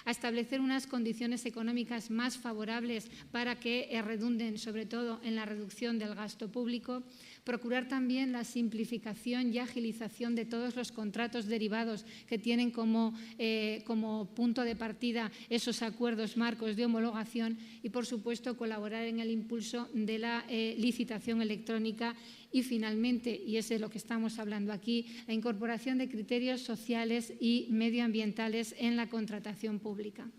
a establecer unas condiciones económicas más favorables para que redunden sobre todo en la reducción del gasto público, procurar también la simplificación y agilización de todos los contratos derivados que tienen como punto de partida esos acuerdos marcos de homologación y, por supuesto, colaborar en el impulso de la licitación electrónica y, finalmente, y es de lo que estamos hablando aquí, la incorporación de criterios sociales y medioambientales en la contratación pública.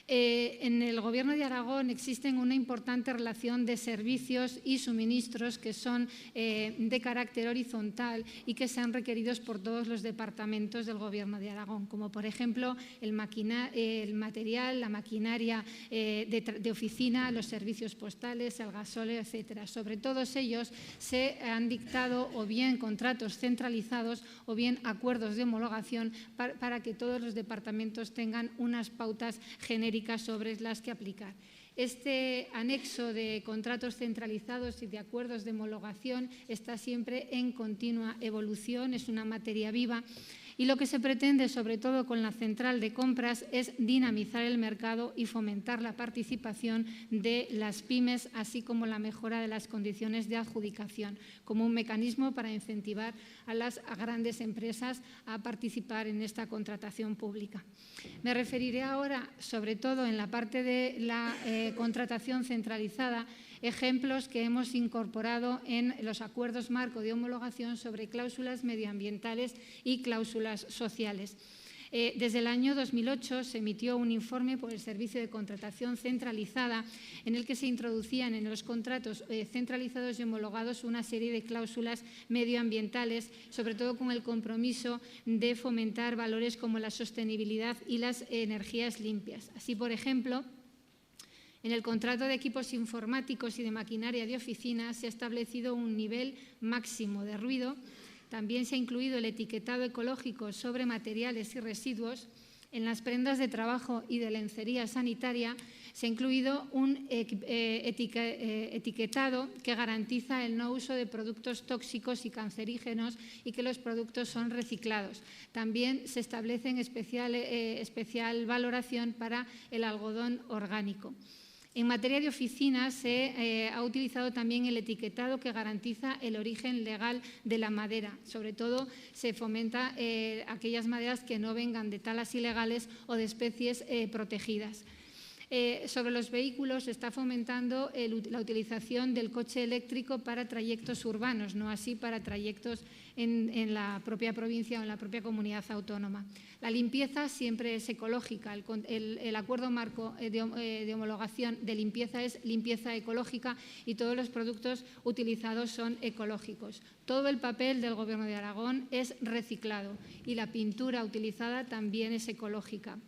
En el Gobierno de Aragón existen una importante relación de servicios y suministros que son de carácter horizontal y que sean requeridos por todos los departamentos del Gobierno de Aragón, como por ejemplo el material, la maquinaria de oficina, los servicios postales, el gasóleo, etcétera. Sobre todos ellos se han dictado o bien contratos centralizados o bien acuerdos de homologación para que todos los departamentos tengan unas pautas genéricas sobre las que aplicar. Este anexo de contratos centralizados y de acuerdos de homologación está siempre en continua evolución, es una materia viva. Y lo que se pretende, sobre todo con la central de compras, es dinamizar el mercado y fomentar la participación de las pymes, así como la mejora de las condiciones de adjudicación, como un mecanismo para incentivar a las grandes empresas a participar en esta contratación pública. Me referiré ahora, sobre todo en la parte de la contratación centralizada, ejemplos que hemos incorporado en los acuerdos marco de homologación sobre cláusulas medioambientales y cláusulas sociales. Desde el año 2008 se emitió un informe por el Servicio de Contratación Centralizada en el que se introducían en los contratos centralizados y homologados una serie de cláusulas medioambientales, sobre todo con el compromiso de fomentar valores como la sostenibilidad y las energías limpias. Así, por ejemplo, en el contrato de equipos informáticos y de maquinaria de oficina se ha establecido un nivel máximo de ruido. También se ha incluido el etiquetado ecológico sobre materiales y residuos. En las prendas de trabajo y de lencería sanitaria se ha incluido un etiquetado que garantiza el no uso de productos tóxicos y cancerígenos y que los productos son reciclados. También se establece en especial valoración para el algodón orgánico. En materia de oficinas se ha utilizado también el etiquetado que garantiza el origen legal de la madera. Sobre todo se fomenta aquellas maderas que no vengan de talas ilegales o de especies protegidas. Sobre los vehículos se está fomentando la utilización del coche eléctrico para trayectos urbanos, no así para trayectos en la propia provincia o en la propia comunidad autónoma. La limpieza siempre es ecológica. El acuerdo marco de homologación de limpieza es limpieza ecológica y todos los productos utilizados son ecológicos. Todo el papel del Gobierno de Aragón es reciclado y la pintura utilizada también es ecológica.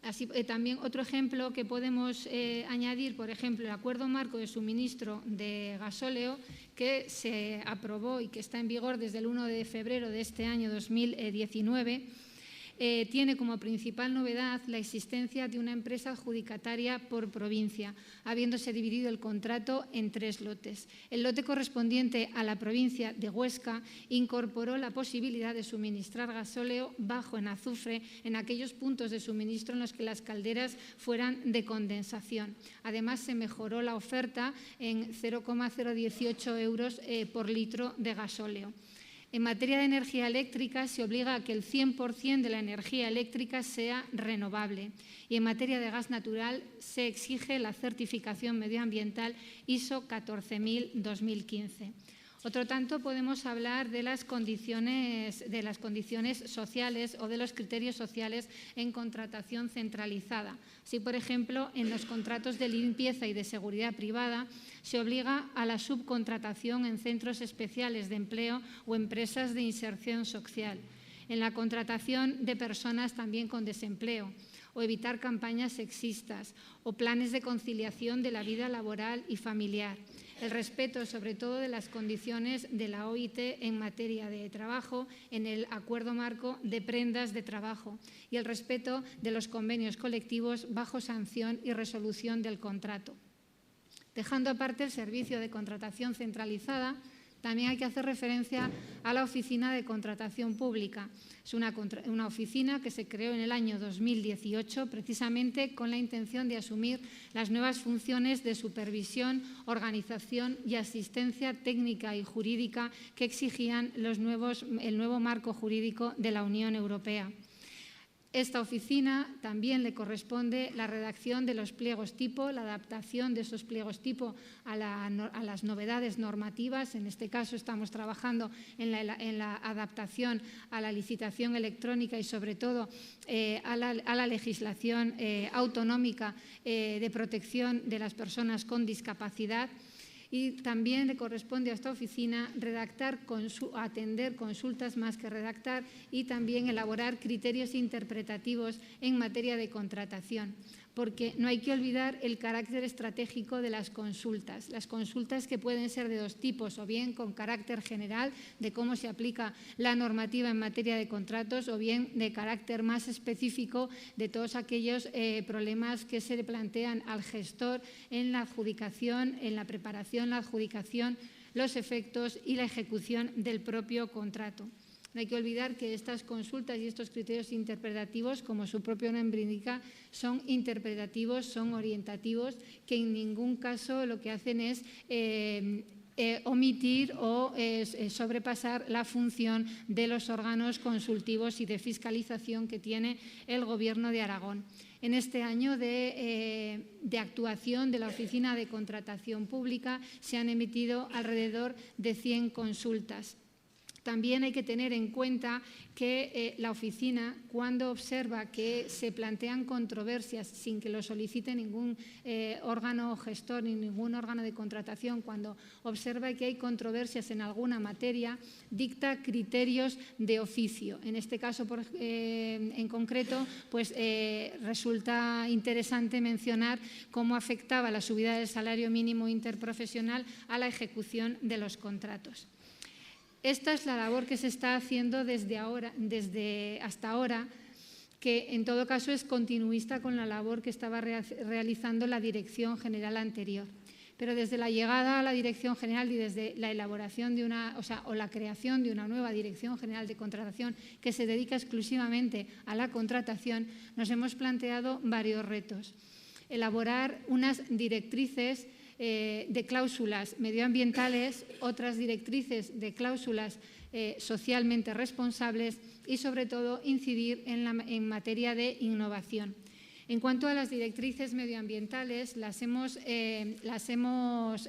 Así, también otro ejemplo que podemos añadir, por ejemplo, el acuerdo marco de suministro de gasóleo que se aprobó y que está en vigor desde el 1 de febrero de este año 2019, tiene como principal novedad la existencia de una empresa adjudicataria por provincia, habiéndose dividido el contrato en 3 lotes. El lote correspondiente a la provincia de Huesca incorporó la posibilidad de suministrar gasóleo bajo en azufre en aquellos puntos de suministro en los que las calderas fueran de condensación. Además, se mejoró la oferta en 0,018 euros por litro de gasóleo. En materia de energía eléctrica se obliga a que el 100% de la energía eléctrica sea renovable y en materia de gas natural se exige la certificación medioambiental ISO 14000-2015. Otro tanto podemos hablar de las condiciones sociales o de los criterios sociales en contratación centralizada. Así, por ejemplo, en los contratos de limpieza y de seguridad privada se obliga a la subcontratación en centros especiales de empleo o empresas de inserción social. En la contratación de personas también con desempleo, o evitar campañas sexistas o planes de conciliación de la vida laboral y familiar. El respeto, sobre todo, de las condiciones de la OIT en materia de trabajo en el acuerdo marco de prendas de trabajo y el respeto de los convenios colectivos bajo sanción y resolución del contrato. Dejando aparte el servicio de contratación centralizada, también hay que hacer referencia a la Oficina de Contratación Pública. Es una oficina que se creó en el año 2018 precisamente con la intención de asumir las nuevas funciones de supervisión, organización y asistencia técnica y jurídica que exigían el nuevo marco jurídico de la Unión Europea. Esta oficina también le corresponde la redacción de los pliegos tipo, la adaptación de esos pliegos tipo a las novedades normativas. En este caso estamos trabajando en la adaptación a la licitación electrónica y sobre todo a la legislación autonómica de protección de las personas con discapacidad. Y también le corresponde a esta oficina atender consultas más que redactar y también elaborar criterios interpretativos en materia de contratación, porque no hay que olvidar el carácter estratégico de las consultas que pueden ser de 2 tipos, o bien con carácter general de cómo se aplica la normativa en materia de contratos, o bien de carácter más específico de todos aquellos problemas que se le plantean al gestor en la adjudicación, en la preparación, la adjudicación, los efectos y la ejecución del propio contrato. No hay que olvidar que estas consultas y estos criterios interpretativos, como su propio nombre indica, son interpretativos, son orientativos, que en ningún caso lo que hacen es omitir o sobrepasar la función de los órganos consultivos y de fiscalización que tiene el Gobierno de Aragón. En este año de actuación de la Oficina de Contratación Pública se han emitido alrededor de 100 consultas. También hay que tener en cuenta que la oficina, cuando observa que se plantean controversias sin que lo solicite ningún órgano gestor ni ningún órgano de contratación, cuando observa que hay controversias en alguna materia, dicta criterios de oficio. En este caso, en concreto, pues resulta interesante mencionar cómo afectaba la subida del salario mínimo interprofesional a la ejecución de los contratos. Esta es la labor que se está haciendo desde hasta ahora, que en todo caso es continuista con la labor que estaba realizando la Dirección General anterior. Pero desde la llegada a la Dirección General y desde la elaboración de la creación de una nueva Dirección General de Contratación que se dedica exclusivamente a la contratación, nos hemos planteado varios retos. Elaborar unas directrices de cláusulas medioambientales, otras directrices de cláusulas socialmente responsables y, sobre todo, incidir en materia de innovación. En cuanto a las directrices medioambientales, las hemos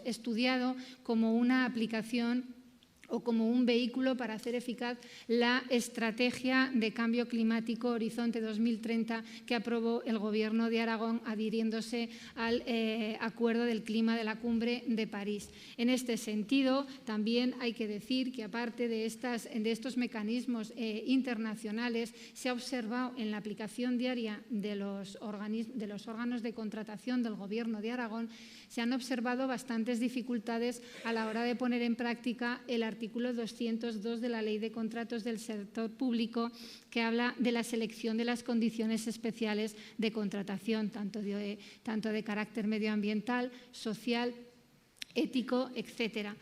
estudiado como una aplicación o como un vehículo para hacer eficaz la estrategia de cambio climático Horizonte 2030 que aprobó el Gobierno de Aragón adhiriéndose al Acuerdo del Clima de la Cumbre de París. En este sentido, también hay que decir que aparte de estos mecanismos internacionales, se ha observado en la aplicación diaria de los órganos de contratación del Gobierno de Aragón, se han observado bastantes dificultades a la hora de poner en práctica el artículo 202 de la Ley de Contratos del Sector Público, que habla de la selección de las condiciones especiales de contratación, tanto de carácter medioambiental, social, ético, etcétera.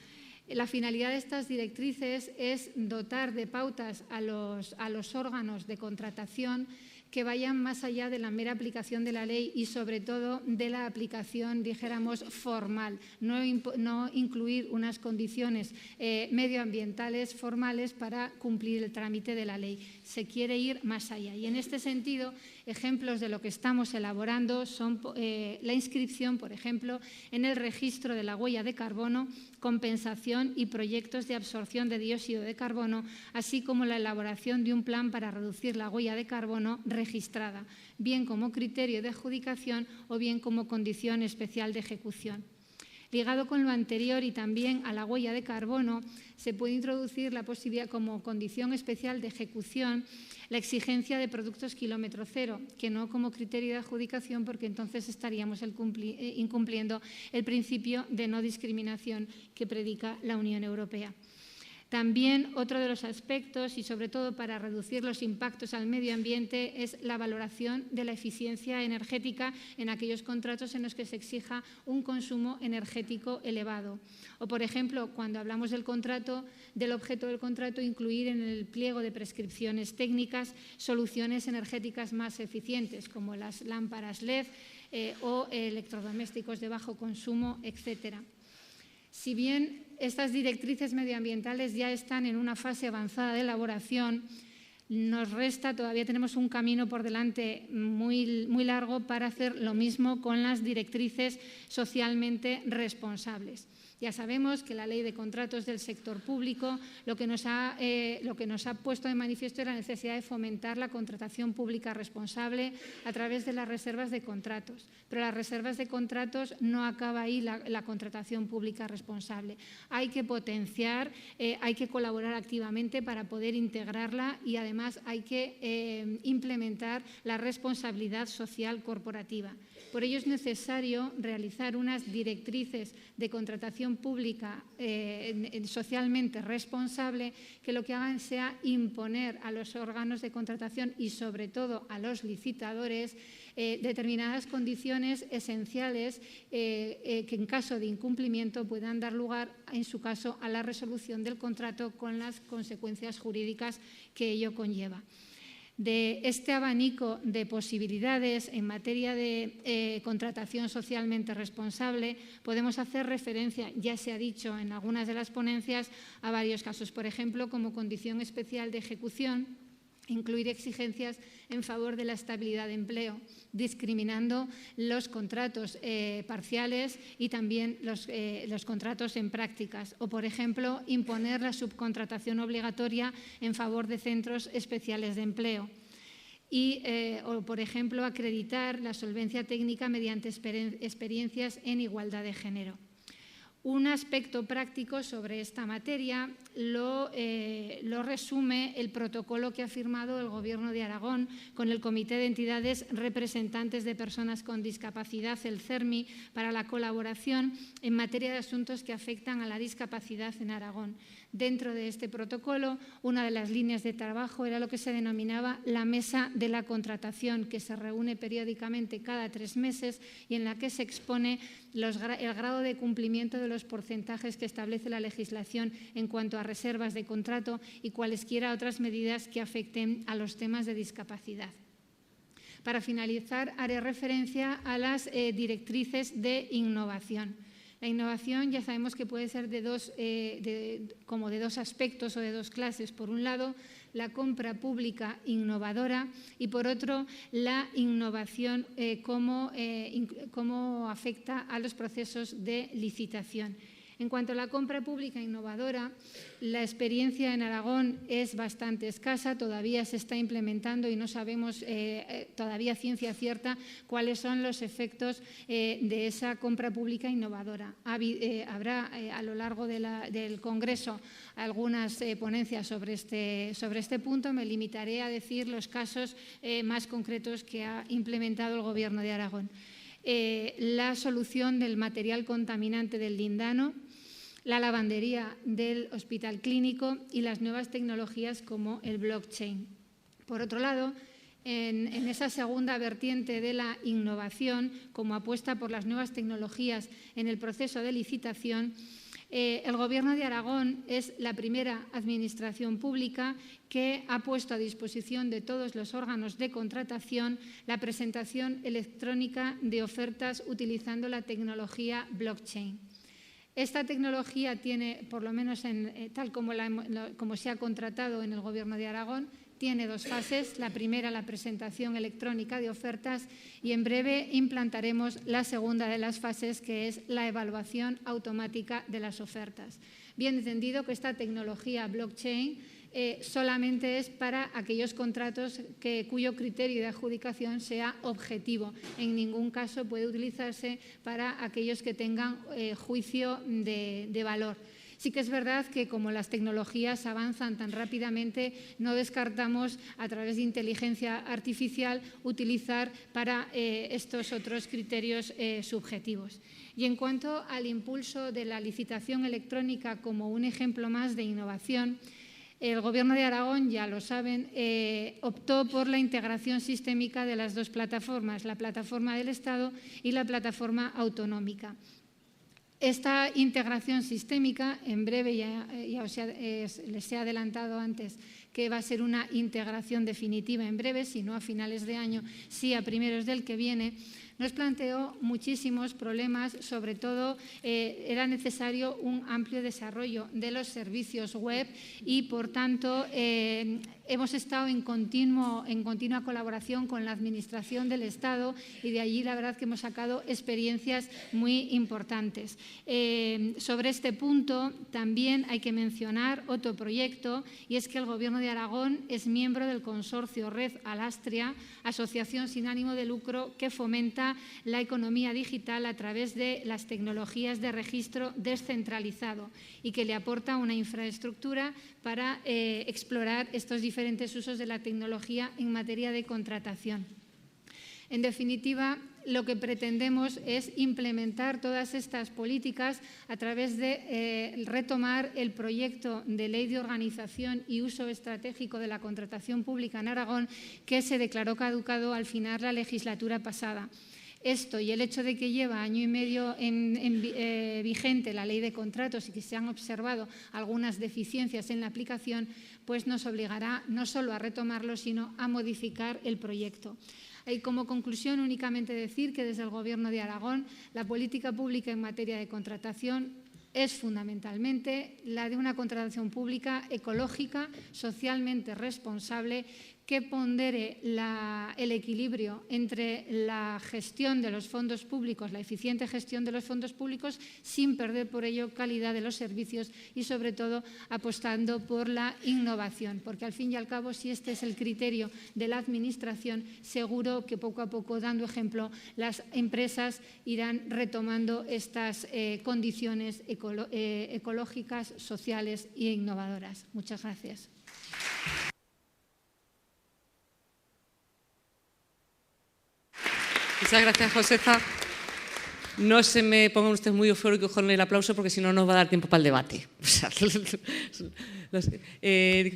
La finalidad de estas directrices es dotar de pautas a los órganos de contratación que vayan más allá de la mera aplicación de la ley y, sobre todo, de la aplicación, dijéramos, formal. No incluir unas condiciones medioambientales formales para cumplir el trámite de la ley. Se quiere ir más allá. Y, en este sentido, ejemplos de lo que estamos elaborando son la inscripción, por ejemplo, en el registro de la huella de carbono, compensación y proyectos de absorción de dióxido de carbono, así como la elaboración de un plan para reducir la huella de carbono registrada, bien como criterio de adjudicación o bien como condición especial de ejecución. Ligado con lo anterior y también a la huella de carbono, se puede introducir la posibilidad como condición especial de ejecución la exigencia de productos kilómetro cero, que no como criterio de adjudicación, porque entonces estaríamos incumpliendo el principio de no discriminación que predica la Unión Europea. También otro de los aspectos, y sobre todo para reducir los impactos al medio ambiente, es la valoración de la eficiencia energética en aquellos contratos en los que se exija un consumo energético elevado. O, por ejemplo, cuando hablamos del objeto del contrato, incluir en el pliego de prescripciones técnicas soluciones energéticas más eficientes, como las lámparas LED o electrodomésticos de bajo consumo, etcétera. Si bien estas directrices medioambientales ya están en una fase avanzada de elaboración, todavía tenemos un camino por delante muy largo para hacer lo mismo con las directrices socialmente responsables. Ya sabemos que la Ley de Contratos del Sector Público lo que nos ha puesto de manifiesto es la necesidad de fomentar la contratación pública responsable a través de las reservas de contratos. Pero las reservas de contratos no acaba ahí la contratación pública responsable. Hay que potenciar, hay que colaborar activamente para poder integrarla y además hay que implementar la responsabilidad social corporativa. Por ello es necesario realizar unas directrices de contratación pública socialmente responsable que lo que hagan sea imponer a los órganos de contratación y sobre todo a los licitadores determinadas condiciones esenciales que en caso de incumplimiento puedan dar lugar, en su caso, a la resolución del contrato con las consecuencias jurídicas que ello conlleva. De este abanico de posibilidades en materia de contratación socialmente responsable podemos hacer referencia, ya se ha dicho en algunas de las ponencias, a varios casos. Por ejemplo, como condición especial de ejecución, incluir exigencias en favor de la estabilidad de empleo, discriminando los contratos parciales y también los contratos en prácticas. O, por ejemplo, imponer la subcontratación obligatoria en favor de centros especiales de empleo. O, por ejemplo, acreditar la solvencia técnica mediante experiencias en igualdad de género. Un aspecto práctico sobre esta materia lo resume el protocolo que ha firmado el Gobierno de Aragón con el Comité de Entidades Representantes de Personas con Discapacidad, el CERMI, para la colaboración en materia de asuntos que afectan a la discapacidad en Aragón. Dentro de este protocolo, una de las líneas de trabajo era lo que se denominaba la Mesa de la Contratación, que se reúne periódicamente cada 3 meses y en la que se expone el grado de cumplimiento de los porcentajes que establece la legislación en cuanto a reservas de contrato y cualesquiera otras medidas que afecten a los temas de discapacidad. Para finalizar, haré referencia a las directrices de innovación. La innovación ya sabemos que puede ser de dos aspectos o de dos clases. Por un lado, la compra pública innovadora y, por otro, la innovación cómo afecta a los procesos de licitación. En cuanto a la compra pública innovadora, la experiencia en Aragón es bastante escasa, todavía se está implementando y no sabemos todavía ciencia cierta cuáles son los efectos de esa compra pública innovadora. Habrá a lo largo del Congreso algunas ponencias sobre este punto. Me limitaré a decir los casos más concretos que ha implementado el Gobierno de Aragón. La solución del material contaminante del lindano, la lavandería del Hospital Clínico y las nuevas tecnologías como el blockchain. Por otro lado, en esa segunda vertiente de la innovación, como apuesta por las nuevas tecnologías en el proceso de licitación, el Gobierno de Aragón es la primera administración pública que ha puesto a disposición de todos los órganos de contratación la presentación electrónica de ofertas utilizando la tecnología blockchain. Esta tecnología tiene, por lo menos tal como se ha contratado en el Gobierno de Aragón, tiene dos fases. La primera, la presentación electrónica de ofertas, y en breve implantaremos la segunda de las fases, que es la evaluación automática de las ofertas. Bien entendido que esta tecnología blockchain solamente es para aquellos contratos cuyo criterio de adjudicación sea objetivo. En ningún caso puede utilizarse para aquellos que tengan juicio de valor. Sí que es verdad que como las tecnologías avanzan tan rápidamente, no descartamos a través de inteligencia artificial utilizar para estos otros criterios subjetivos. Y en cuanto al impulso de la licitación electrónica como un ejemplo más de innovación, el Gobierno de Aragón, ya lo saben, optó por la integración sistémica de las dos plataformas, la plataforma del Estado y la plataforma autonómica. Esta integración sistémica, en breve, les he adelantado antes que va a ser una integración definitiva en breve, si no a finales de año, sí a primeros del que viene, nos planteó muchísimos problemas. Sobre todo era necesario un amplio desarrollo de los servicios web y, por tanto, hemos estado en continua colaboración con la Administración del Estado, y de allí la verdad que hemos sacado experiencias muy importantes. Sobre este punto también hay que mencionar otro proyecto, y es que el Gobierno de Aragón es miembro del consorcio Red Alastria, asociación sin ánimo de lucro que fomenta la economía digital a través de las tecnologías de registro descentralizado y que le aporta una infraestructura para explorar estos diferentes usos de la tecnología en materia de contratación. En definitiva, lo que pretendemos es implementar todas estas políticas a través de retomar el proyecto de Ley de Organización y Uso Estratégico de la Contratación Pública en Aragón, que se declaró caducado al final la legislatura pasada. Esto y el hecho de que lleva año y medio vigente la ley de contratos y que se han observado algunas deficiencias en la aplicación, pues nos obligará no solo a retomarlo, sino a modificar el proyecto. Y como conclusión, únicamente decir que desde el Gobierno de Aragón la política pública en materia de contratación es fundamentalmente la de una contratación pública ecológica, socialmente responsable, que pondere el equilibrio entre la gestión de los fondos públicos, la eficiente gestión de los fondos públicos, sin perder por ello calidad de los servicios y, sobre todo, apostando por la innovación. Porque, al fin y al cabo, si este es el criterio de la Administración, seguro que poco a poco, dando ejemplo, las empresas irán retomando estas condiciones ecológicas, sociales e innovadoras. Muchas gracias. Muchas gracias, Josefa. No se me pongan ustedes muy eufóricos con el aplauso, porque si no nos va a dar tiempo para el debate.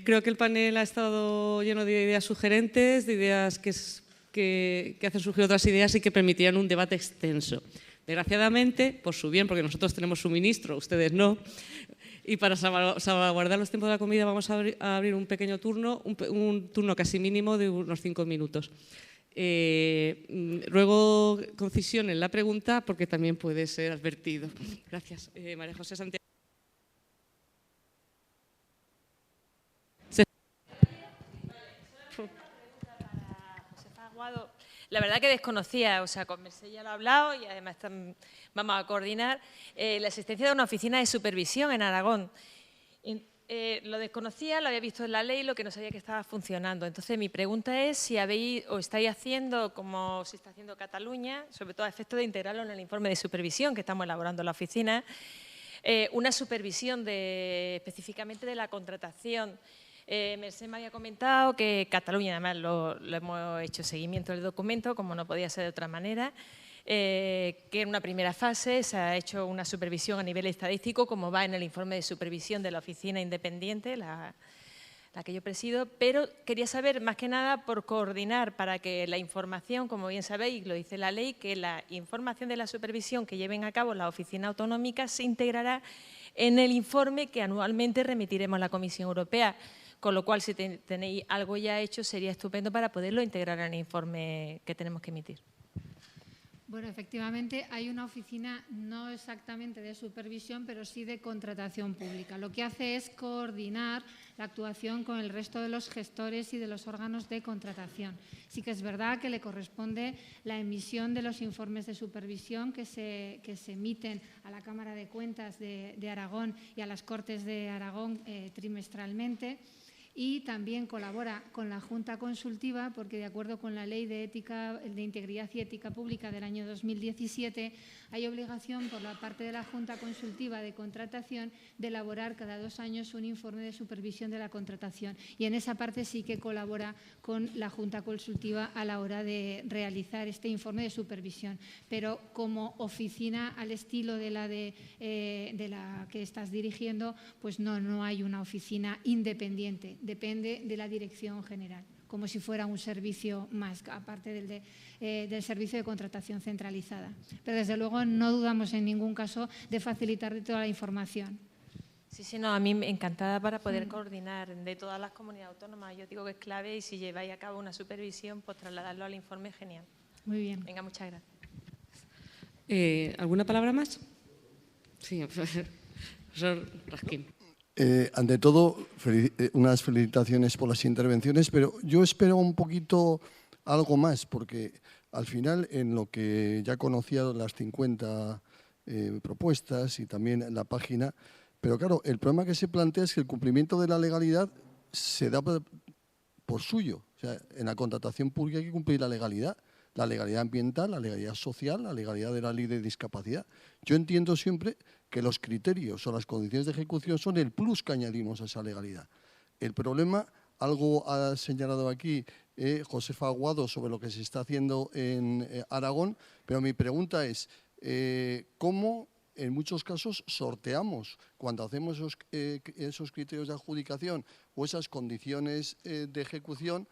Creo que el panel ha estado lleno de ideas sugerentes, de ideas que hacen surgir otras ideas y que permitirían un debate extenso. Desgraciadamente, por su bien, porque nosotros tenemos suministro, ustedes no, y para salvaguardar los tiempos de la comida vamos a abrir un pequeño turno, un turno casi mínimo de unos 5 minutos. Ruego concisión en la pregunta porque también puede ser advertido. Gracias. María José Santiago. La verdad que desconocía, o sea, con Mercè ya lo he hablado y además vamos a coordinar la existencia de una oficina de supervisión en Aragón. Lo desconocía, lo había visto en la ley, lo que no sabía que estaba funcionando. Entonces, mi pregunta es si habéis o estáis haciendo, como se está haciendo Cataluña, sobre todo a efecto de integrarlo en el informe de supervisión que estamos elaborando en la oficina, una supervisión específicamente de la contratación. Mercè me había comentado que Cataluña, además lo hemos hecho seguimiento del documento, como no podía ser de otra manera, que en una primera fase se ha hecho una supervisión a nivel estadístico, como va en el informe de supervisión de la oficina independiente, la que yo presido, pero quería saber, más que nada, por coordinar para que la información, como bien sabéis, lo dice la ley, que la información de la supervisión que lleven a cabo la oficina autonómica se integrará en el informe que anualmente remitiremos a la Comisión Europea. Con lo cual, si tenéis algo ya hecho, sería estupendo para poderlo integrar en el informe que tenemos que emitir. Bueno, efectivamente, hay una oficina no exactamente de supervisión, pero sí de contratación pública. Lo que hace es coordinar la actuación con el resto de los gestores y de los órganos de contratación. Sí que es verdad que le corresponde la emisión de los informes de supervisión que se emiten a la Cámara de Cuentas de Aragón y a las Cortes de Aragón trimestralmente. Y también colabora con la Junta Consultiva porque, de acuerdo con la Ley de Integridad y Ética Pública del año 2017, hay obligación por la parte de la Junta Consultiva de Contratación de elaborar cada 2 años un informe de supervisión de la contratación. Y en esa parte sí que colabora con la Junta Consultiva a la hora de realizar este informe de supervisión. Pero como oficina al estilo de la que estás dirigiendo, pues no hay una oficina independiente. Depende de la Dirección General, como si fuera un servicio más, aparte del servicio de contratación centralizada. Pero, desde luego, no dudamos en ningún caso de facilitar toda la información. Sí, no, a mí encantada para poder coordinar de todas las comunidades autónomas. Yo digo que es clave y si lleváis a cabo una supervisión, pues trasladarlo al informe, genial. Muy bien. Venga, muchas gracias. ¿Alguna palabra más? Sí, profesor Raskin. Ante todo, unas felicitaciones por las intervenciones, pero yo espero un poquito algo más, porque al final, en lo que ya conocía las 50 propuestas y también la página, pero claro, el problema que se plantea es que el cumplimiento de la legalidad se da por suyo. O sea, en la contratación pública hay que cumplir la legalidad ambiental, la legalidad social, la legalidad de la ley de discapacidad. Yo entiendo siempre que los criterios o las condiciones de ejecución son el plus que añadimos a esa legalidad. El problema, algo ha señalado aquí Josefa Aguado sobre lo que se está haciendo en Aragón, pero mi pregunta es, ¿cómo en muchos casos sorteamos cuando hacemos esos criterios de adjudicación o esas condiciones de ejecución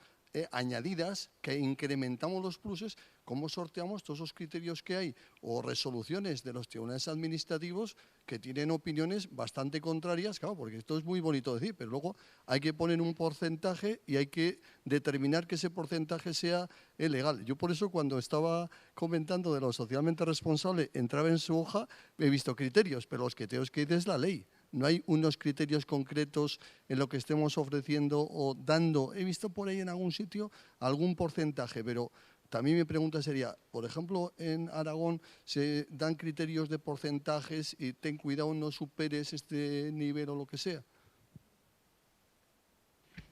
añadidas, que incrementamos los pluses? ¿Cómo sorteamos todos esos criterios que hay o resoluciones de los tribunales administrativos que tienen opiniones bastante contrarias? Claro, porque esto es muy bonito decir, pero luego hay que poner un porcentaje y hay que determinar que ese porcentaje sea legal. Yo por eso, cuando estaba comentando de lo socialmente responsable, entraba en su hoja, he visto criterios, pero los criterios que dice es la ley. No hay unos criterios concretos en lo que estemos ofreciendo o dando. He visto por ahí en algún sitio algún porcentaje, pero también mi pregunta sería, por ejemplo, en Aragón se dan criterios de porcentajes y ten cuidado, no superes este nivel o lo que sea.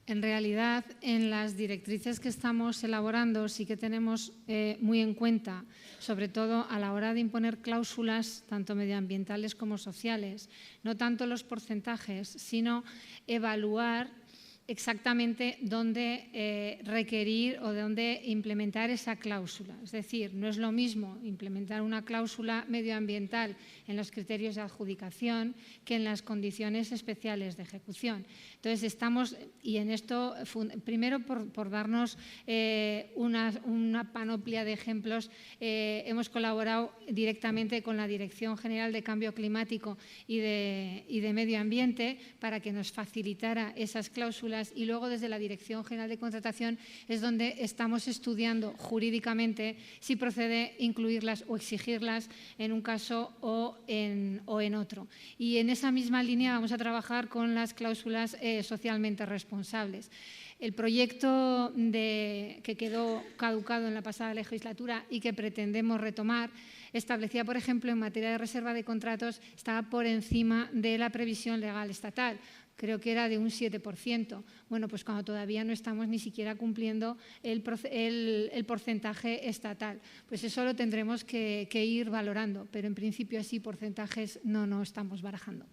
En realidad, en las directrices que estamos elaborando sí que tenemos muy en cuenta, sobre todo a la hora de imponer cláusulas tanto medioambientales como sociales, no tanto los porcentajes, sino evaluar exactamente dónde requerir o dónde implementar esa cláusula. Es decir, no es lo mismo implementar una cláusula medioambiental en los criterios de adjudicación que en las condiciones especiales de ejecución. Entonces, estamos, y en esto, primero por darnos una panoplia de ejemplos, hemos colaborado directamente con la Dirección General de Cambio Climático y de Medio Ambiente para que nos facilitara esas cláusulas cláusulas y luego desde la Dirección General de Contratación es donde estamos estudiando jurídicamente si procede incluirlas o exigirlas en un caso o en otro. Y en esa misma línea vamos a trabajar con las cláusulas socialmente responsables. El proyecto que quedó caducado en la pasada legislatura y que pretendemos retomar establecía, por ejemplo, en materia de reserva de contratos, estaba por encima de la previsión legal estatal. Creo que era de un 7%. Bueno, pues cuando todavía no estamos ni siquiera cumpliendo el porcentaje estatal. Pues eso lo tendremos que ir valorando, pero en principio así porcentajes no estamos barajando.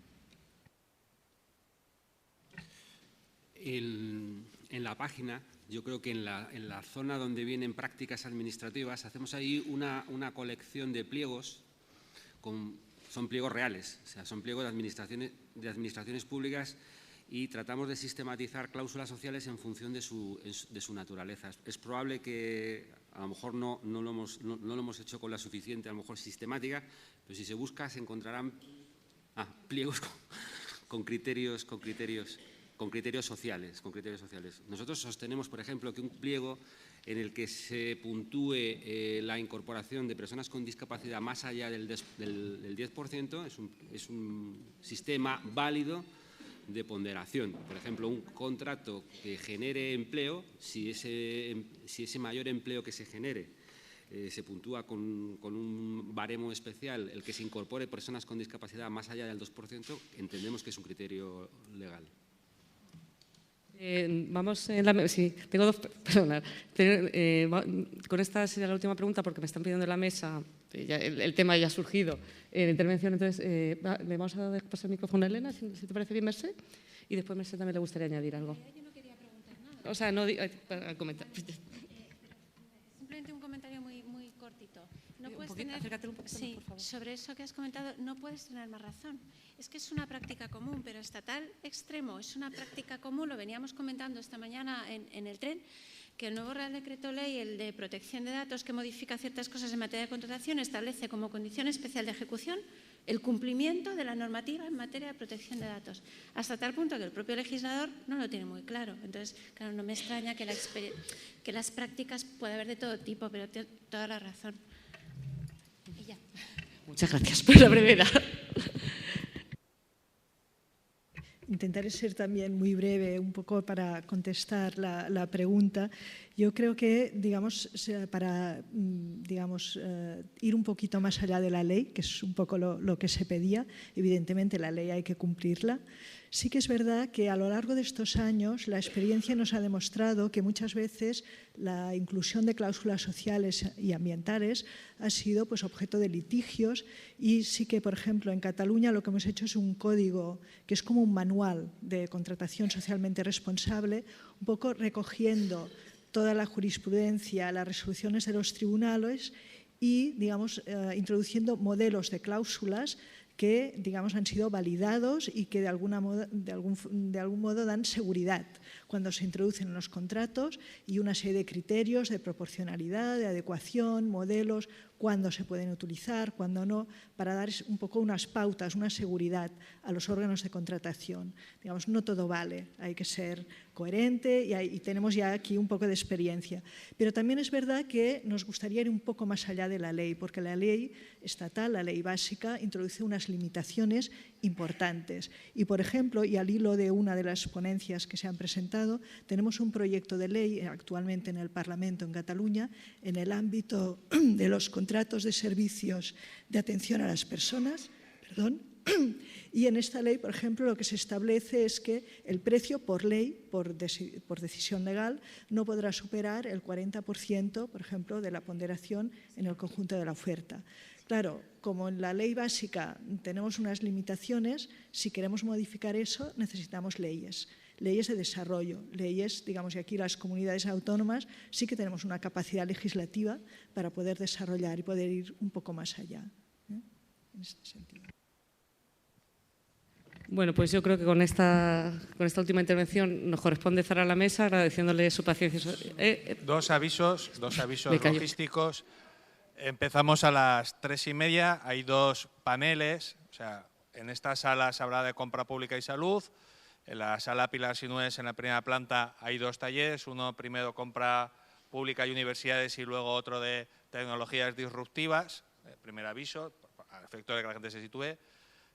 En la página, yo creo que en la zona donde vienen prácticas administrativas, hacemos ahí una colección de pliegos, son pliegos reales, o sea, son pliegos de administraciones públicas y tratamos de sistematizar cláusulas sociales en función de su naturaleza. Es probable que a lo mejor no lo hemos hecho con la suficiente, a lo mejor sistemática, pero si se busca se encontrarán pliegos con criterios sociales. Nosotros sostenemos, por ejemplo, que un pliego en el que se puntúe la incorporación de personas con discapacidad más allá del 10% es un sistema válido de ponderación. Por ejemplo, un contrato que genere empleo, si ese mayor empleo que se genere se puntúa con un baremo especial, el que se incorpore personas con discapacidad más allá del 2%, entendemos que es un criterio legal. Tengo dos. Perdonad. Con esta sería la última pregunta porque me están pidiendo en la mesa. El tema ya ha surgido en la intervención. Entonces, le vamos a pasar el micrófono a Elena, si te parece bien, Mercé. Y después, Mercé, también le gustaría añadir algo. Yo no quería preguntar nada. O sea, no para comentar. Simplemente un comentario muy cortito. Acércate un poquito, sí, por favor. sobre eso que has comentado, no puedes tener más razón. Es que es una práctica común, pero hasta tal extremo es una práctica común, lo veníamos comentando esta mañana en el tren, que el nuevo Real Decreto Ley, el de protección de datos, que modifica ciertas cosas en materia de contratación, establece como condición especial de ejecución el cumplimiento de la normativa en materia de protección de datos, hasta tal punto que el propio legislador no lo tiene muy claro. Entonces, claro, no me extraña que las prácticas puede haber de todo tipo, pero tiene toda la razón. Y ya. Muchas gracias por la brevedad. Intentaré ser también muy breve, un poco para contestar la pregunta. Yo creo que, para ir un poquito más allá de la ley, que es un poco lo que se pedía, evidentemente la ley hay que cumplirla. Sí que es verdad que a lo largo de estos años la experiencia nos ha demostrado que muchas veces la inclusión de cláusulas sociales y ambientales ha sido objeto de litigios y sí que, por ejemplo, en Cataluña lo que hemos hecho es un código que es como un manual de contratación socialmente responsable, un poco recogiendo toda la jurisprudencia, las resoluciones de los tribunales y, introduciendo modelos de cláusulas que, han sido validados y que de algún modo dan seguridad cuando se introducen en los contratos y una serie de criterios de proporcionalidad, de adecuación, modelos, cuándo se pueden utilizar, cuándo no, para dar un poco unas pautas, una seguridad a los órganos de contratación. No todo vale, hay que ser coherente y tenemos ya aquí un poco de experiencia. Pero también es verdad que nos gustaría ir un poco más allá de la ley, porque la ley estatal, la ley básica, introduce unas limitaciones importantes. Y, por ejemplo, y al hilo de una de las ponencias que se han presentado, tenemos un proyecto de ley actualmente en el Parlamento en Cataluña en el ámbito de los contratos de servicios de atención a las personas, y en esta ley, por ejemplo, lo que se establece es que el precio por ley, por decisión legal, no podrá superar el 40%, por ejemplo, de la ponderación en el conjunto de la oferta. Claro, como en la ley básica tenemos unas limitaciones, si queremos modificar eso necesitamos leyes de desarrollo, leyes, y aquí las comunidades autónomas sí que tenemos una capacidad legislativa para poder desarrollar y poder ir un poco más allá, en este sentido. Bueno, pues yo creo que con esta última intervención nos corresponde cerrar la mesa agradeciéndole su paciencia. Dos avisos logísticos. Empezamos a las 3:30, hay dos paneles, o sea, en esta sala se habla de compra pública y salud En la sala Pilar Sinués, en la primera planta, hay 2 talleres. Uno primero compra pública y universidades y luego otro de tecnologías disruptivas. Primer aviso, a efecto de que la gente se sitúe.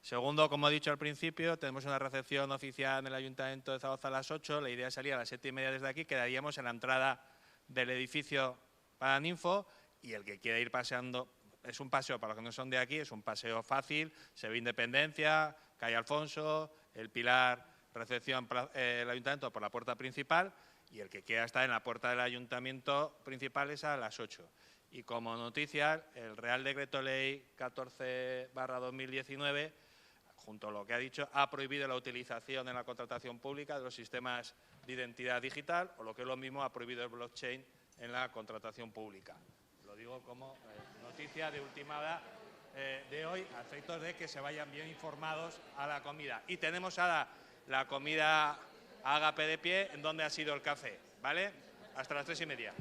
Segundo, como he dicho al principio, tenemos una recepción oficial en el Ayuntamiento de Zaragoza a las 8. La idea es salir a las 7:30 desde aquí. Quedaríamos en la entrada del edificio Paraninfo y el que quiera ir paseando, es un paseo para los que no son de aquí, es un paseo fácil, se ve Independencia, calle Alfonso, el Pilar, recepción el Ayuntamiento por la puerta principal y el que quiera estar en la puerta del Ayuntamiento principal es a las 8. Y como noticia, el Real Decreto Ley 14/2019, junto a lo que ha dicho, ha prohibido la utilización en la contratación pública de los sistemas de identidad digital o, lo que es lo mismo, ha prohibido el blockchain en la contratación pública. Lo digo como noticia de última hora de hoy, a efectos de que se vayan bien informados a la comida. Y tenemos ahora la comida Ágape de pie, en donde ha sido el café, ¿vale? Hasta las 3:30.